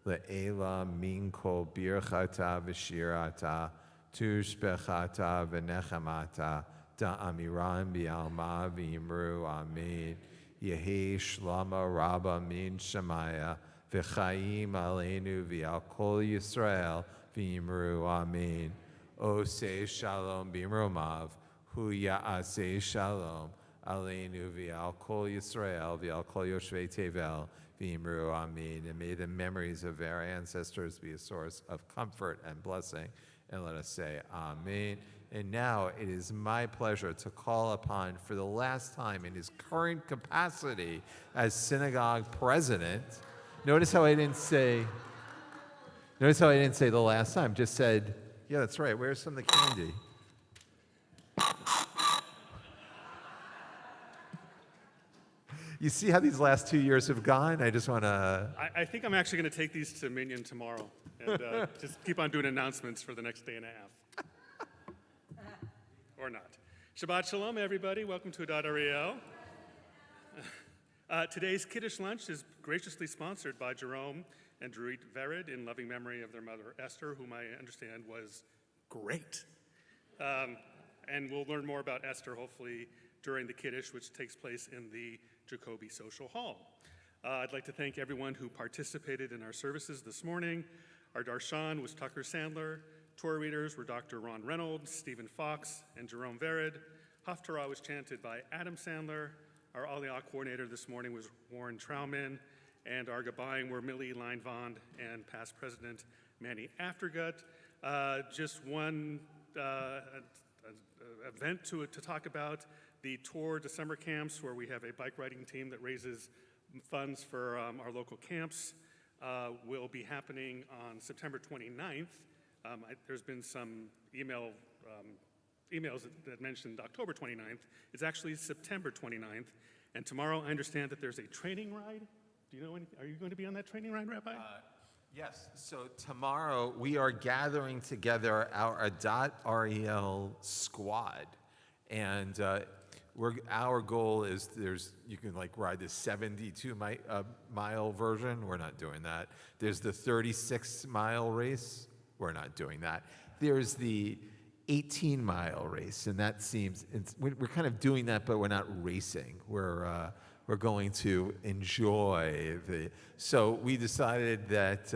le'ela min kol birchata v'shirata tushbechata v'nechamata da'amiran b'alma v'yimru amen. Yehi shlama rabba min shemaya v'chaim aleinu v'al kol Yisrael v'yimru amen. Oseh shalom b'imromav hu ya'aseh shalom aleinu v'al kol Yisrael v'al kol yoshvei tevel v'yimru amen. And may the memories of our ancestors be a source of comfort and blessing. And let us say amen. And now it is my pleasure to call upon, for the last time in his current capacity as synagogue president. Notice how I didn't say the last time, just said, yeah, that's right, where's some of the candy? You see how these last 2 years have gone? I just want to... I think I'm actually going to take these to Minyan tomorrow and just keep on doing announcements for the next day and a half. Or not. Shabbat Shalom, everybody. Welcome to Adat Ariel. Today's Kiddush lunch is graciously sponsored by Jerome and Druit Vered in loving memory of their mother, Esther, whom I understand was great. And we'll learn more about Esther, hopefully, during the Kiddush, which takes place in the Jacoby Social Hall. I'd like to thank everyone who participated in our services this morning. Our darshan was Tucker Sandler. Torah readers were Dr. Ron Reynolds, Stephen Fox, and Jerome Vered. Haftarah was chanted by Adam Sandler. Our Aliyah coordinator this morning was Warren Trauman. And our Gabayim were Millie Leinvond and past President Manny Aftergut. Just one event to talk about, the Tour December camps, where we have a bike riding team that raises funds for our local camps, will be happening on September 29th. There's been some emails that mentioned October 29th. It's actually September 29th. And tomorrow, I understand that there's a training ride. Do you know are you going to be on that training ride, Rabbi? Yes, so tomorrow we are gathering together our Adat Ariel squad. And our goal is you can like ride the 72-mile version. We're not doing that. There's the 36-mile race. We're not doing that. There's the 18-mile race, and that seems, we're kind of doing that, but we're not racing. We're going to enjoy so we decided that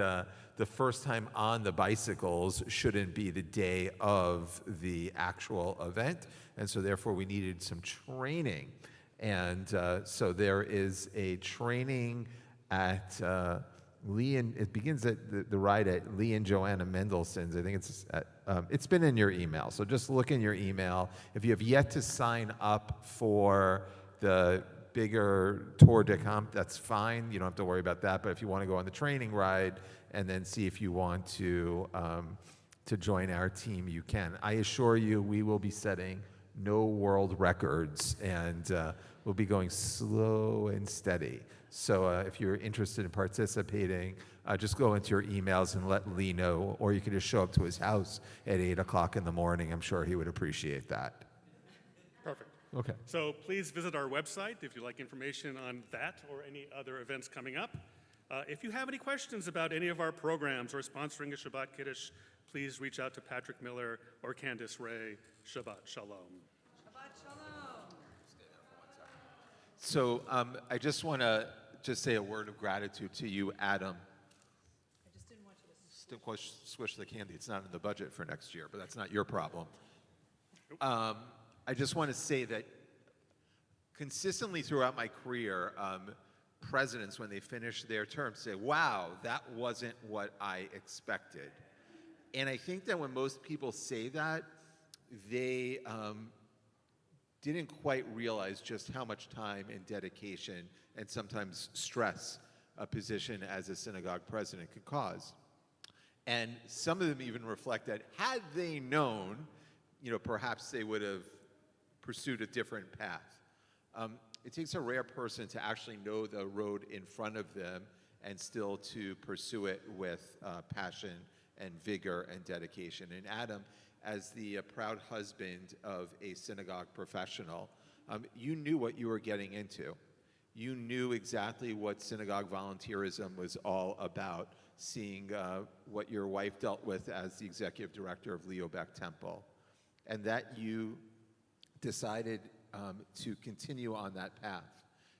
the first time on the bicycles shouldn't be the day of the actual event, and so therefore we needed some training. And so there is a training at Lee and it begins at the ride at Lee and Joanna Mendelssohn's. I think it's been in your email, so just look in your email. If you have yet to sign up for the bigger Tour de Camp, that's fine. You don't have to worry about that. But if you want to go on the training ride and then see if you want to join our team, you can. I assure you, we will be setting no world records, and we'll be going slow and steady. So if you're interested in participating, just go into your emails and let Lee know, or you can just show up to his house at 8 o'clock in the morning. I'm sure he would appreciate that. Perfect. Okay. So please visit our website if you'd like information on that or any other events coming up. If you have any questions about any of our programs or sponsoring a Shabbat Kiddush, please reach out to Patrick Miller or Candice Ray. Shabbat Shalom. Shabbat Shalom. So I just want to say a word of gratitude to you, Adam. I just didn't want you to Still squish the candy. It's not in the budget for next year, but that's not your problem. I just want to say that consistently throughout my career, presidents, when they finish their term, say, wow, that wasn't what I expected. And I think that when most people say that, they didn't quite realize just how much time and dedication and sometimes stress a position as a synagogue president could cause. And some of them even reflect that had they known, perhaps they would have pursued a different path. It takes a rare person to actually know the road in front of them and still to pursue it with passion and vigor and dedication. And Adam, as the proud husband of a synagogue professional, you knew what you were getting into. You knew exactly what synagogue volunteerism was all about, seeing what your wife dealt with as the executive director of Leo Beck Temple, and that you decided to continue on that path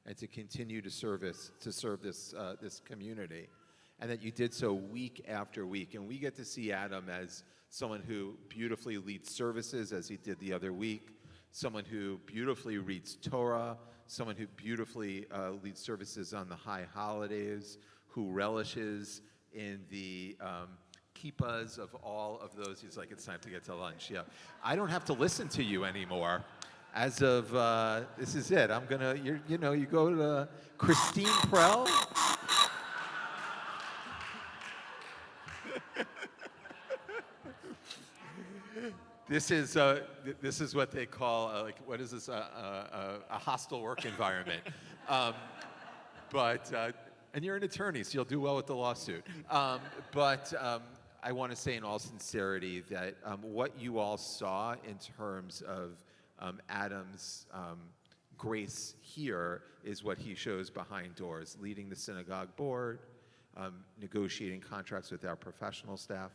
and to continue to serve this community, and that you did so week after week. And we get to see Adam as someone who beautifully leads services, as he did the other week, someone who beautifully reads Torah, someone who beautifully leads services on the high holidays, who relishes in the kippas of all of those. He's like, it's time to get to lunch. Yeah, I don't have to listen to you anymore. As of, this is it. I'm gonna, you go to Christine Prell. This is what they call, what is this, a hostile work environment. And you're an attorney, so you'll do well with the lawsuit. I want to say in all sincerity that what you all saw in terms of Adam's grace here is what he shows behind doors, leading the synagogue board, negotiating contracts with our professional staff,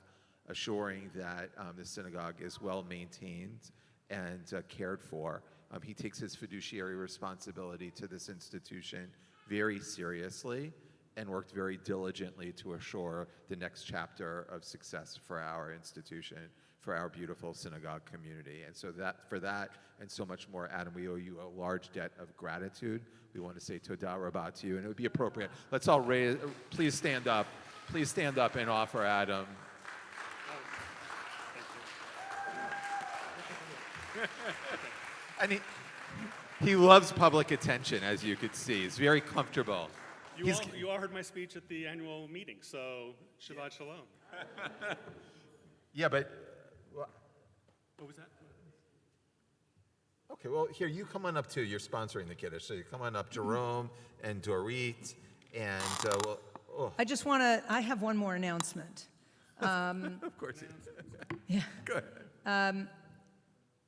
assuring that the synagogue is well maintained and cared for. He takes his fiduciary responsibility to this institution very seriously and worked very diligently to assure the next chapter of success for our institution, for our beautiful synagogue community. And so for that and so much more, Adam, we owe you a large debt of gratitude. We want to say Todah Rabbah to you, and it would be appropriate. Let's all raise, please stand up. Please stand up and offer Adam. And he loves public attention, as you could see. He's very comfortable. You all heard my speech at the annual meeting, so Shabbat Shalom. Yeah, but... What was that? Okay, well, here, you come on up too. You're sponsoring the Kiddush, so you come on up, Jerome and Dorit, and I just want to, I have one more announcement. Of course. Yeah. Go ahead.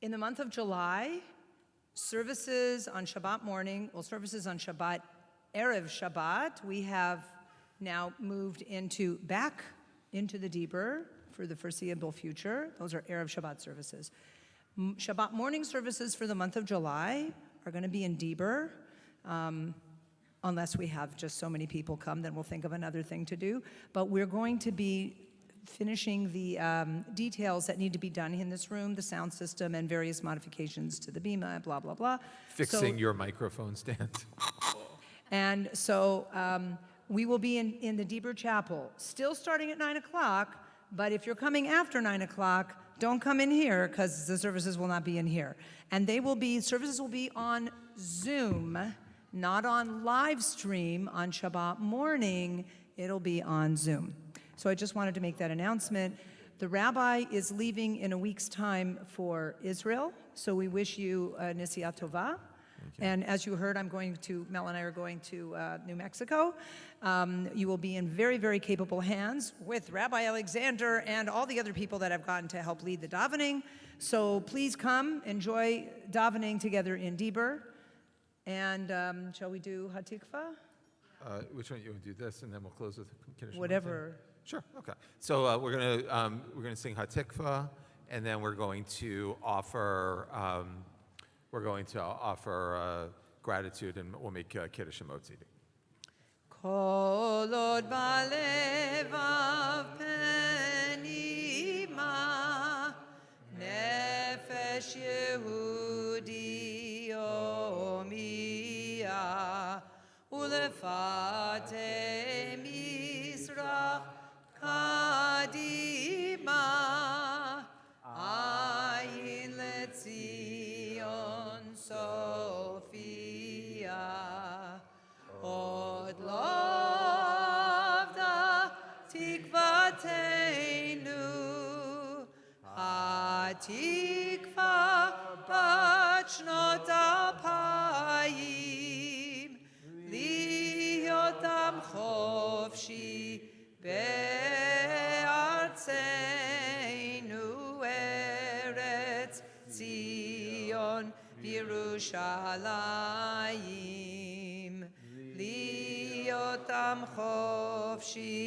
In the month of July, services on Shabbat morning, services on Shabbat, Erev Shabbat, we have now moved back into the Dibur for the foreseeable future. Those are Erev Shabbat services. Shabbat morning services for the month of July are going to be in Dibur. Unless we have just so many people come, then we'll think of another thing to do. But we're going to be finishing the details that need to be done in this room, the sound system and various modifications to the bima, blah, blah, blah. Fixing your microphone stand. And so we will be in the Dibur Chapel, still starting at 9 o'clock, but if you're coming after 9 o'clock, don't come in here because the services will not be in here. And services will be on Zoom, not on live stream on Shabbat morning. It'll be on Zoom. So I just wanted to make that announcement. The rabbi is leaving in a week's time for Israel, so we wish you Nisiat Tova. And as you heard, Mel and I are going to New Mexico. You will be in very, very capable hands with Rabbi Alexander and all the other people that have gotten to help lead the davening. So please come, enjoy davening together in Dibur. And shall we do Hatikva? Which one? You want to do this, and then we'll close with Kiddush? Whatever. Sure. Okay. So we're gonna sing Hatikva, and then we're going to offer gratitude, and we'll make Kiddush and Motzi. Kol od balevav penima nefesh Yehudi omiyah ulefate Mizrach kadima ayin letzion Sophia od lovda tikvateinu hatikva bat shnot alpayim liyotam chofshi be'artzeinu eretz Zion Yerushalayim liyotam chofshi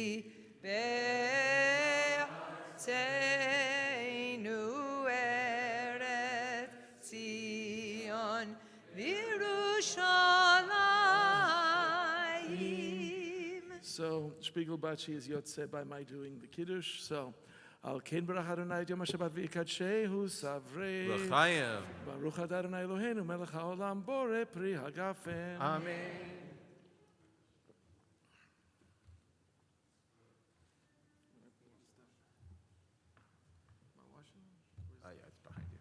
be'artzeinu eretz Zion Yerushalayim. So Spiegelbachi is Yotze by my doing the Kiddush. So Al Ken Barach Adonai Yom HaShabbat V'Yikadshehu Savrei L'chaim. Baruch Adonai Eloheinu Melech HaOlam Bore Pri HaGafen. Amen. Yeah, it's behind you.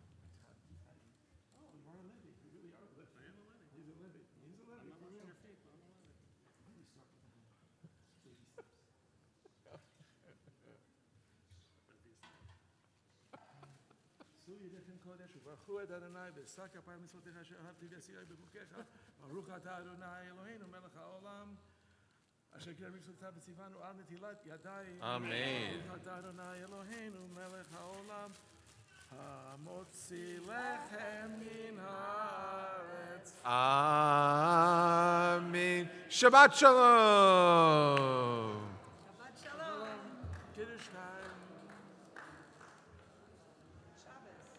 וברכו את אדוני בשק אפיים מצוותיך אשר אהבתי ועשיתי בחוקיך. ברוך אתה אדוני אלוהינו מלך העולם אשר קרא מצוותיו וציוונו על נטילת ידיים. אמן. ברוך אתה אדוני אלוהינו מלך העולם המוציא לחם מן הארץ. Amen. Shabbat Shalom. Shabbat Shalom. Kiddush time. So I might.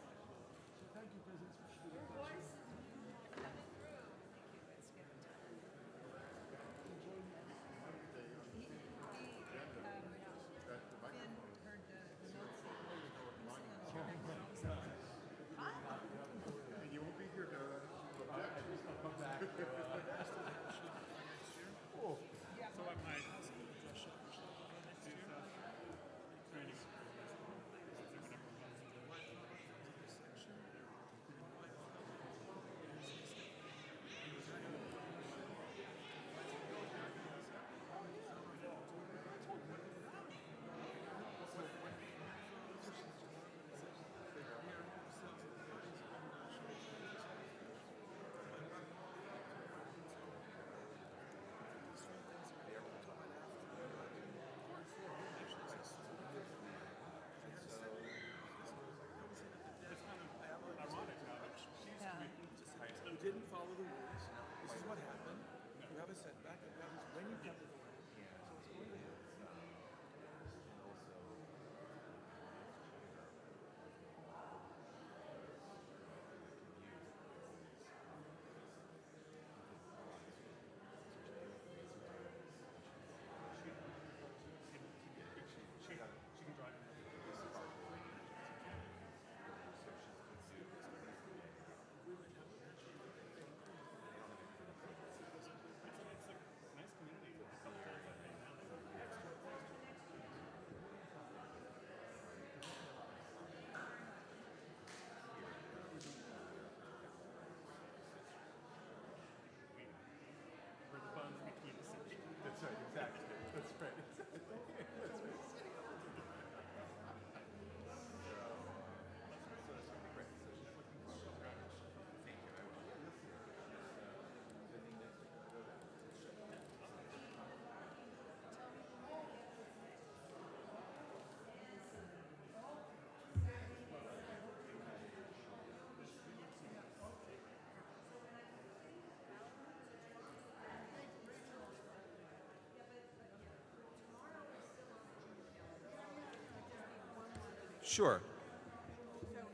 Sure. So,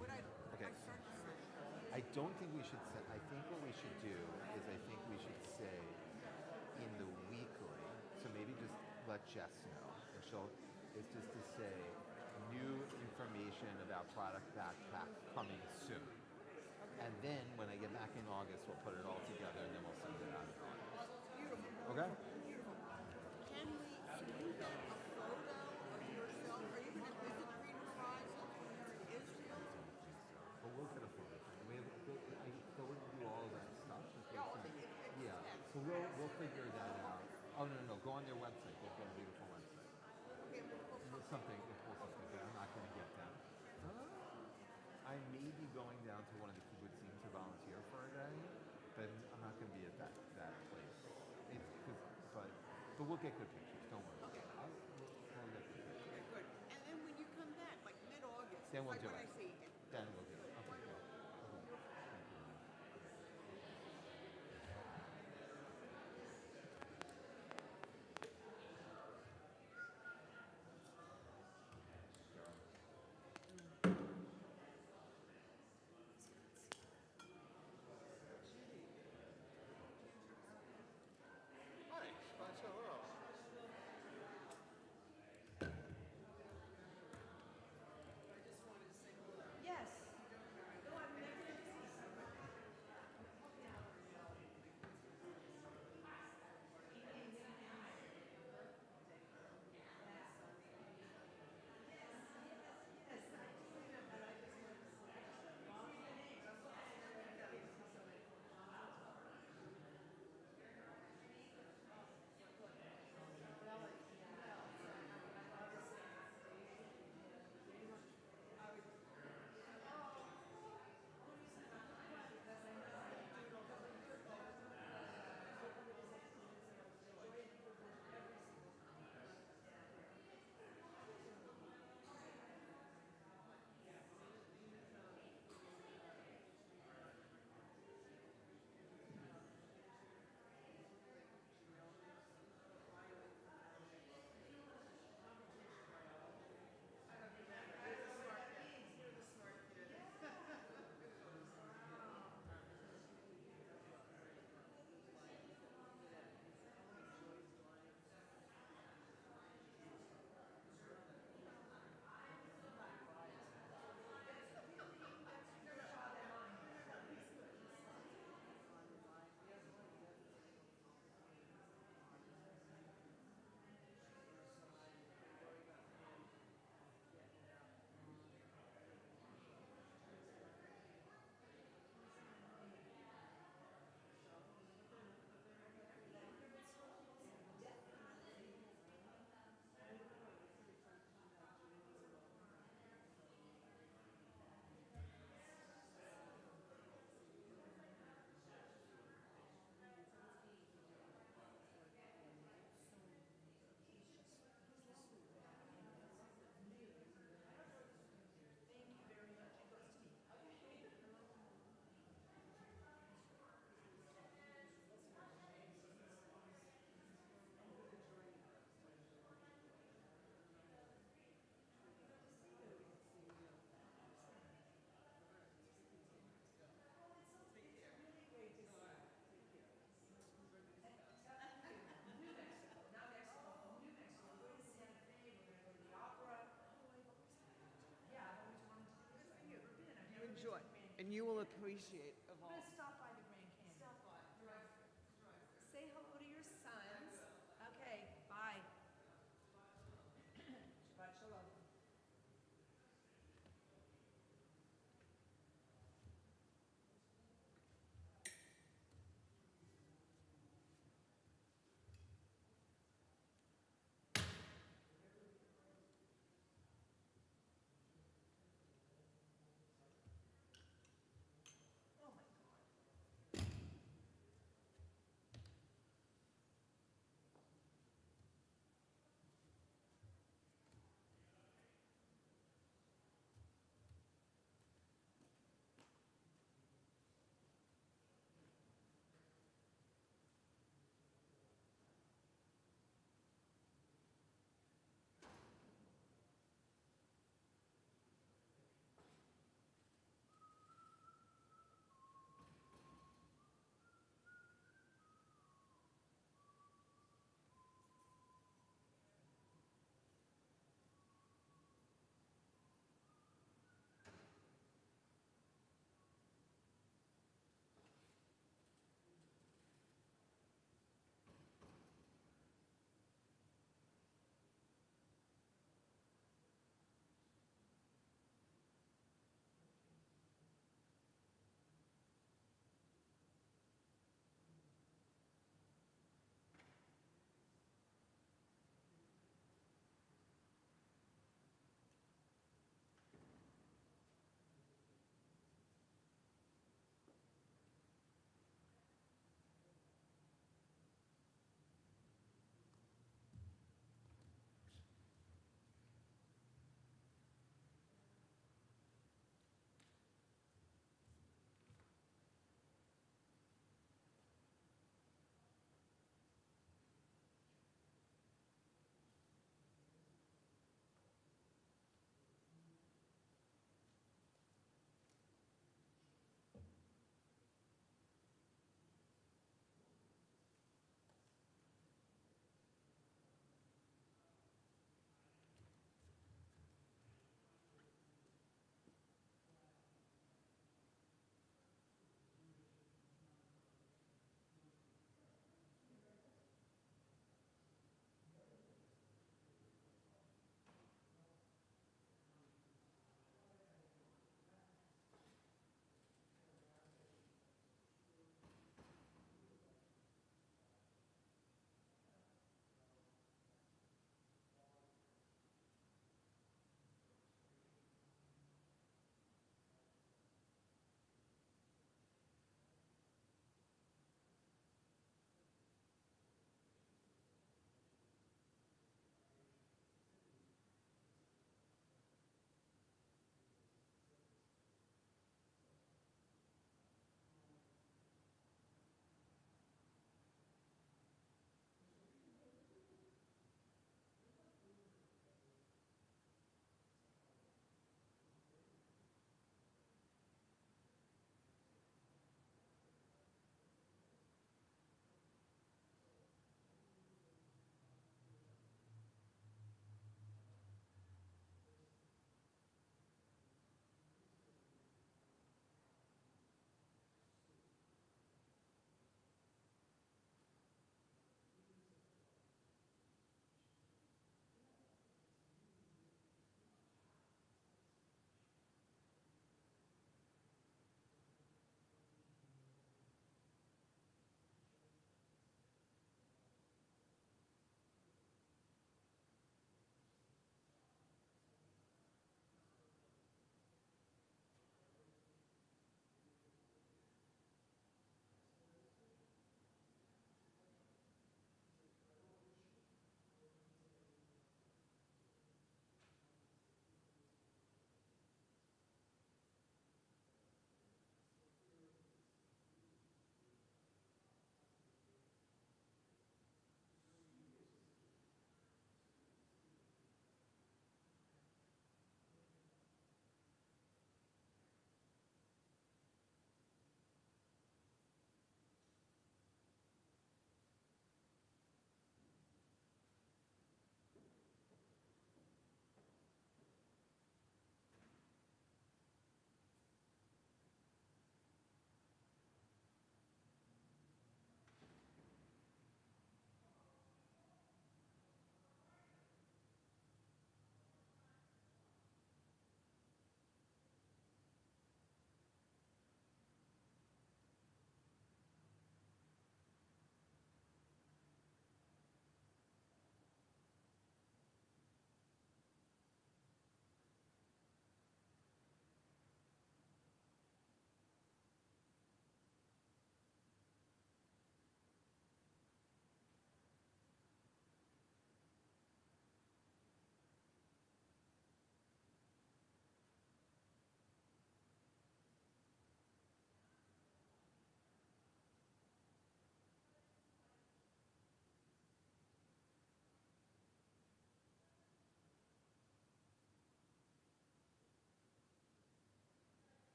what I Okay. start to say, I don't think we should say, I think what we should do is I think we should say in the weekly, so maybe just let Jess know, and it's just to say new information about product backpack coming soon. And then when I get back in August, we'll put it all together and then we'll send it out in August. beautiful. Okay? Beautiful. Can you get a photo of yourself? Are you going to visit Green Horizons when you're in Israel? But we'll get a photo. We have, I go and do all of that stuff. Yeah. So we'll figure that out. Oh no, go on their website. They've got a beautiful website. We'll pull something, but I'm not going to get them. I may be going down to one of the kibbutzim to volunteer for a day, but I'm not going to be at that place. But we'll get good pictures. Don't worry. Okay. We'll get good pictures. Okay, good. And then when you come back, like mid-August, Then we'll like do when it. I see it. Then we'll do it. Okay. Cool. Okay. Thank you. Hi, Shabbat Shalom. Yes. Enjoy, and you will appreciate